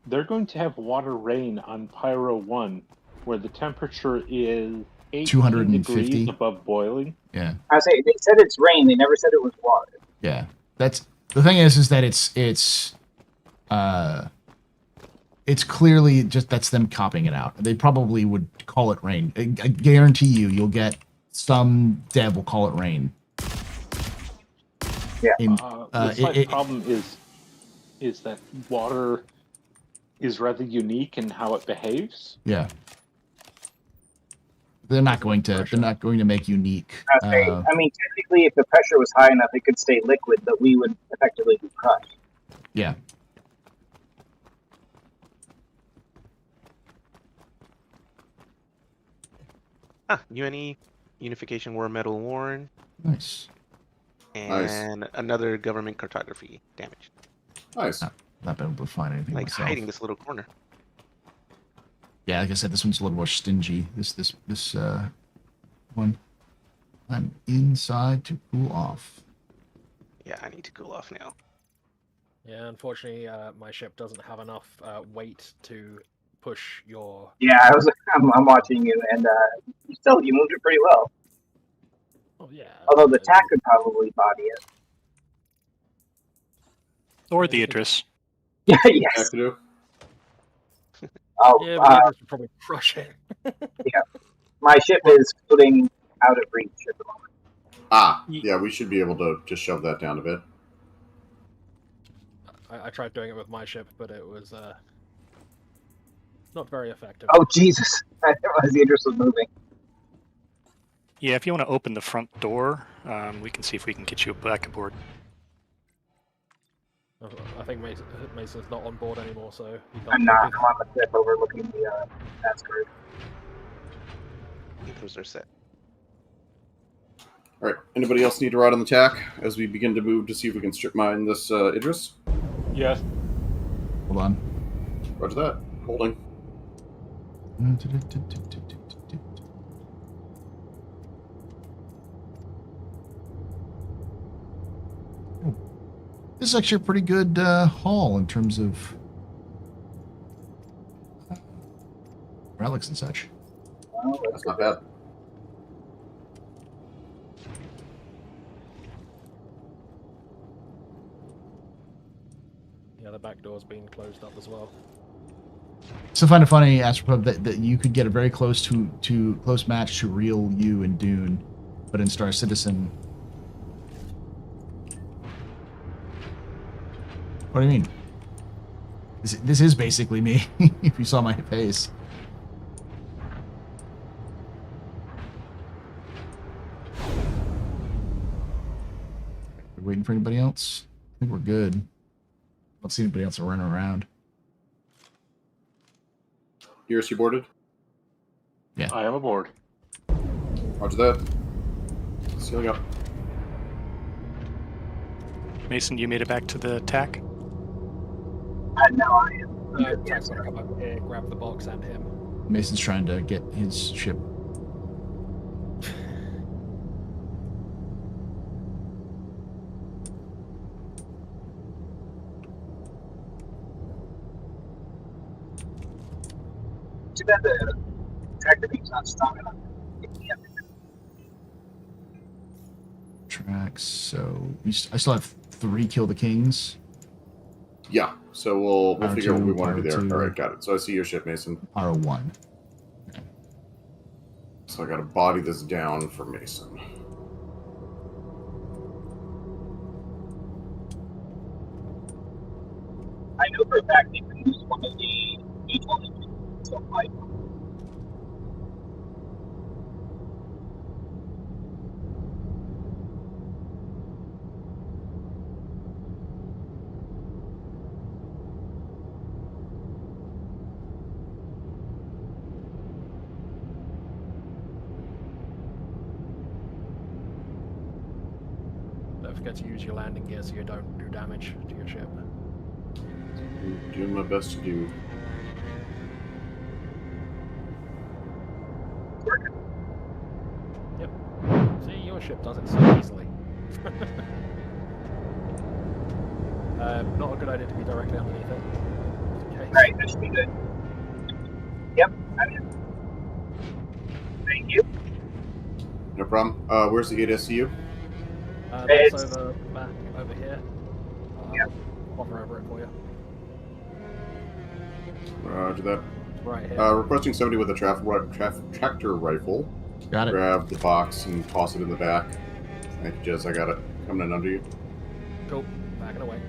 I: They're going to have water rain on Pyro 1, where the temperature is 18
A: 250
I: degrees above boiling.
A: Yeah.
G: I say they said it's rain. They never said it was water.
A: Yeah. That's the thing is that it's clearly just that's them copying it out. They probably would call it rain. I guarantee you'll get some dev will call it rain.
G: Yeah.
I: The slight problem is that water is rather unique in how it behaves.
A: Yeah. They're not going to make unique.
G: I mean, technically, if the pressure was high enough, it could stay liquid, but we would effectively be crushed.
A: Yeah.
F: UNE, Unification War Medal Worn,
A: Nice.
F: and another government cartography damage.
B: Nice.
A: Not been able to find anything
F: Like
A: myself.
F: hiding this little corner.
A: Yeah, like I said, this one's a little more stingy. This one. I'm inside to cool off.
F: Yeah, I need to cool off now.
E: Yeah, unfortunately, my ship doesn't have enough weight to push your.
G: Yeah, I'm watching you, and you moved it pretty well.
E: Oh yeah.
G: Although the tack could probably body it.
D: Or the Idris.
G: Yeah, yes.
B: Kakadu?
G: Oh,
E: Yeah, but would probably crush it.
G: my ship is floating out of reach at the moment.
B: Ah, yeah, we should be able to just shove that down a bit.
E: I tried doing it with my ship, but it was not very effective.
G: Oh, Jesus. I didn't realize the Idris was moving.
D: Yeah, if you want to open the front door, we can see if we can get you back aboard.
E: I think Mason's not on board anymore, so he can't
G: I'm not. I'm on the cliff overlooking the Astro.
F: Those are set.
B: All right. Anybody else need to ride on the tack as we begin to move to see if we can strip mine this Idris?
I: Yes.
A: Hold on.
B: Roger that. Holding.
A: Oh. This is actually a pretty good haul in terms of relics and such.
G: Well,
B: That's not bad.
E: Yeah, the back door's been closed up as well.
A: So I find it funny, AstroPub, that you could get a very close close match to real you and Dune, but in Star Citizen. What do you mean? This is basically me, if you saw my face. We're waiting for anybody else? I think we're good. I don't see anybody else running around.
B: Iris, you boarded?
I: I am aboard.
B: Roger that. Sealing up.
D: Mason, you made it back to the tack?
G: no, I am.
E: Jack's gonna come up here, grab the box and him.
A: Mason's trying to get his ship.
G: Too bad the tractor beam's not strong enough.
A: Tracks. So I still have 3 Kill the Kings.
B: Yeah. So we'll
A: Pyro
B: figure out what we
A: 2,
B: want to do
A: Pyro
B: there.
A: 2.
B: All right, got it. So I see your ship, Mason.
A: Pyro 1.
B: So I got to body this down for Mason.
G: I know for a fact they can use one of the E-20 stuff like.
E: Don't forget to use your landing gear so you don't do damage to your ship.
B: I'm doing my best to do.
E: Yep. See, your ship does it so easily. Not a good idea to be directly underneath it. Okay.
G: Alright, that should be good. Yep, I'm in. Thank you.
B: No problem. Where's the 8SCU?
E: That's
G: It's-
E: over back over here.
G: Yep.
E: Hover over it for you.
B: Roger that.
E: Right here.
B: Requesting somebody with a tractor rifle.
A: Got it.
B: Grab the box and toss it in the back. Thank you, Jez. I got it. Coming in under you.
E: Cool. Backing away.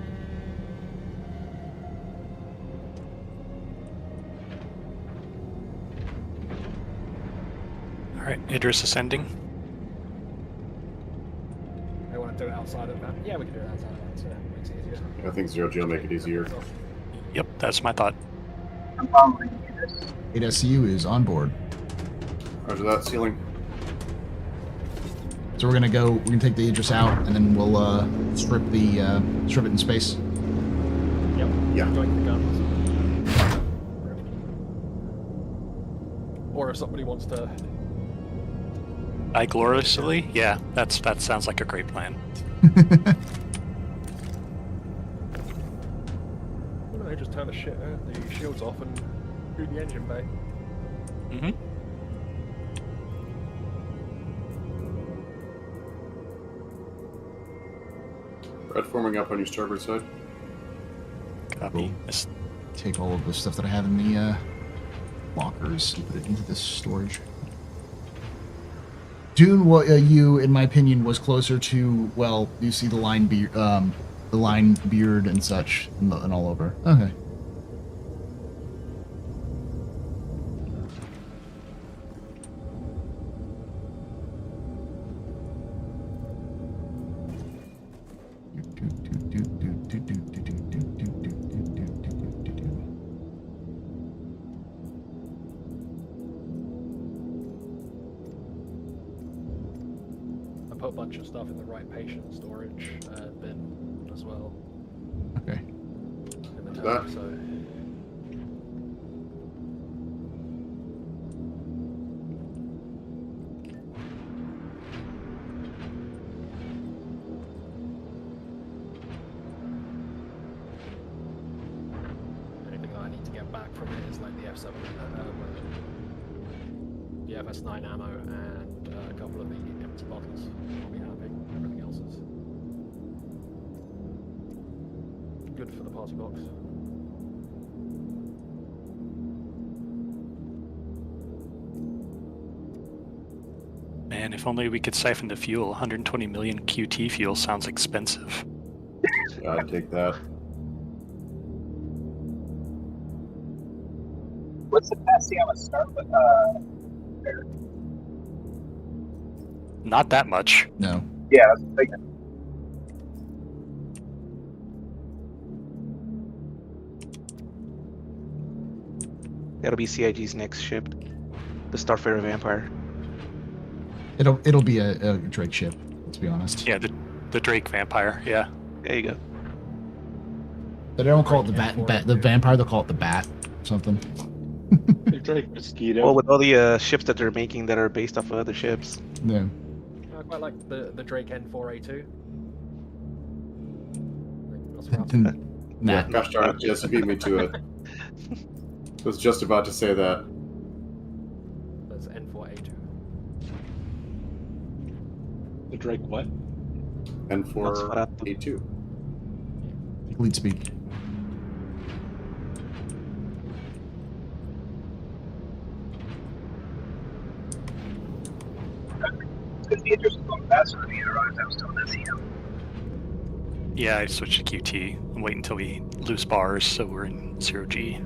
D: All right, Idris ascending.
E: I want to do it outside of that. Yeah, we can do it outside of that, so it makes it easier.
B: I think 0G will make it easier.
D: Yep, that's my thought.
G: I'm following you this.
A: 8SCU is on board.
B: Roger that. Ceiling.
A: So we're gonna take the Idris out, and then we'll strip it in space.
E: Yep.
B: Yeah.
E: Join the guns. Or if somebody wants to.
D: Die gloriously? Yeah, that sounds like a great plan.
E: Why don't they just turn the shields off and do the engine bay?
D: Mm-hmm.
B: Red forming up on your starboard side.
D: Copy.
A: Cool.
D: This-
A: Take all of the stuff that I have in the lockers and put it into this storage. Dune, you, in my opinion, was closer to, well, you see the line beard and such and all over. Okay.
E: a bunch of stuff in the right patient storage bin as well.
A: Okay.
E: In the
B: That-
E: tower, so. Anything that I need to get back from it is like the F7, the FS9 ammo and a couple of the empty bottles. I'll be happy. Everything else is good for the party box.
D: Man, if only we could siphon the fuel. 120 million QT fuel sounds expensive.
B: Yeah, I'd take that.
G: What's the capacity on a start with there?
D: Not that much.
A: No.
G: Yeah, that's what I'm thinking.
F: That'll be CIG's next ship, the Starfarer Vampire.
A: It'll be a Drake ship, let's be honest.
D: Yeah, the Drake Vampire, yeah.
F: There you go.
A: But they don't call it the vampire, they'll call it the bat or something.
I: The Drake Mosquito.
F: Well, with all the ships that they're making that are based off of other ships.
A: No.
E: I quite like the Drake N4A2.
A: Nah.
B: Yeah, gosh darn it, just beat me to it. Was just about to say that.
E: That's N4A2.
I: The Drake what?
B: N4A2.
A: Lead speak.
G: Because the interest is going faster than the other I'm still in SEO.
D: Yeah, I switched to QT and wait until we lose bars, so we're in 0G.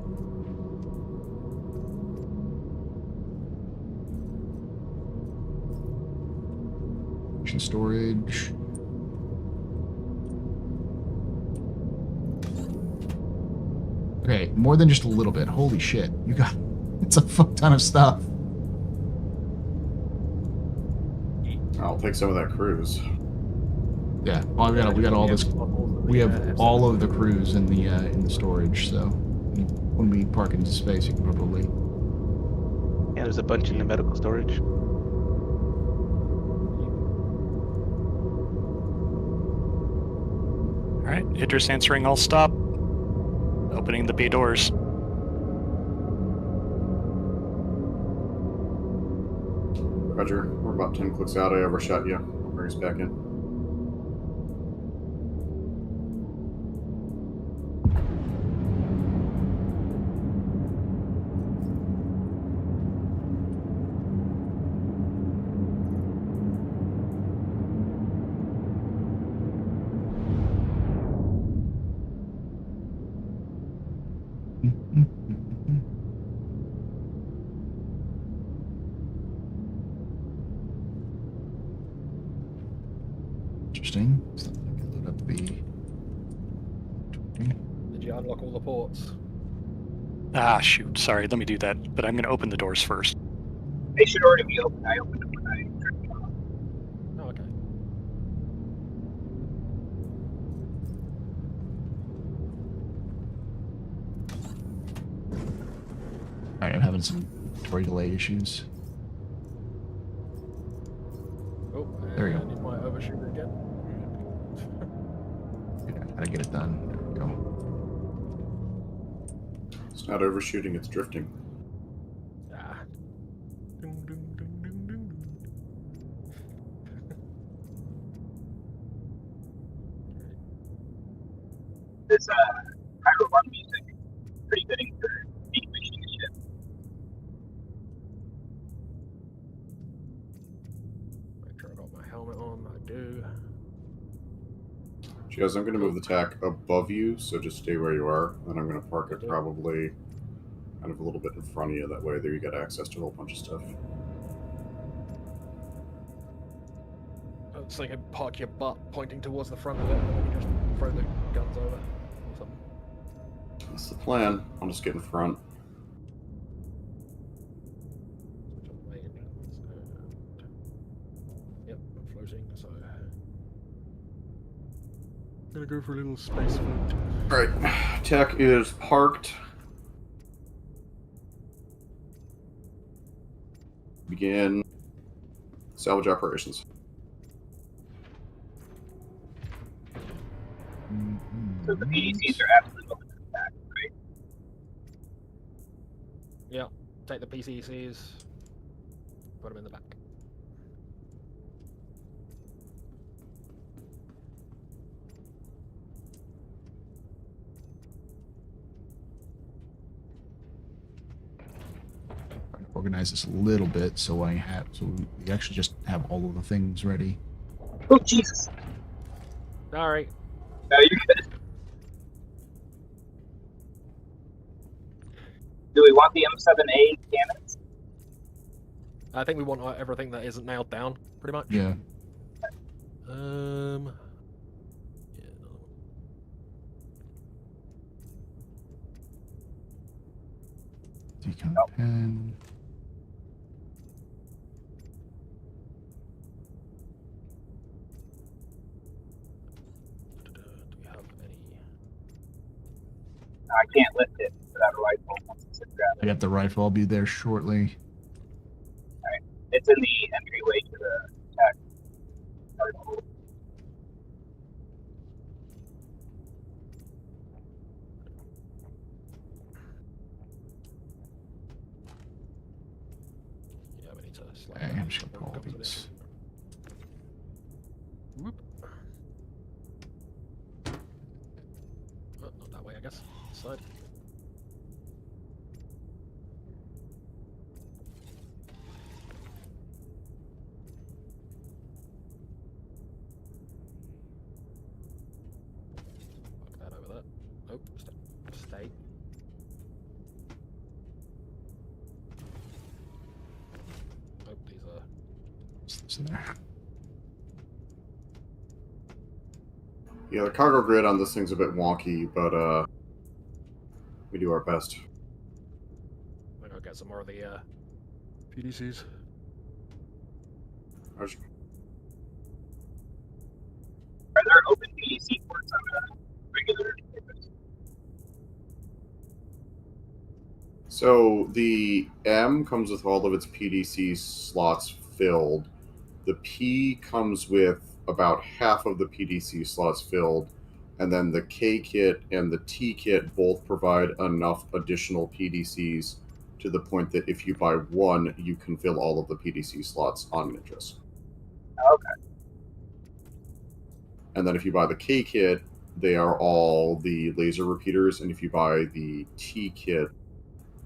A: Storage. Okay, more than just a little bit. Holy shit. You got it's a fuck ton of stuff.
B: I'll take some of that cruise.
A: Yeah. Well, we got all this. We have all of the crews in the storage, so when we park into space, you can probably.
F: Yeah, there's a bunch in the medical storage.
D: Alright, Idris answering all stop. Opening the bay doors.
B: Roger, we're about 10 clicks out. I overshot you. I'll bring us back in.
A: Interesting. So I can load up the.
E: Did you unlock all the ports?
D: Ah, shoot. Sorry, let me do that. But I'm going to open the doors first.
G: They should already be open. I opened them when I turned them on.
E: Oh, okay.
A: Alright, I'm having some story delay issues.
E: Oh,
A: There we go.
E: I need my overshooter again.
A: Gotta get it done. There we go.
B: It's not overshooting, it's drifting.
E: Ah. Ding, ding, ding, ding, ding, ding.
G: This Pyro 1 music pretty fitting for decommissioning a ship.
E: Make sure I got my helmet on. I do.
B: Guys, I'm going to move the tack above you, so just stay where you are. And I'm going to park it probably kind of a little bit in front of you. That way there you got access to a whole bunch of stuff.
E: I was thinking park your butt pointing towards the front of it, and then we can just throw the guns over. Or something.
B: That's the plan. I'll just get in front.
E: Switch on the main. Yep, I'm floating, so. Gonna go for a little space vote.
B: All right, tech is parked. Begin salvage operations.
G: So the PDCs are absolutely going to attack, right?
E: Yeah, take the PCCs, put them in the back.
A: Organize this a little bit so we actually just have all of the things ready.
G: Oh, Jesus.
E: Alright.
G: No, you're good. Do we want the M7A cannons?
E: I think we want everything that isn't nailed down, pretty much.
A: Yeah.
E: Yeah, another one.
A: Decon 10.
E: Do we have any?
G: I can't lift it without a rifle. Once it's grabbed.
A: I got the rifle. I'll be there shortly.
G: It's in the entryway to the attack.
E: Yeah, we need to slide
A: Okay,
E: that
A: I'm just gonna
E: before
A: pull
E: it
A: all
E: comes in.
A: these.
E: Whoop. Oh, not that way, I guess. This side. Fuck that over there. Nope. Stay. Nope, these are.
A: What's this in there?
B: Yeah, the cargo grid on this thing's a bit wonky, but we do our best.
E: I'm gonna go get some more of the PDCs.
G: Are there open PDC ports on the regular campus?
B: So the M comes with all of its PDC slots filled. The P comes with about half of the PDC slots filled, and then the K kit and the T kit both provide enough additional PDCs to the point that if you buy one, you can fill all of the PDC slots on Nitros.
G: Okay.
B: And then if you buy the K kit, they are all the laser repeaters, and if you buy the T kit,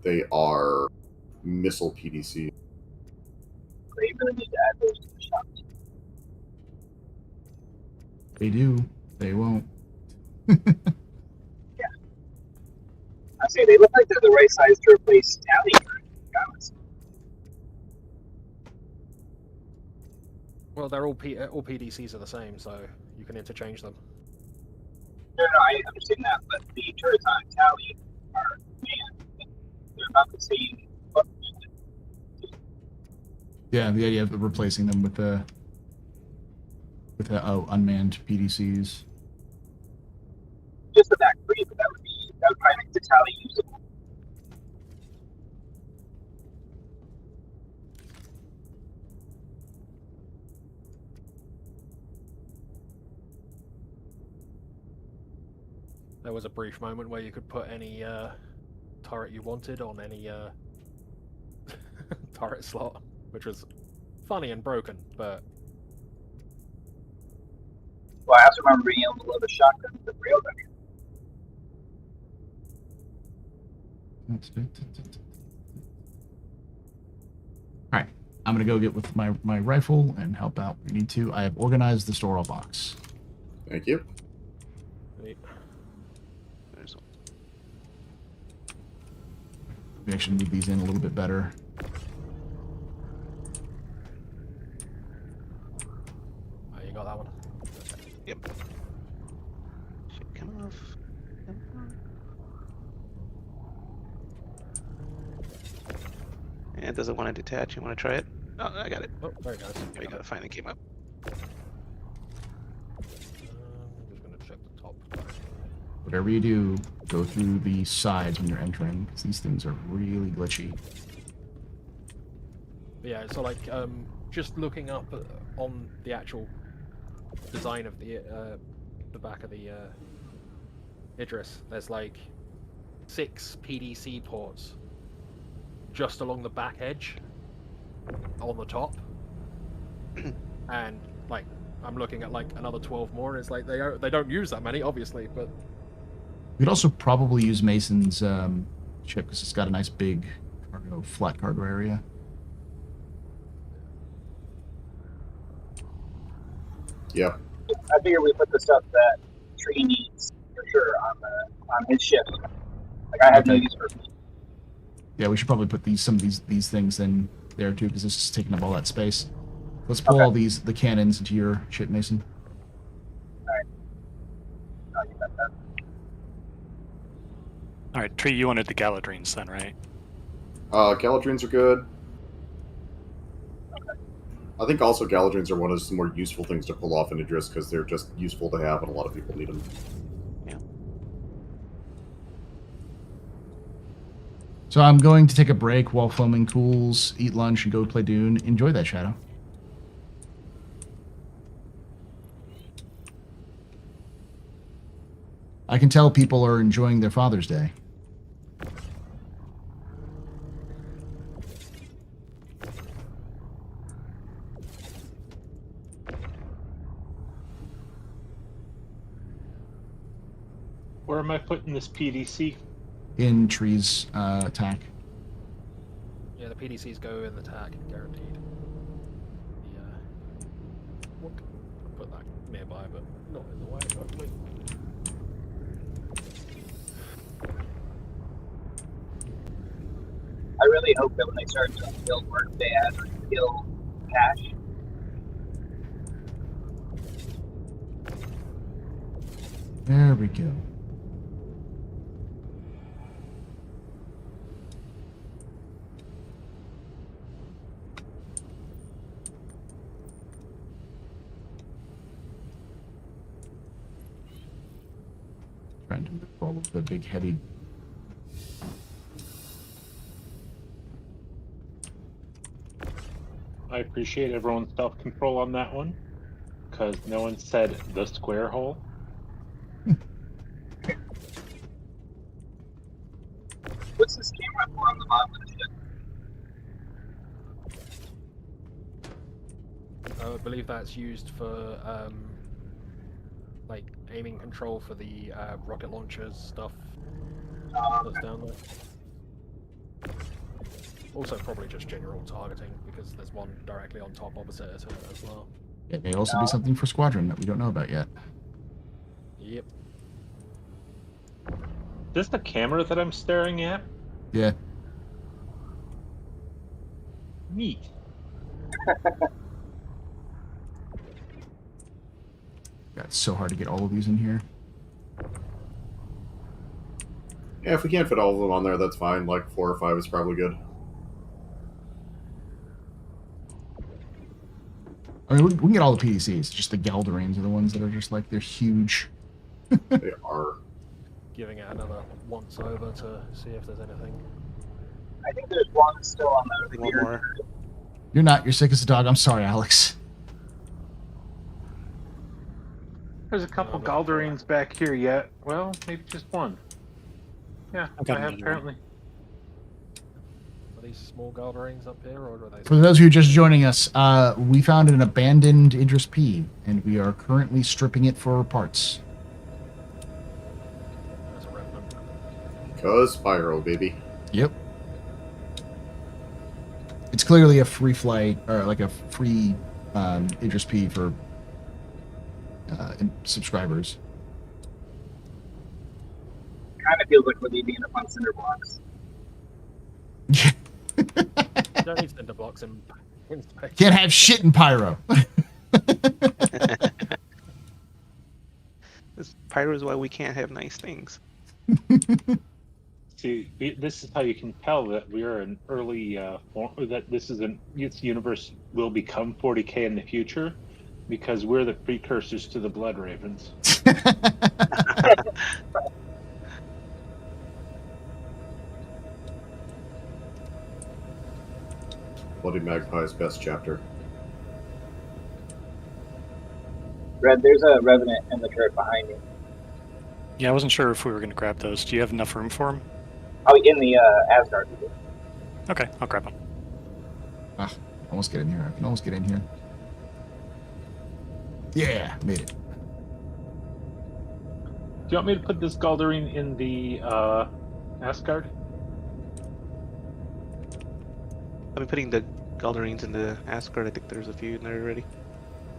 B: they are missile PDC.
G: They really need to add those to the shop.
A: They do. They won't.
G: I say they look like they're the right size to replace Tally. To be honest.
E: Well, they're all PDCs are the same, so you can interchange them.
G: No, I understand that, but the turrets on Tally are, man, they're about the same.
A: Yeah, the idea of replacing them with the unmanned PDCs.
G: Just the back three, but that would probably make the Tally usable.
E: There was a brief moment where you could put any turret you wanted on any turret slot, which was funny and broken, but
G: Well, I also remember being able to load a shotgun with the railgun.
A: All right, I'm gonna go get with my rifle and help out. We need to. I have organized the store box.
B: Thank you.
F: There's one.
A: We actually move these in a little bit better.
E: oh, you got that one.
F: Yep. Should come off. Come on. Yeah, it doesn't want to detach. You want to try it? Oh, I got it.
E: Oh, there it goes.
F: There you go. It finally came up.
E: I'm just gonna check the top.
A: Whatever you do, go through the sides when you're entering, because these things are really glitchy.
E: But yeah, so like just looking up on the actual design of the back of the Idris, there's like 6 PDC ports just along the back edge on the top, and like I'm looking at like another 12 more, and it's like they don't use that many, obviously, but
A: You could also probably use Mason's ship because it's got a nice big flat cargo area.
B: Yeah.
G: I figure we put the stuff that Tree needs for sure on his ship. Like I have no use for me.
A: Yeah, we should probably put some of these things in there too, because it's just taking up all that space. Let's pull all the cannons into your ship, Mason.
G: Alright. I'll get that done.
D: All right, Tree, you wanted the Galadriels then, right?
B: Galadriels are good. I think also Galadriels are one of the more useful things to pull off in Idris because they're just useful to have and a lot of people need them.
F: Yeah.
A: So I'm going to take a break while filming cools, eat lunch, and go play Dune. Enjoy that, Shadow. I can tell people are enjoying their Father's Day.
I: Where am I putting this PDC?
A: In Tree's attack.
E: yeah, the PDCs go in the tag, guaranteed. I'll put that nearby, but not in the way, hopefully.
G: I really hope that when they start doing guild work, they add skill cash.
A: There we go. Trying to move all of the big heavy.
I: I appreciate everyone's self-control on that one, because no one said the square hole.
G: What's this camera for on the bottom of the ship?
E: I believe that's used for like aiming control for the rocket launchers stuff that's down there. Also probably just general targeting, because there's one directly on top opposite it as well.
A: It may also be something for Squadron that we don't know about yet.
E: Yep.
I: Is this the camera that I'm staring at?
A: Yeah.
I: Neat.
A: God, it's so hard to get all of these in here.
B: Yeah, if we can't fit all of them on there, that's fine. Like 4 or 5 is probably good.
A: I mean, we can get all the PDCs. Just the Galdarines are the ones that are just like, they're huge.
B: They are.
E: Giving it another once over to see if there's anything.
G: I think there's one still on the
F: One
G: rear.
F: more.
A: You're not. You're sick as a dog. I'm sorry, Alex.
C: There's a couple
E: No,
C: Galdarines back here yet. Well, maybe just one. Yeah,
D: I've got
C: I have
D: another one.
C: apparently.
E: Are these small Galdarines up here, or are they?
A: For those of you just joining us, we found an abandoned Idris P, and we are currently stripping it for parts.
E: There's a remnant.
B: Because Pyro, baby.
A: Yep. It's clearly a free flight, or like a free Idris P for subscribers.
G: Kind of feels like we're leaving it up on cinder blocks.
E: You don't need cinder blocks in space.
A: Can't have shit in Pyro.
F: This Pyro is why we can't have nice things.
I: See, this is how you can tell that we are an early that this universe will become 40K in the future, because we're the precursors to the Blood Ravens.
B: probably Magpie's best chapter.
G: Red, there's a Revenant in the turret behind you.
D: Yeah, I wasn't sure if we were going to grab those. Do you have enough room for them?
G: Oh, in the Asgard.
D: Okay, I'll grab them.
A: Ah, almost get in here. I can almost get in here. Yeah, made it.
C: Do you want me to put this Galdarine in the Asgard?
F: I've been putting the Galdarines in the Asgard. I think there's a few in there already.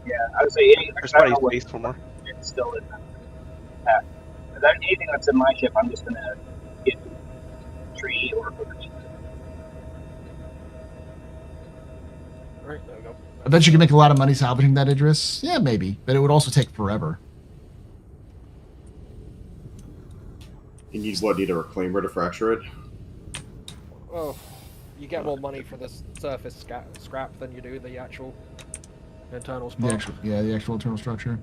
G: Yeah, I would say
F: There's
G: I don't
F: probably
G: know what
F: space for more.
G: it's still in that. Anything that's in my ship, I'm just gonna get a tree or underneath it.
E: Alright, there we go.
A: I bet you can make a lot of money salvaging that Idris. Yeah, maybe, but it would also take forever.
B: You need what? Need a reclaimer to fracture it?
E: Oh, you get more money for the surface scrap than you do the actual internal
A: The
E: spot.
A: the actual internal structure.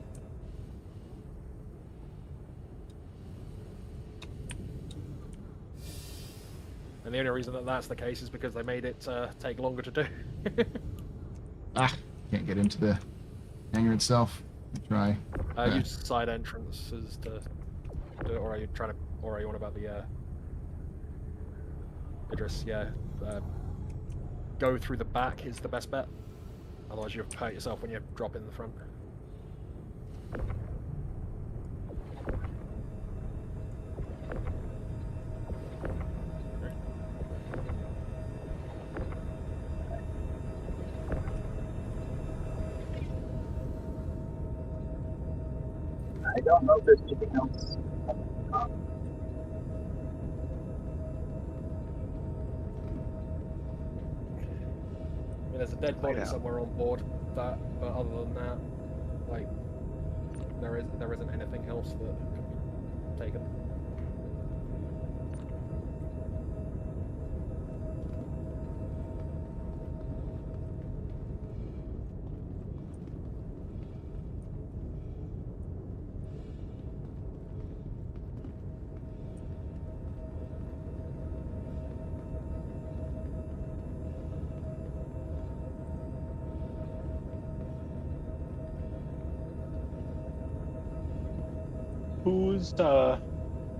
E: And the only reason that that's the case is because they made it take longer to do.
A: Ah, can't get into the hangar itself. Try. Yeah.
E: Use side entrances to do it, or are you trying to, or are you on about the Idris? Yeah, go through the back is the best bet. Otherwise, you'll hurt yourself when you drop in the front.
G: I don't know if there's anything else.
E: I mean, there's a dead body somewhere on board, but other than that, like, there isn't anything else that can be taken.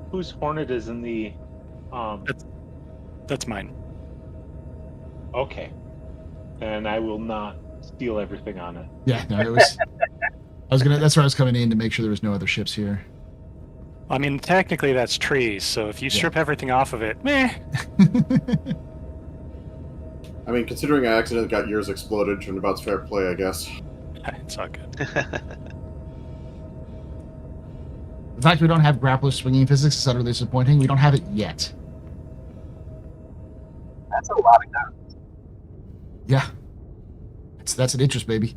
C: Whose Hornet is in the
D: That's mine.
C: Okay. And I will not steal everything on it.
A: Yeah, no, it was. That's where I was coming in to make sure there was no other ships here.
D: I mean, technically that's trees, so if you strip everything off of it, meh.
B: I mean, considering I accidentally got yours exploded, turnabout's fair play, I guess.
D: It's all good.
A: The fact we don't have grappler swinging physics is utterly disappointing. We don't have it yet.
G: That's a lot of guns.
A: Yeah. That's an interest, baby.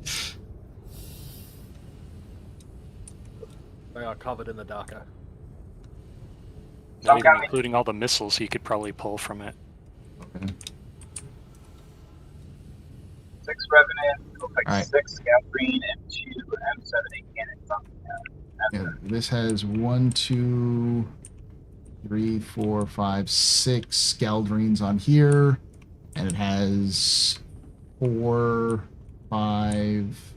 E: They are covered in the Daka.
D: Not even including all the missiles he could probably pull from it.
A: Okay.
G: 6 Revenant, looks like
A: All right.
G: 6 Scout Green, and 2 M78 cannons on
A: Yeah, this has 1, 2, 3, 4, 5, 6 Scaldrines on here, and it has 4, 5,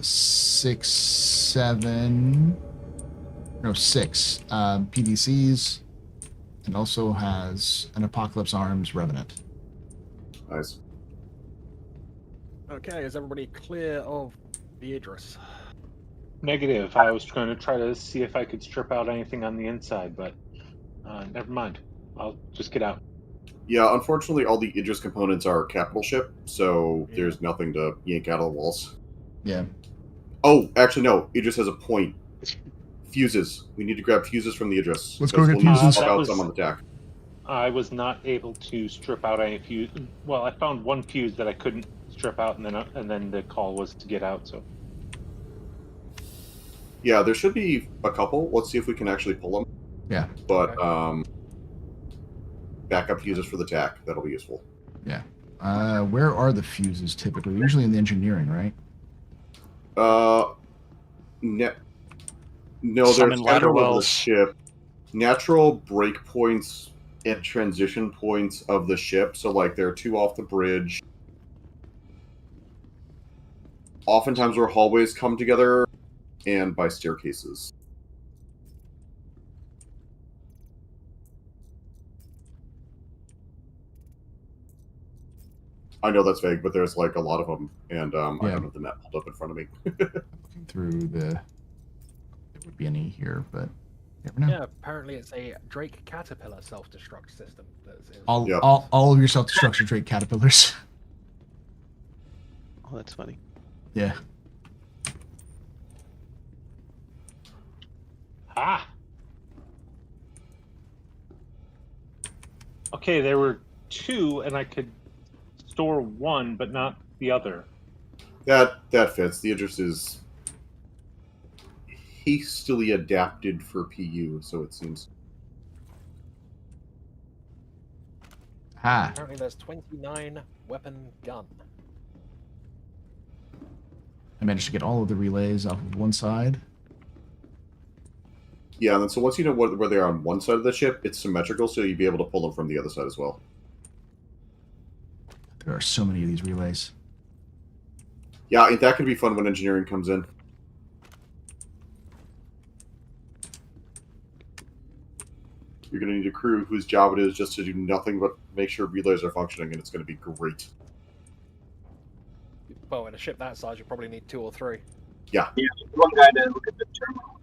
A: 6, 7, no 6 PDCs, and also has an Apocalypse Arms Revenant.
B: Nice.
E: Okay, is everybody clear of the Idris?
C: Negative. I was going to try to see if I could strip out anything on the inside, but never mind. I'll just get out.
B: Yeah, unfortunately, all the Idris components are capital ship, so there's nothing to yank out of the walls.
A: Yeah.
B: Oh, actually, no. Idris has a point. Fuses. We need to grab fuses from the Idris.
A: Let's go get
B: need to
A: fuses.
B: swap out some on the deck.
C: I was not able to strip out any fuse. Well, I found one fuse that I couldn't strip out, and then the call was to get out. So
B: Yeah, there should be a couple. Let's see if we can actually pull them.
A: Yeah.
B: But backup fuses for the TAC. That'll be useful.
A: Yeah. Where are the fuses typically? Usually in the engineering, right?
B: No,
D: Some
B: they're
D: in ladder
B: scattered over the
D: wells.
B: ship. Natural breakpoints at transition points of the ship. So, like, there are two off the bridge. Oftentimes where hallways come together, and by staircases. I know that's vague, but there's like a lot of them, and I
A: Yeah.
B: don't have the map pulled up in front of me.
A: Looking through the, there would be any here, but you never know.
E: Yeah, apparently it's a Drake Caterpillar self-destruct system.
A: All,
B: Yep.
A: all of your self-destruction Drake caterpillars.
F: Oh, that's funny.
A: Yeah.
I: Ah. Okay, there were two, and I could store one, but not the other.
B: That fits. The interest is hastily adapted for PU, so it seems.
A: Ah.
E: Apparently there's 29 weapon gun.
A: I managed to get all of the relays off of one side.
B: Yeah, and then so once you know where they are on one side of the ship, it's symmetrical, so you'd be able to pull them from the other side as well.
A: There are so many of these relays.
B: Yeah, that could be fun when engineering comes in. You're going to need a crew whose job it is just to do nothing but make sure relays are functioning, and it's going to be great.
E: Well, in a ship that size, you probably need 2 or 3.
B: Yeah.
G: Yeah, one guy to look at the terminal.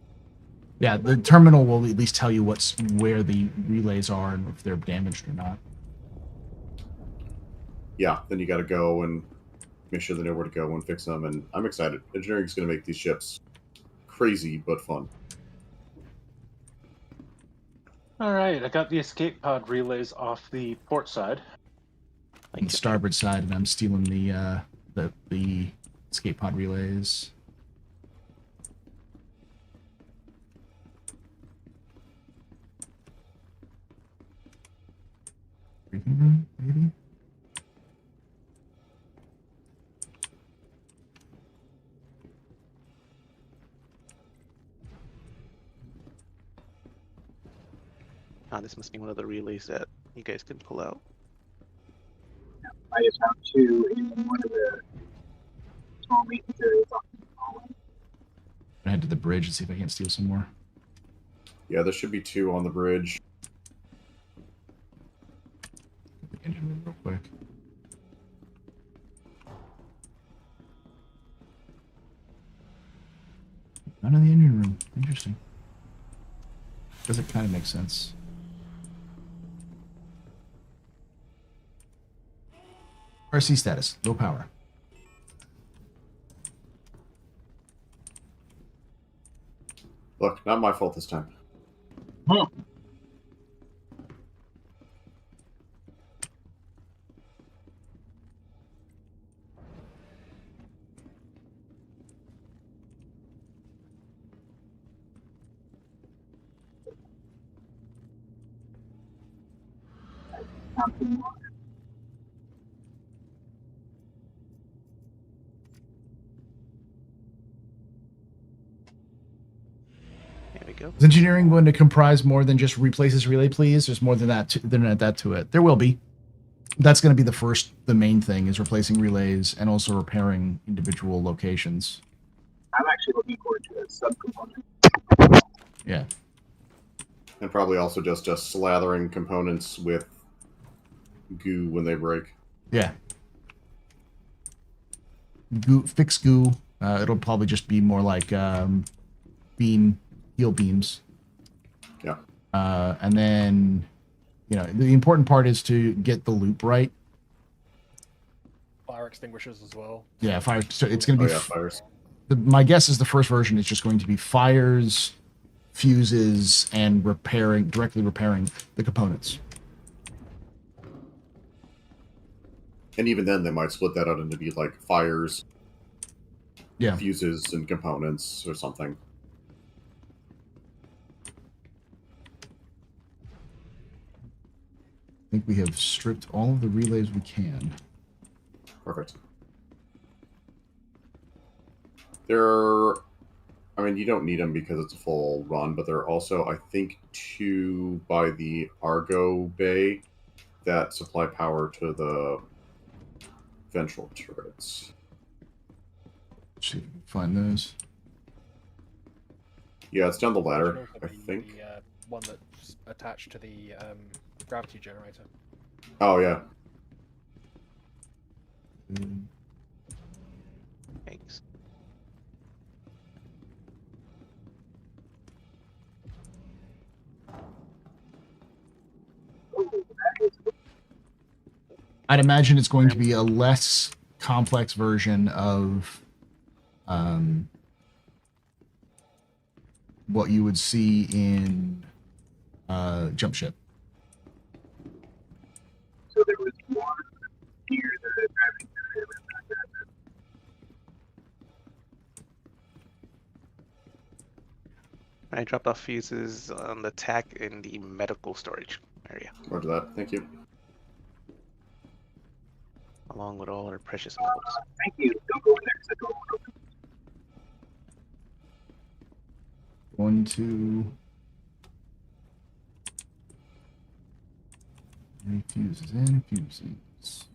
A: Yeah, the terminal will at least tell you where the relays are and if they're damaged or not.
B: Yeah, then you got to go and make sure they know where to go and fix them, and I'm excited. Engineering is going to make these ships crazy but fun.
I: All right, I got the escape pod relays off the port side.
A: On the starboard side, and I'm stealing the escape pod relays. Briefing room, maybe?
F: Ah, this must be one of the relays that you guys can pull out.
G: I just found 2 in one of the small maintenance areas off the hallway.
A: I head to the bridge and see if I can't steal some more.
B: Yeah, there should be 2 on the bridge.
A: The engine room real quick. None in the engine room. Interesting. Does it kind of make sense? RC status, low power.
B: Look, not my fault this time.
G: Something more.
F: There we go.
A: Is engineering going to comprise more than just replace this relay, please? There's more than that to it. There will be. That's going to be the main thing is replacing relays and also repairing individual locations.
G: I'm actually looking forward to a subcomponent.
A: Yeah.
B: And probably also just slathering components with goo when they break.
A: Yeah. Fix goo. It'll probably just be more like heal beams.
B: Yeah.
A: And then, the important part is to get the loop right.
E: Fire extinguishers as well.
A: Yeah, fire. So it's going to be.
B: Fires.
A: My guess is the first version is just going to be fires, fuses, and directly repairing the components.
B: And even then, they might split that out into be like fires,
A: Yeah.
B: fuses, and components or something.
A: I think we have stripped all of the relays we can.
B: Perfect. There I mean, you don't need them because it's a full run, but there are also, I think, 2 by the Argo Bay that supply power to the ventral turrets.
A: Let's see if we can find those.
B: Yeah, it's down the
E: Should
B: ladder,
E: also
B: I
E: be
B: think.
E: The one that's attached to the gravity generator.
B: Oh, yeah.
F: Thanks.
A: I'd imagine it's going to be a less complex version of what you would see in Jump Ship.
G: So there was one near the gravity generator.
F: I dropped off fuses on the TAC in the medical storage area,
B: Roger that. Thank you.
F: along with all our precious metals.
G: Thank you. Don't go in there because I don't want to.
A: 1, 2. Any fuses in, fuses.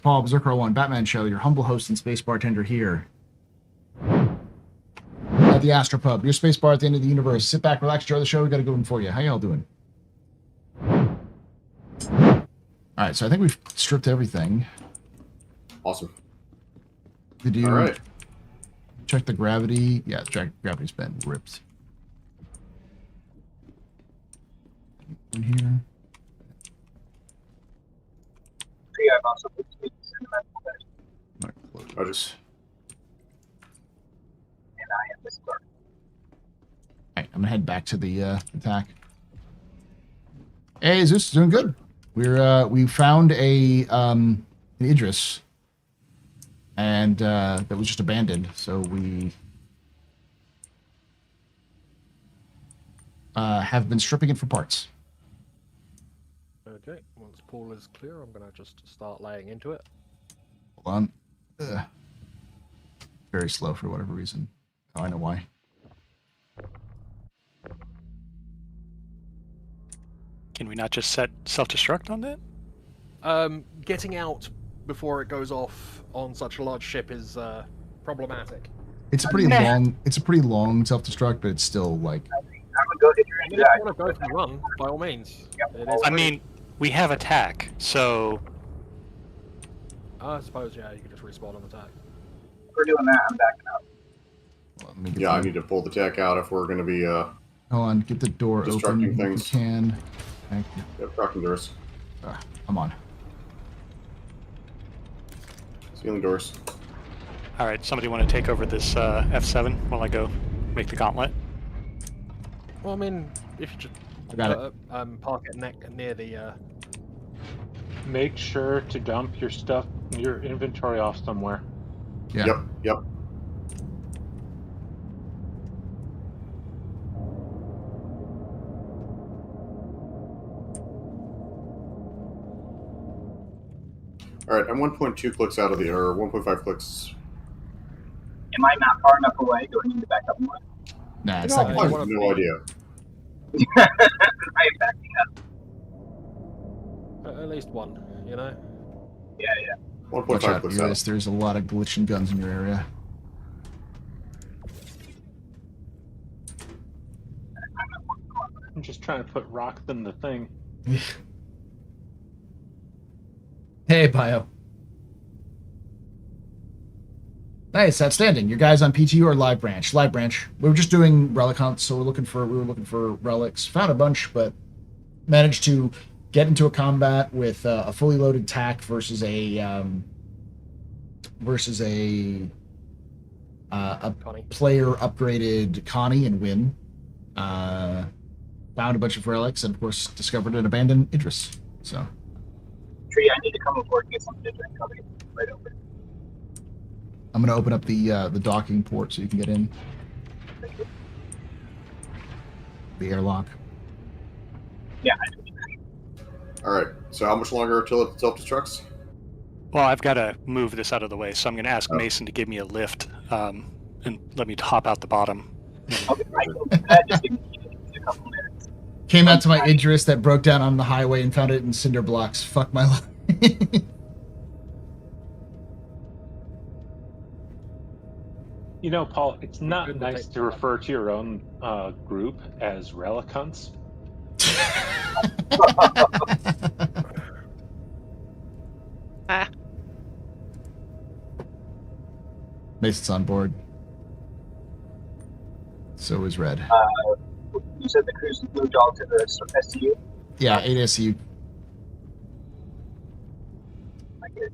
A: Paul, Berserker 1, Batman Show, your humble host and space bartender here at the AstroPub, your space bar at the end of the universe. Sit back, relax, enjoy the show. We got a good one for you. How y'all doing? All right, so I think we've stripped everything.
B: Awesome.
A: Did you
B: All right.
A: check the gravity? Yeah, gravity's been ripped. In here.
G: Yeah, I've also put tweets in the medical bay,
A: Might close
B: I
A: this.
B: just-
G: and I am this clerk.
A: All right, I'm gonna head back to the attack. Hey, Zeus is doing good. We found an Idris, and that was just abandoned. So we have been stripping it for parts.
E: Okay, once Paul is clear, I'm gonna just start laying into it.
A: Hold on. Very slow for whatever reason. Oh, I know why.
D: Can we not just set self-destruct on that?
E: Getting out before it goes off on such a large ship is problematic.
A: It's a pretty long. It's a pretty long self-destruct, but it's still like.
G: I'm gonna go hit your
E: If
G: engine.
E: you want to go for the run, by all means. It is
D: I mean, we have attack, so
E: I suppose, yeah, you could just respawn on attack.
G: If we're doing that, I'm backing up.
A: Let me get
B: Yeah, I
A: the-
B: need to pull the tech out if we're going to be
A: Hold on, get the door open
B: Destructing
A: if you
B: things.
A: can. Thank you.
B: cracking doors,
A: Come on.
B: sealing doors.
D: all right. Somebody want to take over this F7 while I go make the gauntlet?
E: Well, I mean, if you just
A: I got it.
E: park it near the
I: Make sure to dump your stuff, your inventory off somewhere.
A: Yeah.
B: Yep. All right, I'm 1.2 clicks out of the, or 1.5 clicks.
G: Am I not far enough away? Do I need to back up more?
A: Nah, it's
E: No,
A: not
B: I
A: gonna
B: have
E: wanna
B: no
E: be-
B: idea.
G: I am backing up.
E: at least one, you know.
G: Yeah.
B: 1.5
A: Watch out,
B: clicks out.
A: Eurus. There's a lot of glitching guns in your area.
I: I'm just trying to put rocks in the thing.
A: Hey, Pyro. Nice, outstanding. Your guys on PTU or live branch? Live branch. We were just doing relic hunts, so we were looking for relics. Found a bunch, but managed to get into a combat with a fully loaded tack versus a
E: Connie.
A: player upgraded Connie and win. Found a bunch of relics and of course discovered an abandoned Idris. So
G: Tree, I need to come aboard and get something to drink. I'll be right over.
A: I'm gonna open up the docking port so you can get in. The airlock.
G: Yeah, I do.
B: All right. So how much longer until it self-destructs?
D: Well, I've got to move this out of the way, so I'm going to ask
B: Oh.
D: Mason to give me a lift and let me hop out the bottom.
G: Okay, I can do that. Just give me a couple minutes.
A: Came out to my Idris that broke down on the highway and found it in cinder blocks. Fuck my life.
I: You know, Paul, it's not
E: Good
I: nice
E: take.
I: to refer to your own group as relic hunts.
F: Ah,
A: Mason's on board. So is Red.
G: You said the cruise moved all to the STU?
A: Yeah, 8 SU.
G: I get it.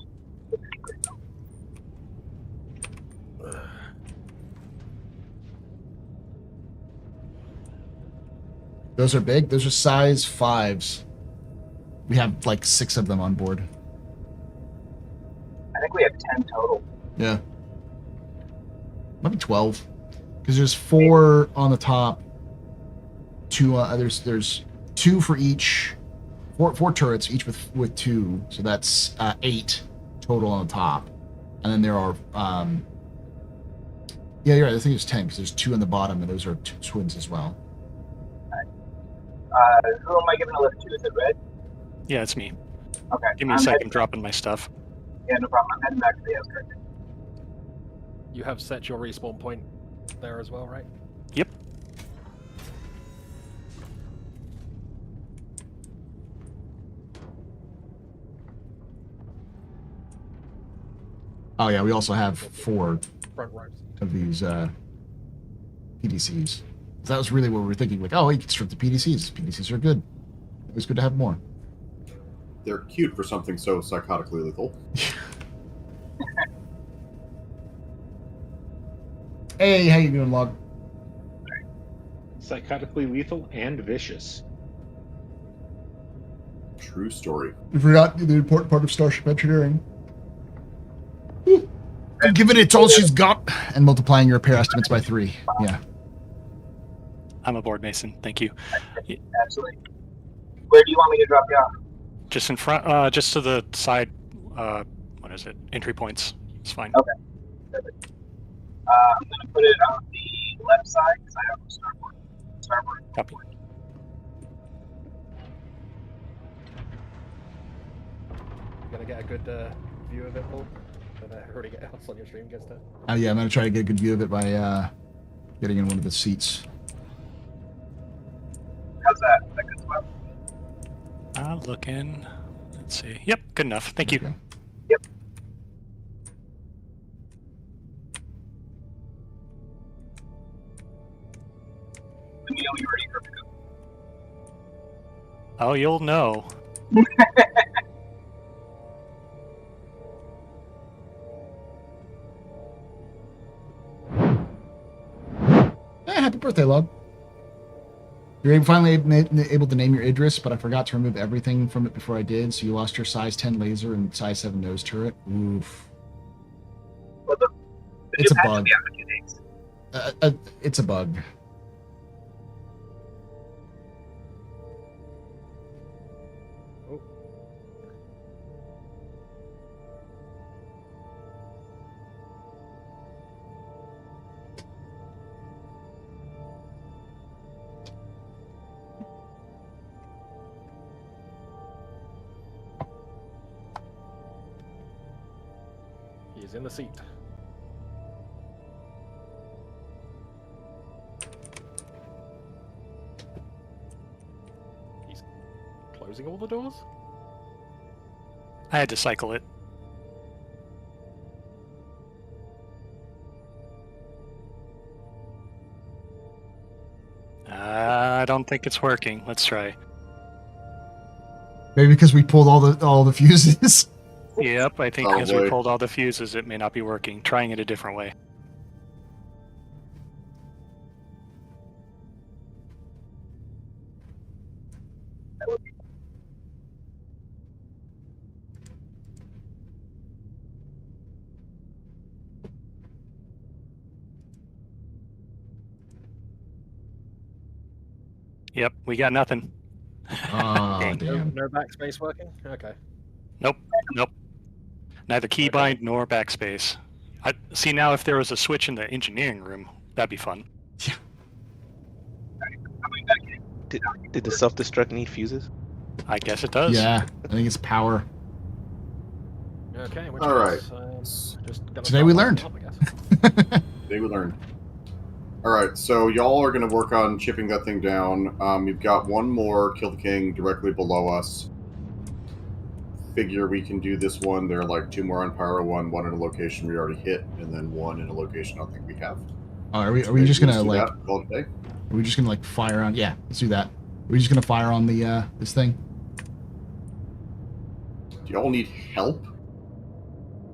A: Those are big. Those are size 5s. We have like 6 of them on board.
G: I think we have 10 total.
A: Yeah. Maybe 12. Because there's 4 on the top. 2 there's 2 for each. 4 turrets, each with 2. So that's 8 total on the top. And then there are yeah, you're right. I think it's 10 because there's 2 on the bottom, and those are twins as well.
G: Who am I giving a lift to? Is it Red?
D: Yeah, it's me.
G: Okay.
D: Give me a second, dropping my stuff.
G: Yeah, no problem. I'm heading back to the outskirts.
E: You have set your respawn point there as well, right?
D: Yep.
A: Oh yeah, we also have 4
E: Front ropes.
A: of these PDCs. So that was really what we were thinking. Like, oh, you can strip the PDCs. PDCs are good. It's good to have more.
B: They're cute for something so psychotically lethal.
A: Hey, how you doing, Log?
I: Psychotically lethal and vicious.
B: True story.
A: We forgot the important part of Starship Engineering. Giving it all she's got and multiplying your repair estimates by 3. Yeah.
D: I'm aboard, Mason. Thank you.
G: Absolutely. Where do you want me to drop you off?
D: Just in front, just to the side. What is it? Entry points. It's fine.
G: Okay. Perfect. I'm going to put it on the left side because I have starboard. Starboard.
D: Copy.
E: You're gonna get a good view of it, Paul. And everybody else on your stream gets to.
A: Yeah, I'm going to try to get a good view of it by getting in one of the seats.
G: How's that? Is that good spot?
D: Looking. Let's see. Yep, good enough. Thank you.
A: Okay.
G: Yep. Let me know when you're ready for pickup.
D: Oh, you'll know.
A: Happy birthday, Log. You're finally able to name your Idris, but I forgot to remove everything from it before I did, so you lost your size 10 laser and size 7 nose turret. Oof.
G: Well, the
A: It's
G: new
A: a
G: patch
A: bug.
G: will be out in a few days.
A: It's a bug.
E: Oh. He's in the seat. He's closing all the doors?
D: I had to cycle it. I don't think it's working. Let's try.
A: Maybe because we pulled all the fuses.
D: Yep, I think as we
B: Probably.
D: pulled all the fuses, it may not be working. Trying it a different way. Yep, we got nothing.
A: Oh,
D: Dang.
A: damn.
E: No backspace working? Okay.
D: Nope. Neither keybind nor backspace. See, now if there was a switch in the engineering room, that'd be fun.
F: Did the self-destruct need fuses?
D: I guess it does.
A: Yeah, I think it's power.
E: Okay, which
B: All right.
E: just gonna
A: Today
E: start
A: we
E: lighting
A: learned.
E: up, I guess.
B: They would learn. All right, so y'all are going to work on chipping that thing down. You've got one more Kill the King directly below us. Figure we can do this one. There are like 2 more on Pyro, one in a location we already hit, and then 1 in a location I don't think we have.
A: Oh, are we just gonna
B: do
A: like?
B: that, call it a day?
A: Are we just gonna like fire on? Yeah, let's do that. Are we just gonna fire on the this thing?
B: Do y'all need help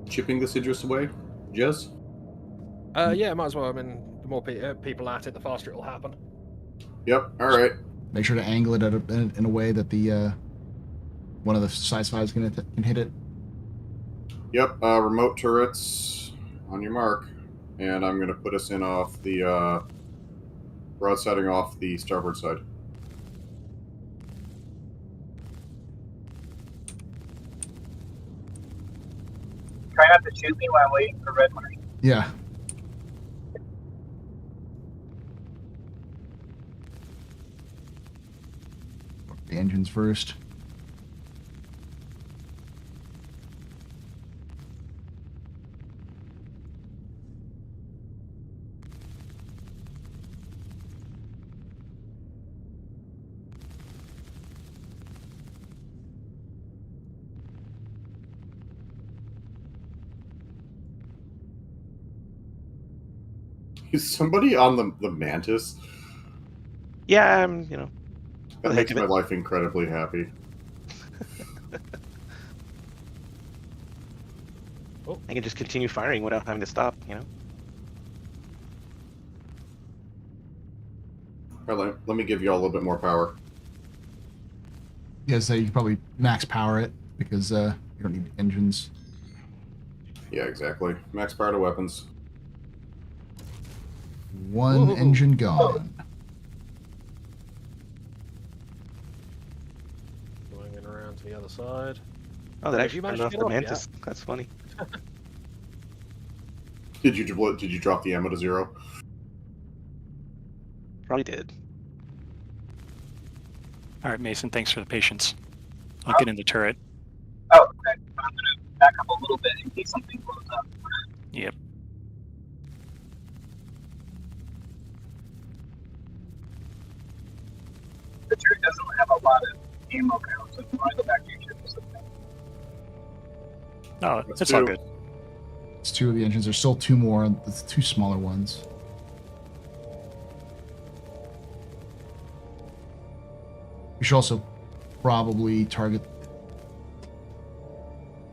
B: chipping this Idris away, Jez?
E: Yeah, might as well. I mean, the more people at it, the faster it'll happen.
B: Yep. All right.
A: Make sure to angle it in a way that the one of the size 5s can hit it.
B: Yep. Remote turrets on your mark, and I'm going to put us in off the broadsiding off the starboard side.
G: Try not to shoot me while I'm waiting for red light.
A: Yeah. The engines first.
B: Is somebody on the Mantis?
F: Yeah,
B: That makes my life incredibly happy.
F: I can just continue firing without having to stop,
B: All right, let me give you all a little bit more power.
A: You guys say you can probably max power it because you don't need engines.
B: Yeah, exactly. Max power to weapons.
A: One
E: Whoa.
A: engine gone.
E: Going in around to the other side.
F: Oh, that
E: Have
F: actually
E: you
F: turned
E: managed
F: off
E: to
F: the
E: get off yet?
F: Mantis. That's funny.
B: Did you drop the ammo to 0?
F: Probably did.
D: All right, Mason, thanks for the patience. I'll get in the turret.
G: Oh, okay. I'm gonna back up a little bit in case something blows up.
D: Yep.
G: The turret doesn't have a lot of ammo count, so if you want to go back to your ship or something.
D: Oh,
B: That's
D: it's all
B: 2.
D: good.
A: It's 2 of the engines. There's still 2 more. The 2 smaller ones. We should also probably target.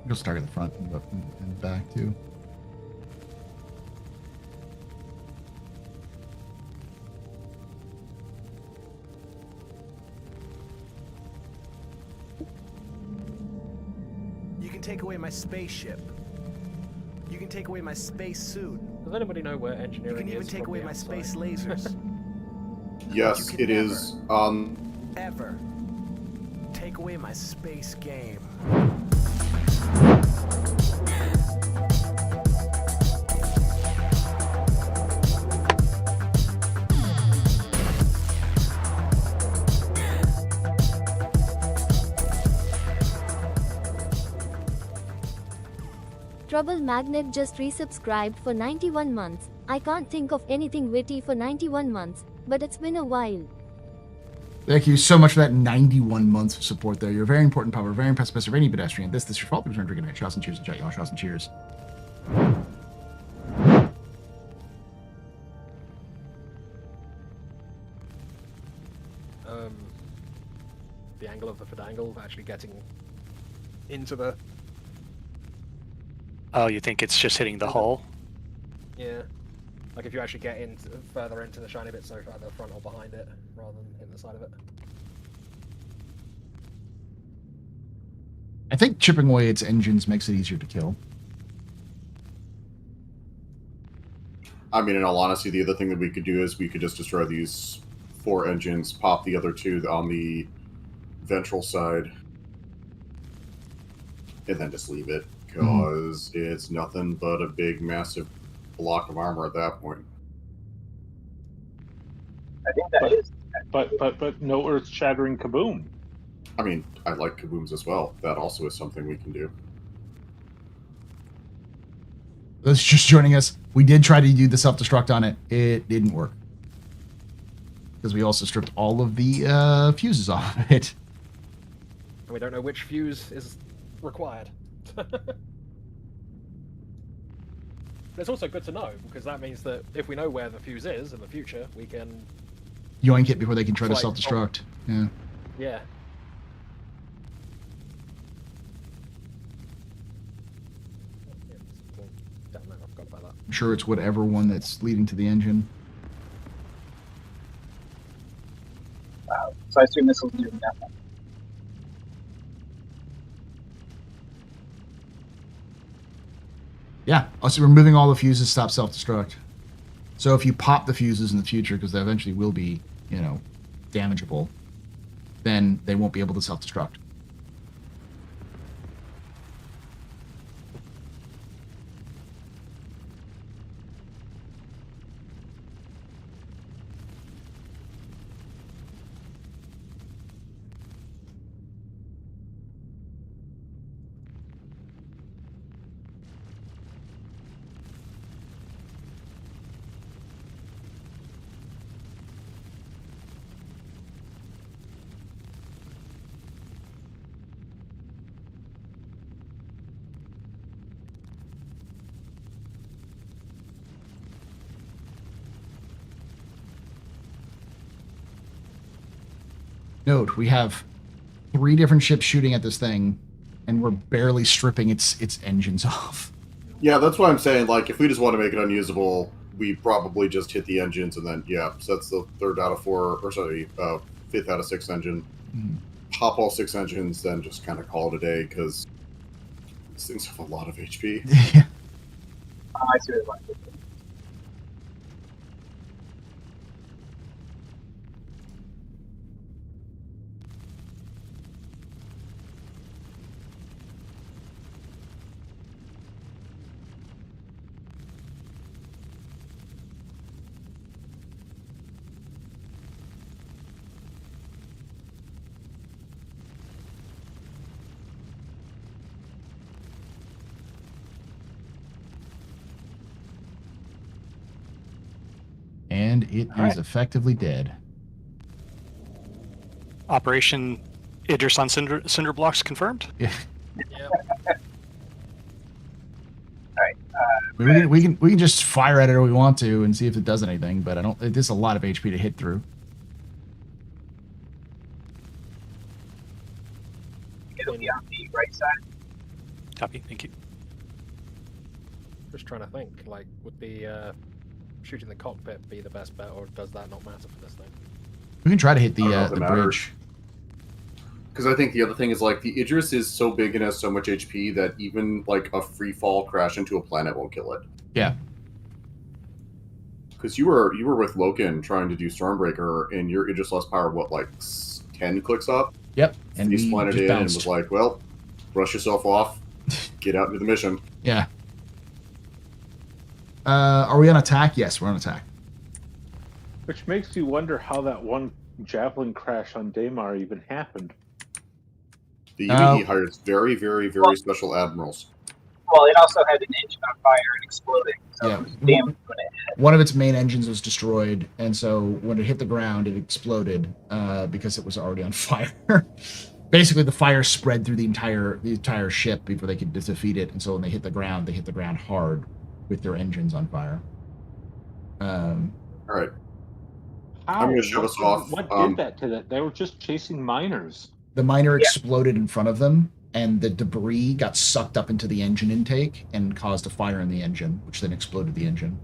A: Just target the front and back too.
J: You can take away my spaceship. You can take away my space suit.
E: Does anybody know where
J: You
E: engineering
J: can even
E: is
J: take
E: from
J: away
E: the
J: my
E: outside?
J: space lasers.
B: Yes,
J: You can
B: it is on.
J: Ever. Take away my space game.
K: Trouble Magnet just resubscribed for 91 months. I can't think of anything witty for 91 months, but it's been a while.
A: Thank you so much for that 91 months of support there. You're a very important power, very impressive of any pedestrian. This is your fault. Return drinking night. Shots and cheers and chat, y'all. Shots and cheers.
E: The angle of the angle, actually getting into the...
D: Oh, you think it's just hitting the hull?
E: Yeah. Like if you actually get in further into the shiny bit, so either front or behind it, rather than hitting the side of it.
A: I think chipping away its engines makes it easier to kill.
B: I mean, in all honesty, the other thing that we could do is we could just destroy these 4 engines, pop the other 2 on the ventral side, and then just leave it, because it's nothing but a big, massive block of armor at that point.
G: I think that is.
C: But no earth-shattering kaboom.
B: I mean, I like kabooms as well. That also is something we can do.
A: Those just joining us, we did try to do the self-destruct on it. It didn't work. Because we also stripped all of the fuses off of it.
E: And we don't know which fuse is required. But it's also good to know, because that means that if we know where the fuse is in the future, we can...
A: Yoink it before they can try to
E: Like,
A: self-destruct. Yeah.
E: Yeah. Damn, man, I forgot about that.
A: I'm sure it's whatever one that's leading to the engine.
G: So I assume this will do nothing.
A: Yeah. Also, removing all the fuses stops self-destruct. So if you pop the fuses in the future, because they eventually will be, you know, damageable, then they won't be able to self-destruct. Note, we have 3 different ships shooting at this thing, and we're barely stripping its engines off.
B: Yeah, that's why I'm saying, like, if we just want to make it unusable, we probably just hit the engines, and then, yeah, so that's the 3rd out of 4, or sorry, 5th out of 6 engine. Pop all 6 engines, then just kind of call it a day, because these things have a lot of HP.
G: I see what it.
A: And it is effectively dead.
D: Operation Idris on cinder blocks confirmed?
A: Yeah.
G: Alright,
A: We can just fire at it if we want to and see if it does anything, but I don't. There's a lot of HP to hit through.
G: it'll be on the right side.
D: Copy, thank you.
E: Just trying to think, like, would the shooting the cockpit be the best bet, or does that not matter for this thing?
A: We can try to hit
B: I don't know if
A: the
B: it matters.
A: bridge.
B: Because I think the other thing is, like, the Idris is so big and has so much HP that even, like, a free fall crash into a planet won't kill it.
A: Yeah.
B: Because you were with Loken trying to do Stormbreaker, and your Idris lost power, what, like 10 clicks up?
A: Yep. And
B: he
A: we
B: splintered
A: just
B: in and
A: bounced.
B: was like, well, brush yourself off, get out into the mission.
A: Yeah. Are we on attack? Yes, we're on attack.
C: Which makes you wonder how that one javelin crash on Daymar even happened.
B: The UAE hires very, very, very special admirals.
G: Well, it also had an engine on fire and exploding. So
A: Yeah.
G: damage when it hit.
A: One of its main engines was destroyed, and so when it hit the ground, it exploded because it was already on fire. Basically, the fire spread through the entire ship before they could defeat it, and so when they hit the ground hard with their engines on fire.
B: All right.
C: How?
B: I'm going to shove us off.
C: What did that to that? They were just chasing miners.
A: the miner exploded in front of them, and the debris got sucked up into the engine intake and caused a fire in the engine, which then exploded the engine.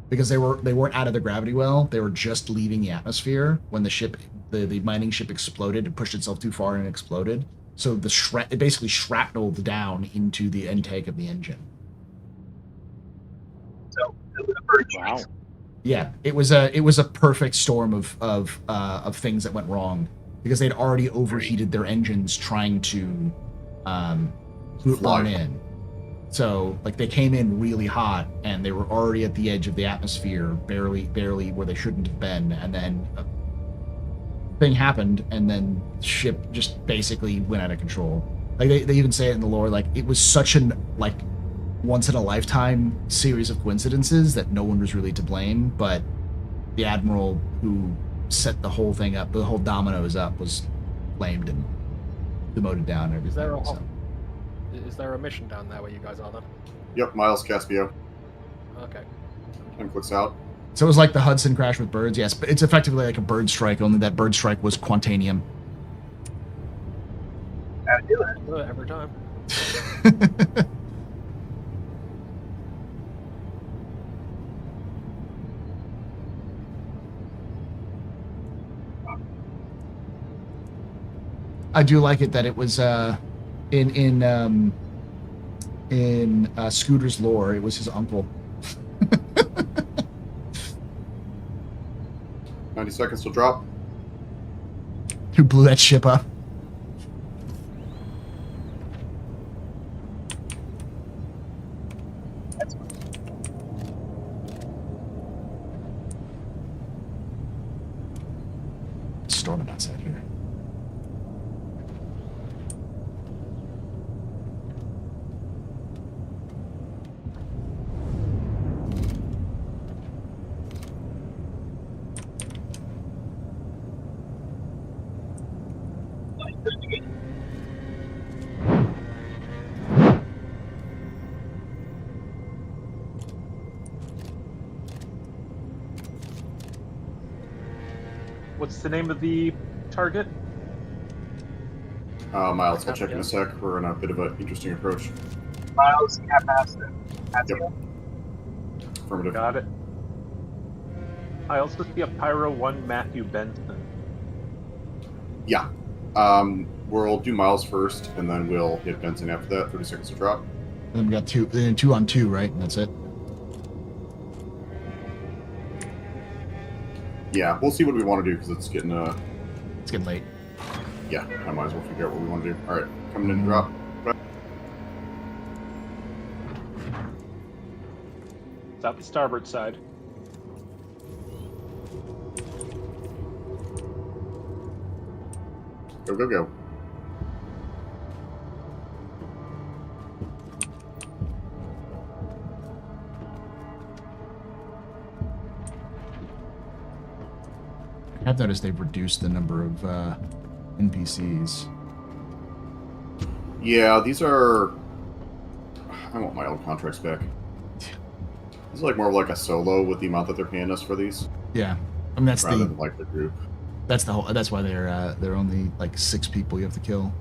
A: Because they weren't out of the gravity well, they were just leaving the atmosphere when the ship, the mining ship exploded. It pushed itself too far and exploded. So it basically shrapneled down into the intake of the engine.
G: So it was a bird
I: Wow.
A: Yeah, it was a perfect storm of things that went wrong because they'd already overheated their engines trying to burn in. So like they came in really hot and they were already at the edge of the atmosphere, barely where they shouldn't have been, and then a thing happened, and then the ship just basically went out of control. Like they even say it in the lore, like it was such an like once in a lifetime series of coincidences that no one was really to blame, but the admiral who set the whole thing up, the whole dominoes up, was blamed and demoted down and everything.
E: Is there a mission down there where you guys are then?
B: Yep, Miles Caspio.
E: Okay.
B: And clicks out.
A: So it was like the Hudson crash with birds, yes, but it's effectively like a bird strike, only that bird strike was quantanium.
G: Gotta do it.
E: Do it every time.
A: I do like it that it was in Scooter's lore, it was his uncle.
B: 90 seconds to drop.
A: Who blew that ship up. It's storming outside here.
C: What's the name of the target?
B: Miles, I'll check in a sec. We're on a bit of an interesting approach.
G: Miles, Capacity.
B: Yep. Affirmative.
C: Got it. I also see a Pyro 1 Matthew Benson.
B: Yeah. We'll do Miles first, and then we'll hit Benson after that. 30 seconds to drop.
A: And then we got two on two, right? And that's it.
B: Yeah, we'll see what we want to do because it's getting
A: late.
B: Yeah, I might as well figure out what we want to do. All right, coming in to drop.
I: It's out the starboard side.
B: Go, go, go.
A: I've noticed they've reduced the number of NPCs.
B: Yeah, these are... I want my old contracts back. This is like more of like a solo with the amount that they're paying us for these.
A: Yeah, I mean that's
B: rather than like the group.
A: That's the whole. That's why they're only like 6 people you have to kill.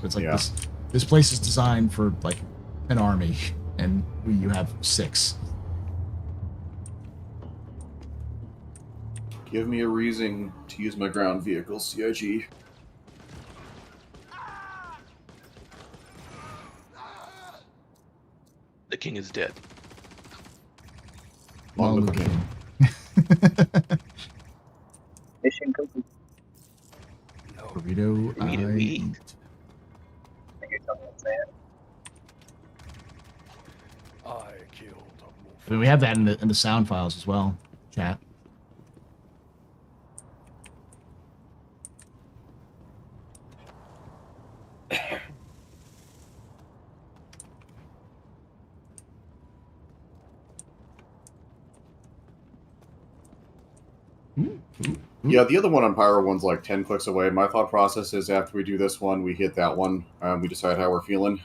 A: It's like
B: Yeah.
A: this place is designed for like an army, and you have 6.
B: Give me a reason to use my ground vehicle, CIG.
F: The king is dead.
B: Long live the king.
G: Mission complete.
A: Burrito, I eat.
G: I think it's something sad.
E: I killed
A: I mean, we have that in the sound files as well, chat.
B: Yeah, the other one on Pyro one's like 10 clicks away. My thought process is after we do this one, we hit that one, we decide how we're feeling.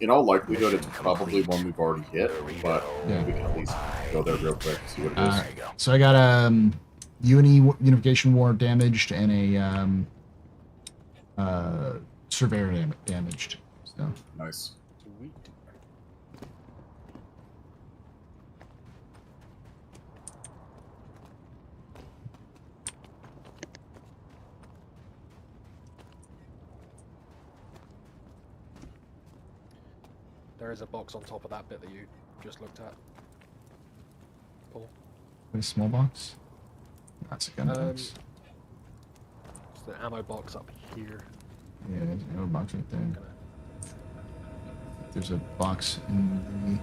B: In all likelihood, it's probably one we've already hit, but
A: Yeah.
B: we can at least go there real quick, see what it is.
A: So I got unification war damaged and a surveyor damaged. So
B: Nice.
E: Sweet. There is a box on top of that bit that you just looked at. Paul.
A: a small box. That's a gun box.
E: It's the ammo box up here.
A: Yeah, there's an ammo box right there. There's a box in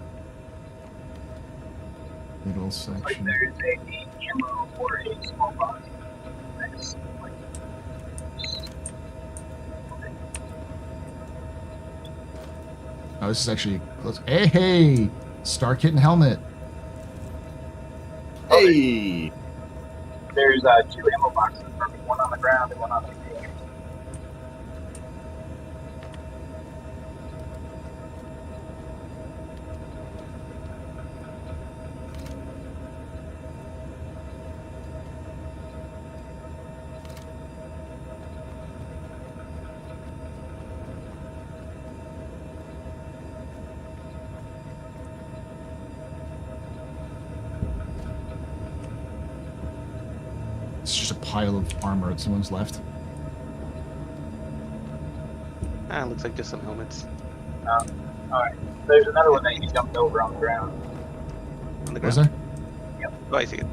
A: the middle
G: Like
A: section.
G: there's a ammo or a small box. That's like.
A: Oh, this is actually close. Hey! Star Kit and helmet.
B: Hey!
G: There's two ammo boxes, one on the ground and one on the stage.
A: It's just a pile of armor that someone's left.
F: Ah, looks like just some helmets
G: Alright. There's another one that you jumped over on the ground.
F: on the
A: Was
F: ground.
A: there?
F: Oh, I see it.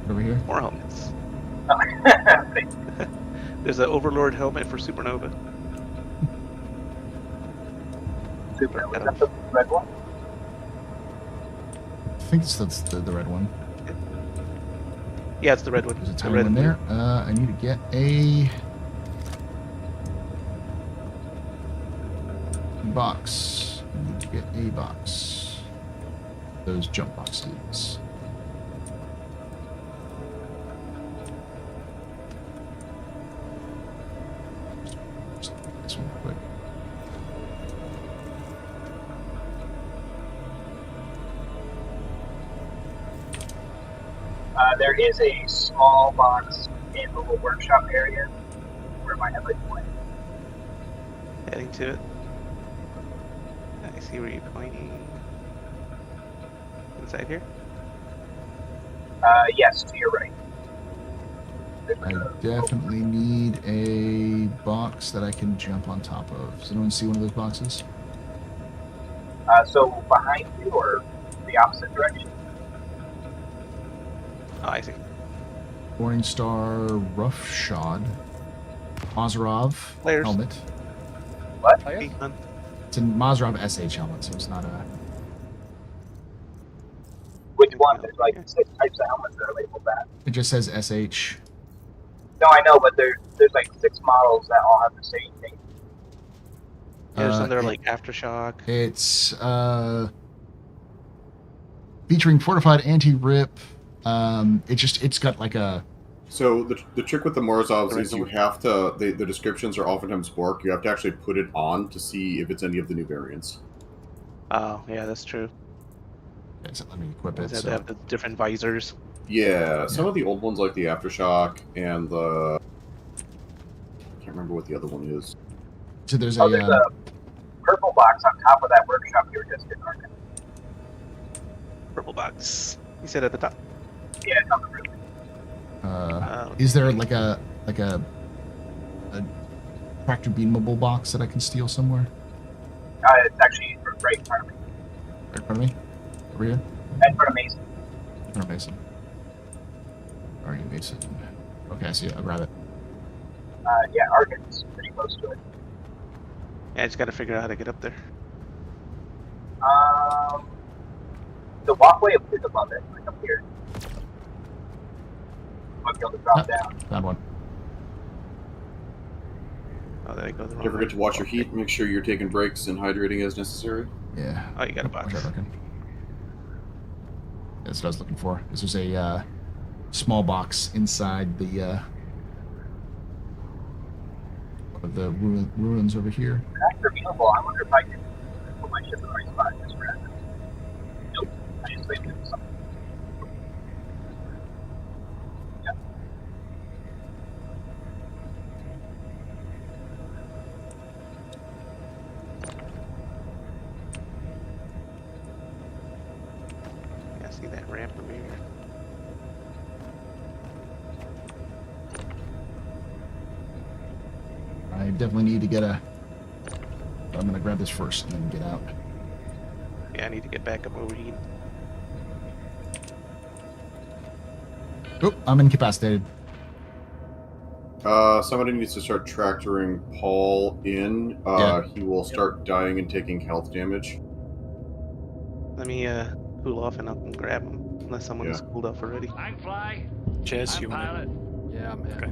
A: Over here?
F: More helmets.
G: Thank you.
F: There's an Overlord helmet for Supernova.
G: Super. Was that the red one?
A: I think that's the red one.
F: Yeah, it's the red one.
A: There's a
F: The
A: tiny
F: red
A: one
F: and
A: there. I need to get a box. I need to get a box. Those jump boxes. This one quick.
G: There is a small box in the little workshop area where my headlight went.
F: Heading to it. I see where you're pointing. Inside here?
G: Yes, to your right.
A: I definitely need a box that I can jump on top of. Does anyone see one of those boxes?
G: So behind you or the opposite direction?
F: Oh, I see.
A: Morningstar Roughshod. Mazarov
F: Players.
A: helmet.
G: What?
F: Hey, hun.
A: It's a Mazarov SH helmet, so it's not a...
G: Which one? There's like 6 types of helmets that are labeled that.
A: It just says SH.
G: No, I know, but there's like 6 models that all have the same thing.
F: There's some that are
A: it-
F: like Aftershock.
A: It's featuring fortified anti-rip. It's got like a...
B: So the trick with the Morozovs is
F: Original.
B: you have to, the descriptions are oftentimes Bork. You have to actually put it on to see if it's any of the new variants.
F: Oh, yeah, that's true.
A: Okay, so let me equip it.
F: They
A: So
F: have the different visors.
B: Yeah, some of the old ones like the Aftershock and the... I can't remember what the other one is.
A: there's
G: Oh, there's a purple box on top of that workshop you were just in, Arkham.
F: Purple box. You said at the top.
G: Yeah, it's on the roof.
A: is there like a tractor beamable box that I can steal somewhere?
G: It's actually right in front of me.
A: Right in front of me? Over here?
G: In front of Mason.
A: In front of Mason. Already Mason. Okay, I see it. I'll grab it.
G: Yeah, Arkham's pretty close to it.
F: Yeah, I just gotta figure out how to get up there.
G: The walkway is above it, like up here. Might be able to drop down.
A: Found one.
F: Oh, there you go. The
B: Don't
F: wrong
B: forget
F: way.
B: to watch your heat. Make sure you're taking breaks and hydrating as necessary.
A: Yeah.
F: Oh, you got a box.
A: Watch out, Duncan. That's what I was looking for. This was a small box inside the one of the ruins over here.
G: That's reviewable. I wonder if I can put my ship in the right spot just for that. Nope. I just waited for something.
F: that ramp removed.
A: I definitely need to get a... I'm gonna grab this first and then get out.
F: Yeah, I need to get back up overheating.
A: Oh, I'm incapacitated.
B: Somebody needs to start tractoring Paul in. He will start dying and taking health damage.
F: Let me cool off and I can grab him. Unless someone is cooled off already.
L: I can fly.
D: Jez,
L: I'm
D: you want
L: pilot.
E: Yeah, I'm here.
D: Okay.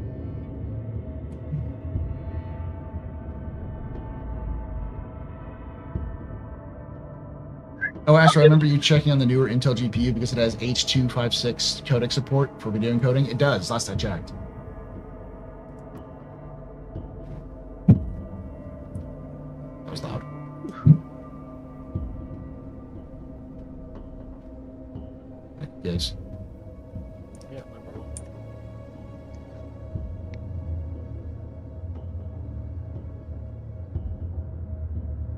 A: Oh, Astro, I remember you checking on the newer Intel GPU because it has H.256 codec support for video encoding. It does, last I checked. That was loud. Yes.
E: Yeah, no problem.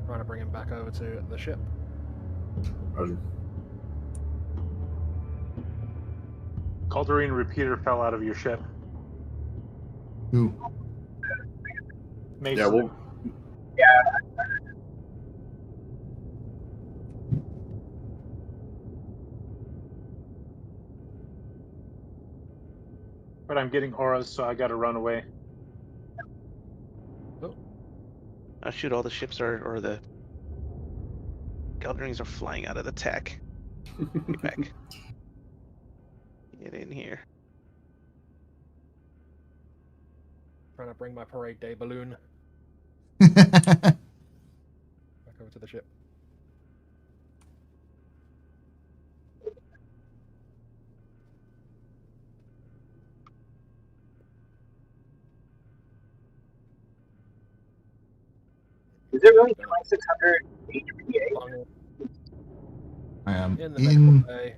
E: Trying to bring him back over to the ship.
B: Roger.
C: Calderine repeater fell out of your ship.
A: Who?
C: Mason.
B: Yeah, well,
C: But I'm getting auras, so I gotta run away.
F: I'll shoot, all the ships or the Galderings are flying out of the tack. Get back. Get in here.
E: Trying to bring my parade day balloon back over to the ship.
G: Is it really 2600 HPA?
A: I am
E: In the medical bay.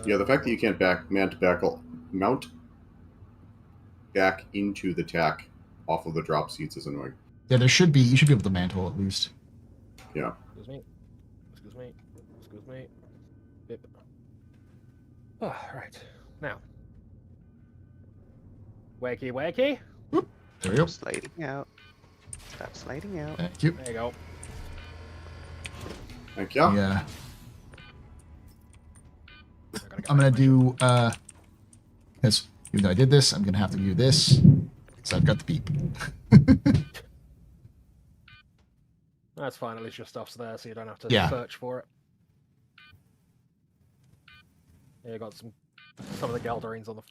B: yeah, the fact that you can't mount back into the tack off of the drop seats is annoying.
A: Yeah, you should be able to mantle at least.
B: Yeah.
E: Excuse me. Excuse me. Excuse me. Bip. Oh, right. Now. Wakey, wakey.
A: There we go.
F: Sliding out. Stop sliding out.
A: Thank you.
E: There you go.
B: Thank you.
A: Yeah. I'm gonna do because even though I did this, I'm gonna have to do this because I've got the beep.
E: That's fine, at least your stuff's there, so you don't have to
A: Yeah.
E: search for it. Yeah, you got some of the Galderines on the...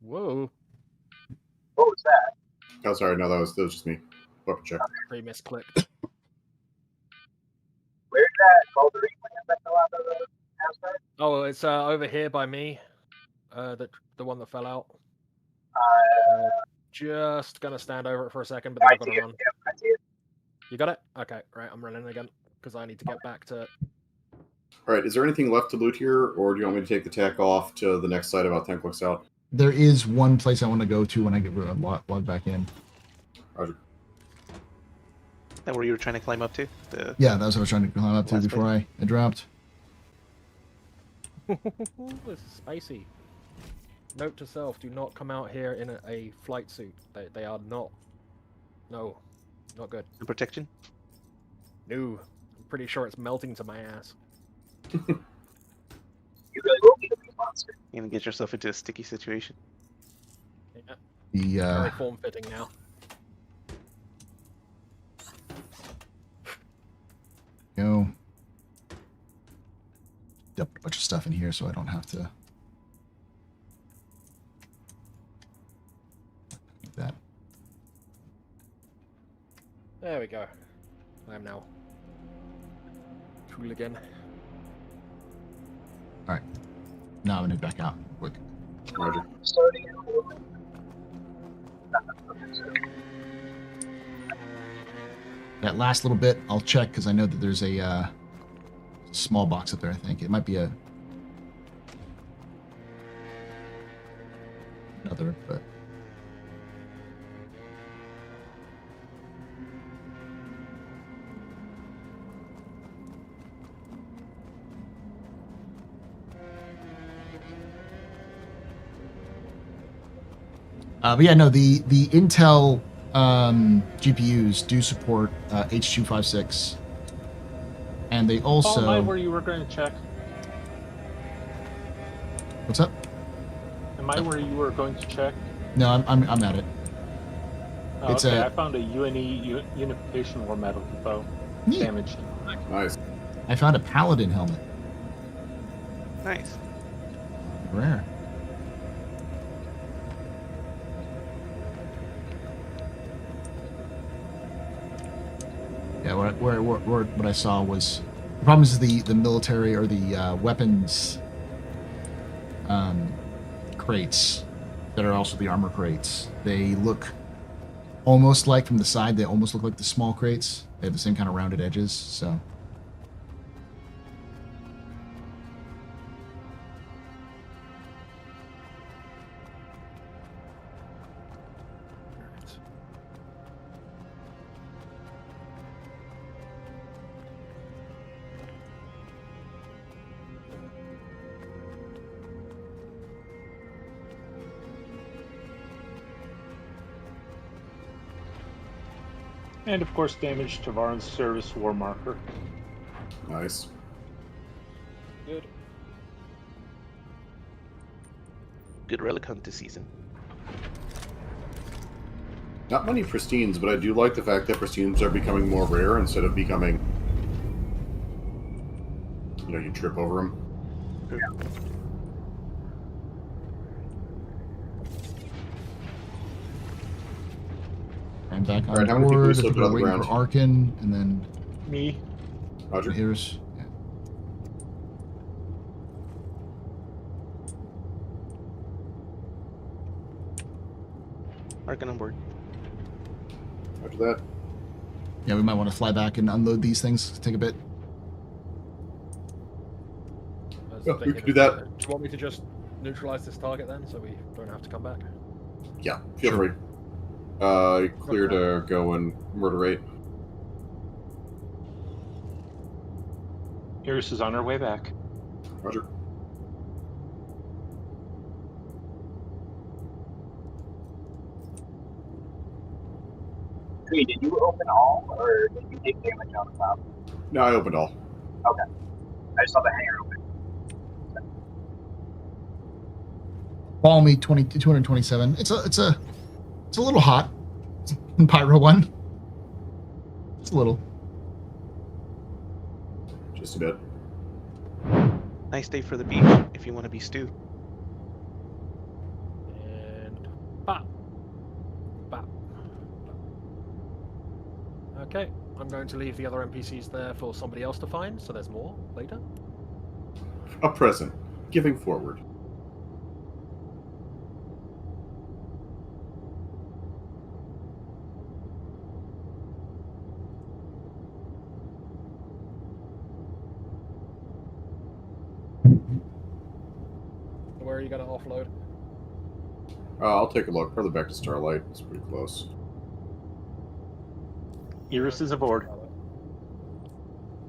E: Whoa.
G: What was that?
B: Oh, sorry, no, that was just me. Weapon check.
E: Misclicked.
G: Where's that Calderine land that fell out of the aspect?
E: Oh, it's over here by me. The one that fell out. Just gonna stand over it for a second, but then
G: I
E: I've got
G: see
E: to
G: it.
E: run.
G: Yeah, I see it.
E: You got it? Okay, right, I'm running again because I need to get back to...
B: All right, is there anything left to loot here, or do you want me to take the tack off to the next site about 10 clicks out?
A: There is one place I want to go to when I get log back in.
B: Roger.
F: That where you were trying to climb up to?
A: Yeah, that's what I was trying to climb up to
F: Last
A: before I dropped.
E: This is spicy. Note to self, do not come out here in a flight suit. They are not... No. Not good.
F: The protection?
E: No. I'm pretty sure it's melting to my ass.
G: You really will be the big monster.
F: You're gonna get yourself into a sticky situation.
E: Yeah.
A: The
E: Very form-fitting now.
A: go. Dump a bunch of stuff in here so I don't have to. Like that.
E: There we go. I am now cool again.
A: All right. Now I'm gonna back out. Quick.
B: Roger.
G: Starting out.
A: That last little bit, I'll check because I know that there's a small box up there. I think it might be another, but. But yeah, no, the Intel GPUs do support H.256, and they also.
I: Paul, am I where you were going to check?
A: What's up?
I: Am I where you were going to check?
A: No, I'm at it.
I: Oh,
A: It's
I: okay,
A: a-
I: I found a UNE Unification War Metal Depot
A: Neat.
I: damaged.
B: Nice.
A: I found a Paladin helmet.
F: Nice.
A: Rare. Yeah, what I saw was the problem is the military or the weapons crates that are also the armor crates. They look almost like from the side. They almost look like the small crates. They have the same kind of rounded edges. So.
I: And of course, damage to Varn's service war marker.
B: Nice.
I: Good.
F: Good relic hunt this season.
B: Not many pristines, but I do like the fact that pristines are becoming more rare instead of becoming, you know, you trip over them.
A: I'm back on
B: Alright, how many people
A: board.
B: slipped
A: We're
B: on the
A: waiting
B: ground?
A: for Arkin, and then
I: Me.
B: Roger.
A: here's. Yeah.
F: Arkin on board.
B: After that,
A: Yeah, we might want to fly back and unload these things. Take a bit.
E: I was
B: Yeah, we
E: thinking
B: could do that.
E: Do you want me to just neutralize this target then, so we don't have to come back?
B: yeah, feel
A: Sure.
B: free. Clear to go and murderate.
C: Iris is on her way back.
B: Roger.
G: Tree, did you open all, or did you take damage on the top?
B: No, I opened all.
G: Okay. I just saw the hangar open.
A: Balmy 227. It's a little hot in Pyro 1. It's a little.
B: Just a bit.
F: Nice day for the beach if you want to be stew.
E: And bap. Bap. Okay, I'm going to leave the other NPCs there for somebody else to find, so there's more later.
B: A present. Giving forward.
E: So where are you going to offload?
B: I'll take a look. Probably back to Starlight. It's pretty close.
C: Iris is aboard.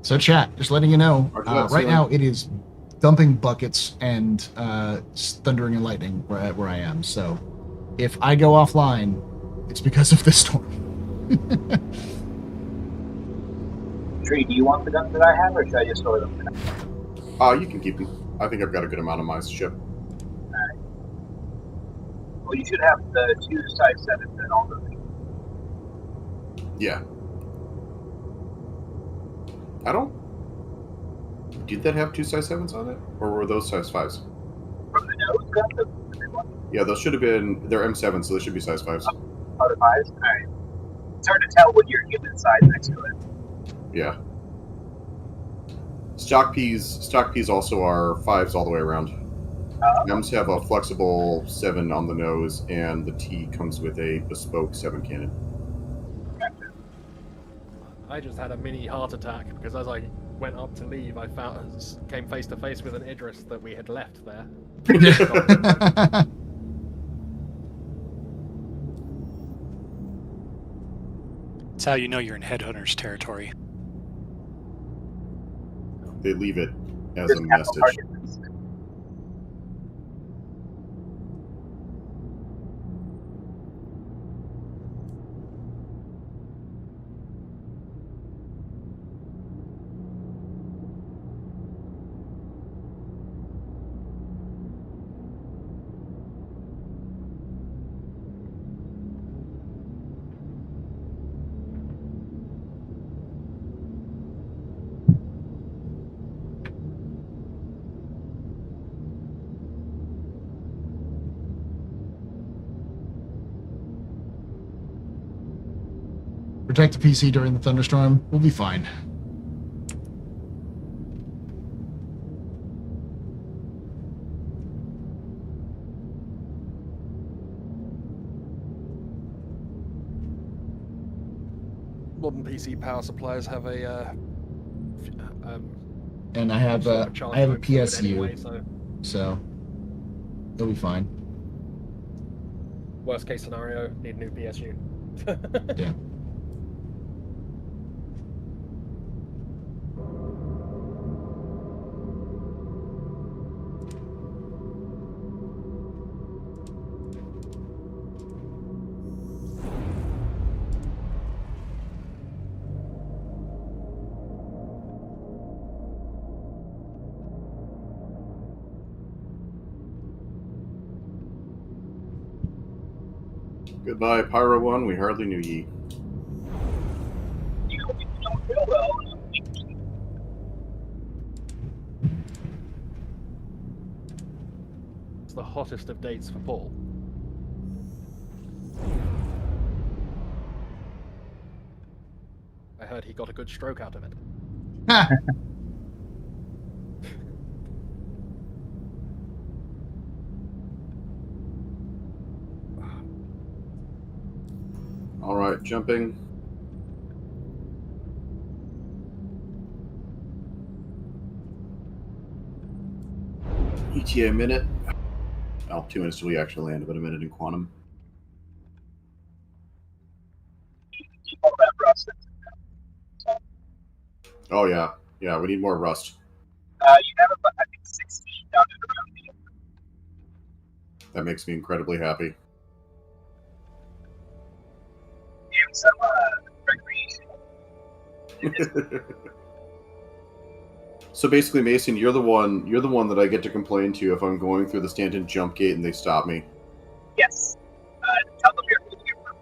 A: So chat, just letting you know,
B: Roger that,
A: right
B: Ceiling.
A: now it is dumping buckets and thundering and lightning where I am. So if I go offline, it's because of this storm.
G: Tree, do you want the guns that I have, or should I just store them for now?
B: You can keep them. I think I've got a good amount on my ship.
G: Alright. Well, you should have the 2 size 7s and all those things.
B: Yeah. I don't. Did that have 2 size 7s on it? Or were those size 5s?
G: From the nose gun, the big one?
B: Yeah, those should have been. They're M7, so they should be size 5s.
G: Oh, the 5s? Alright. It's hard to tell when you're human size next to it.
B: Yeah. Stock peas also are 5s all the way around. M's have a flexible 7 on the nose, and the T comes with a bespoke 7 cannon.
G: Gotcha.
E: I just had a mini heart attack because as I went up to leave, I came face to face with an Idris that we had left there.
D: That's how you know you're in Headhunter's territory.
B: They leave it as
G: Just
B: a
G: capital
B: message.
G: targets.
A: Protect the PC during the thunderstorm. We'll be fine.
E: Modern PC power supplies have a
A: And I have
E: sort
A: a
E: of a charge
A: I have a
E: mode for it
A: PSU,
E: anyway, so
A: it'll be fine.
E: worst case scenario, need a new PSU.
A: Yeah.
B: Goodbye, Pyro 1. We hardly knew ye.
G: You know, if you don't feel well,
E: It's the hottest of dates for Paul. I heard he got a good stroke out of it.
B: All right, jumping. ETA a minute. Oh, 2 minutes till we actually land, about a minute in quantum.
G: keep all that rust.
B: Oh, yeah. Yeah, we need more rust.
G: You have about, I think, 16 down in around here.
B: That makes me incredibly happy.
G: And some recreation.
B: So basically, Mason, you're the one that I get to complain to if I'm going through the Stanton jump gate and they stop me.
G: Yes. Tell them you're losing your room.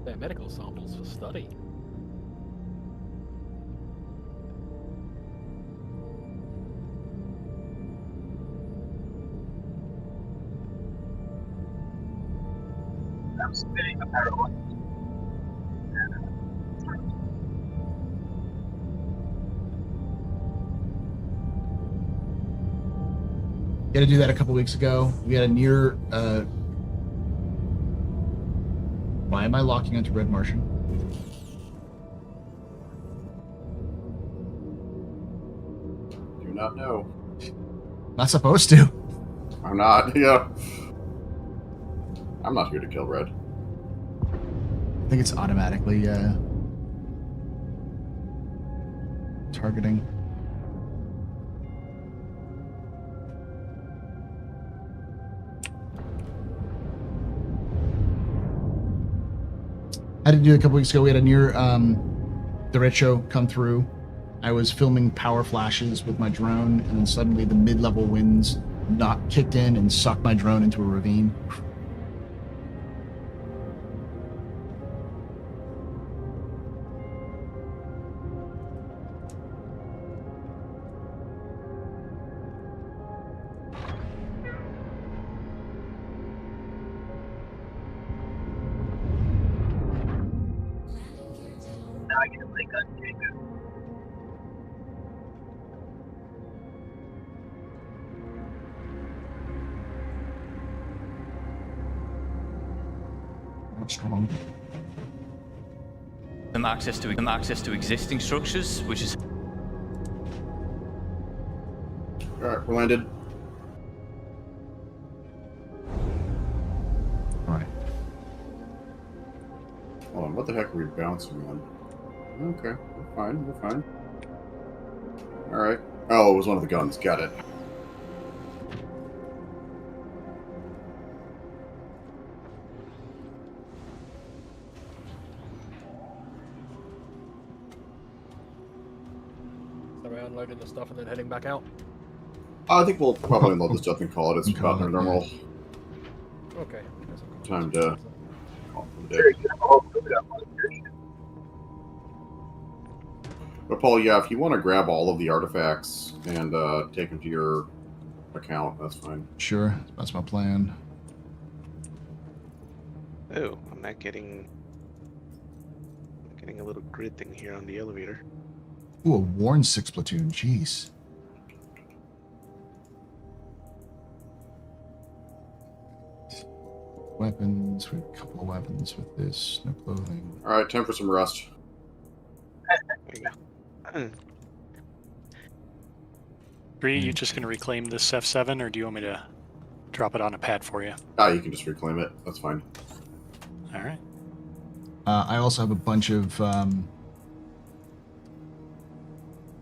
E: They're medical samples for study.
G: I'm submitting a Pyro.
A: We had to do that a couple weeks ago. We had a near. Why am I locking onto Red Martian?
B: Do not know.
A: Not supposed to.
B: I'm not. Yeah. I'm not here to kill Red.
A: I think it's automatically targeting. I had to do it a couple weeks ago. We had a near derecho come through. I was filming power flashes with my drone, and then suddenly the mid-level winds kicked in and sucked my drone into a ravine.
G: Now I get to play gun Jacob.
A: What's wrong?
L: Them access to existing structures, which is
B: Alright, we're landed.
A: Alright.
B: Hold on, what the heck are we bouncing on? Okay, we're fine, we're fine. Alright. Oh, it was one of the guns, got it.
E: So we're unloading the stuff and then heading back out.
B: I think we'll probably unload the stuff and call it. It's about our normal
E: Okay.
B: time to call it for the day.
G: Very good. Oh, good. I'm on your ship.
B: But Paul, yeah, if you want to grab all of the artifacts and take them to your account, that's fine.
A: Sure, that's my plan.
F: Oh, I'm not getting a little grid thing here on the elevator.
A: Ooh, a worn 6 platoon. Jeez. Weapons. We have a couple of weapons with this. No clothing.
B: All right, time for some rest.
D: Bree, you just going to reclaim this F7, or do you want me to drop it on a pad for you?
B: You can just reclaim it. That's fine.
D: All right.
A: I also have a bunch of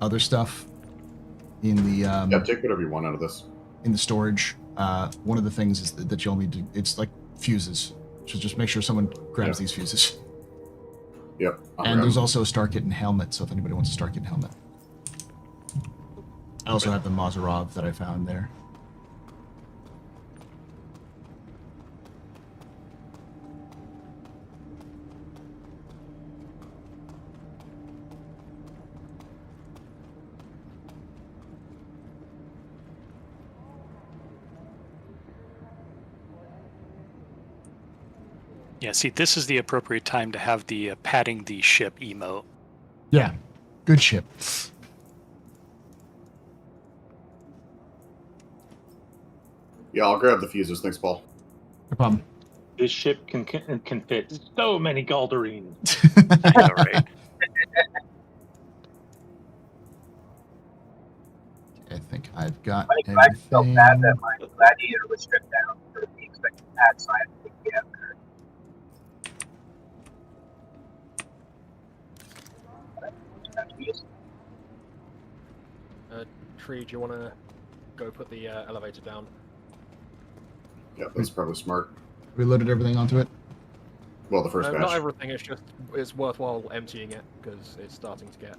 A: other stuff in the
B: Yeah, take whatever you want out of this.
A: in the storage. One of the things is that you'll need to. It's like fuses. So just make sure someone grabs these fuses.
B: Yep.
A: And there's also a Star Kit and helmet. So if anybody wants a Star Kit and helmet, I also have the Mazarov that I found there.
D: Yeah, see, this is the appropriate time to have the padding the ship emote.
A: Yeah, good ship.
B: Yeah, I'll grab the fuses. Thanks, Paul.
A: No problem.
I: This ship can fit so many Galdarines.
D: I know, right?
A: I think I've got
G: I felt bad that
A: everything.
G: my gladiator was stripped down for the expected pad sign. Yeah.
E: Tree, do you want to go put the elevator down?
B: Yeah, that's probably smart.
A: We loaded everything onto it.
B: Well, the first batch.
E: Not everything. It's worthwhile emptying it because it's starting to get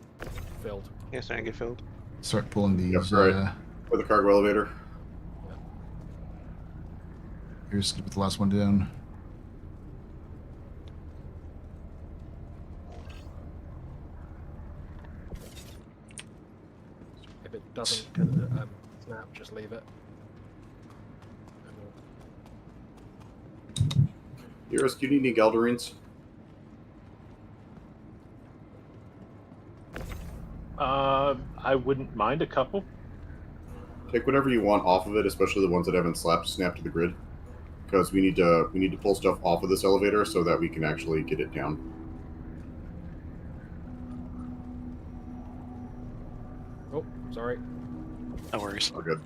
E: filled.
F: Yeah, starting to get filled.
A: Start pulling these.
B: Yep, right. For the cargo elevator.
A: Here's to put the last one down.
E: If it doesn't snap, just leave it.
B: Iris, do you need any Galdarines?
C: I wouldn't mind a couple.
B: Take whatever you want off of it, especially the ones that haven't snapped to the grid, because we need to pull stuff off of this elevator so that we can actually get it down.
E: Oh, sorry.
D: No worries.
B: All good.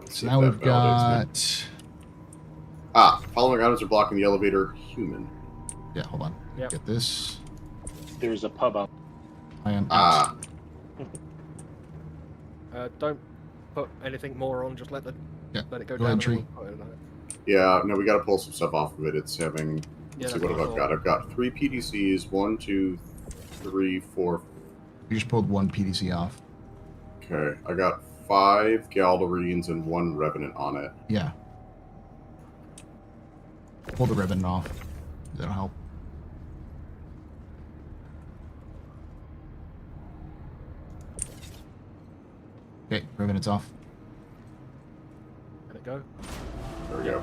A: So now we've got.
B: Following items are blocking the elevator. Human.
A: Yeah, hold on.
E: Yep.
A: Get this.
I: There's a pub up.
A: I am out.
E: Don't put anything more on. Just let it go
A: Go
E: down.
A: ahead,
E: and
A: Tree.
E: then we'll put it on it.
B: Yeah, no, we got to pull some stuff off of it. It's having.
E: Yeah,
B: Let's see,
E: that's
B: what have I
E: what I
B: got? I've got 3 PDCs. 1, 2, 3, 4.
A: You just pulled one PDC off.
B: Okay, I got 5 Galdarines and 1 Revenant on it.
A: Yeah. Pull the ribbon off. That'll help. Okay, ribbon's off.
E: Let it go.
B: There we go.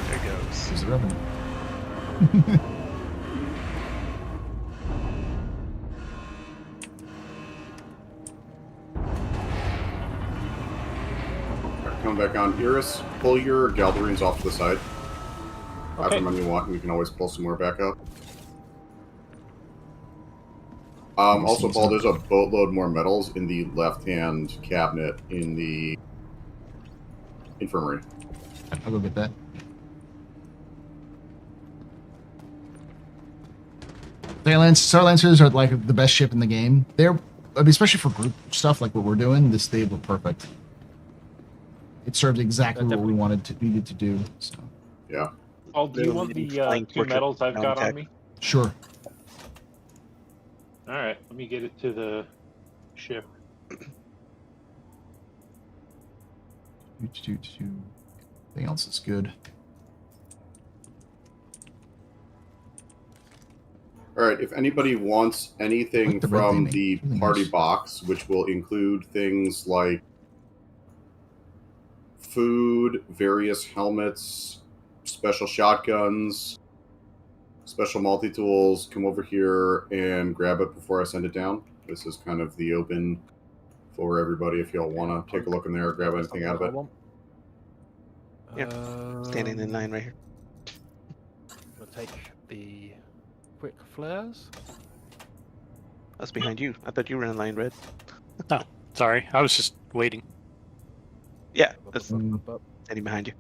F: There it goes.
A: Here's the ribbon.
B: Alright, coming back on. Iris, pull your Galdarines off to the side.
I: Okay.
B: After when you want, and we can always pull some more back up. Also, Paul, there's a boatload more metals in the left-hand cabinet in the infirmary.
A: I'll go get that. Star Lancers are like the best ship in the game. They're, I mean, especially for group stuff like what we're doing. They were perfect. It served exactly what we needed to do. So.
B: Yeah.
C: Oh, do you want the 2 medals I've got on me?
A: Sure.
C: All right, let me get it to the ship.
A: Everything else is good.
B: All right, if anybody wants anything
A: Like the red
B: from
A: thing.
B: the
A: Really
B: party
A: nice.
B: box, which will include things like food, various helmets, special shotguns, special multi-tools, come over here and grab it before I send it down. This is kind of the open for everybody if y'all want to take a look in there, grab anything out of it.
F: Standing in line right here.
E: I'll take the quick flares.
F: That's behind you. I thought you were in line, Red.
D: Oh, sorry. I was just waiting.
F: Yeah, that's standing behind you.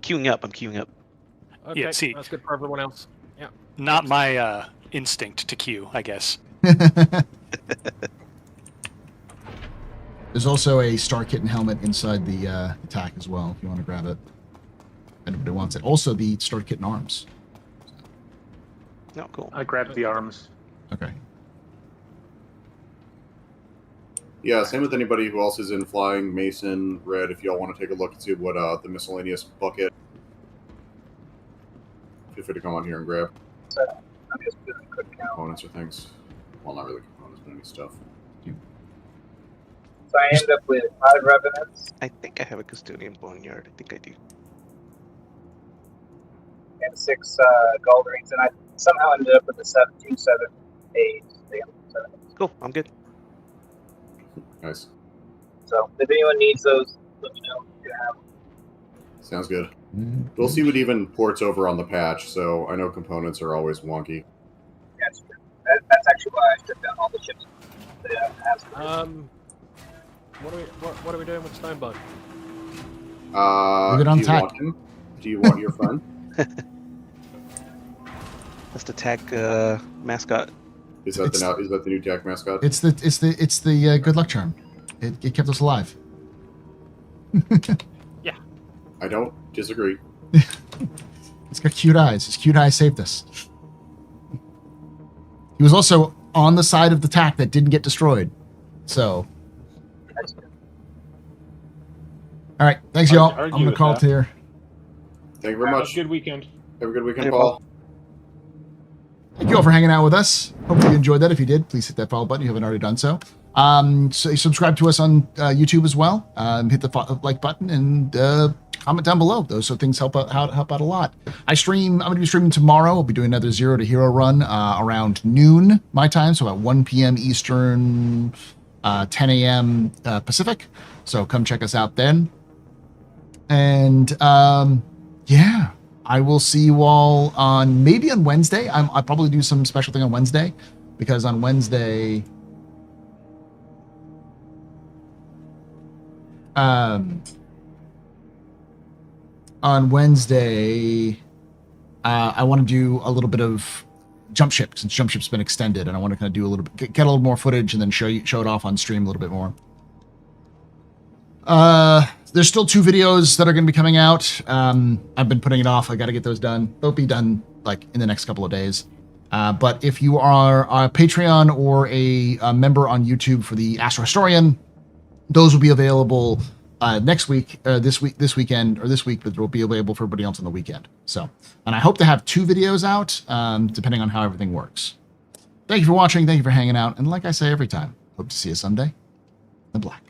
F: Queuing up. I'm queuing up.
E: Okay,
D: Yeah, see.
E: that's good for everyone else. Yeah.
D: Not my instinct to queue, I guess.
A: There's also a Star Kitten helmet inside the attack as well, if you want to grab it. Anybody wants it. Also, the Star Kitten arms.
F: No, cool.
I: I grabbed the arms.
A: Okay.
B: Yeah, same with anybody who else is in flying, Mason, Red, if y'all want to take a look and see what the miscellaneous bucket. Feel free to come on here and grab
G: I'm just doing a quick count.
B: components or things. Well, not really components, but any stuff.
G: So I end up with 5 revenants
F: I think I have a custodian boneyard. I think I do.
G: and 6 gold rings, and I somehow ended up with a 727
F: Cool, I'm good.
B: Nice.
G: So if anyone needs those, let me know. You have them.
B: Sounds good. We'll see what even ports over on the patch, so I know components are always wonky.
G: That's true. That's actually why I stripped down all the ships. Astro.
E: What are we doing with Stonebug?
A: Leave it on
B: do you
A: tack.
B: want him? Do you want your friend?
F: That's the tag mascot.
B: Is that the new tech mascot?
A: It's the good luck charm. It kept us alive.
B: I don't disagree.
A: It's got cute eyes. His cute eyes saved us. He was also on the side of the tack that didn't get destroyed. So. All right. Thanks, y'all. I'm going to call it here.
B: Thank you very much.
I: Have a good weekend.
B: Have a good weekend,
F: Hey,
B: Paul.
A: Thank you all for hanging out with us. Hopefully you enjoyed that. If you did, please hit that follow button. You haven't already done so. So subscribe to us on YouTube as well. Hit the like button and comment down below. Those things help out a lot. I'm going to be streaming tomorrow. I'll be doing another Zero to Hero run around noon my time, so about 1 p.m. Eastern, 10 a.m. Pacific. So come check us out then. And yeah, I will see you all maybe on Wednesday. I'll probably do some special thing on Wednesday, because on Wednesday, I want to do a little bit of Jump Ship, since Jump Ship's been extended, and I want to kind of do a little bit, get a little more footage, and then show it off on stream a little bit more. There's still 2 videos that are going to be coming out. I've been putting it off. I got to get those done. They'll be done like in the next couple of days. But if you are a Patreon or a member on YouTube for the Astro Historian, those will be available next week, this weekend, but they'll be available for everybody else on the weekend. So, and I hope to have 2 videos out, depending on how everything works. Thank you for watching. Thank you for hanging out. And like I say every time, hope to see you someday in the black.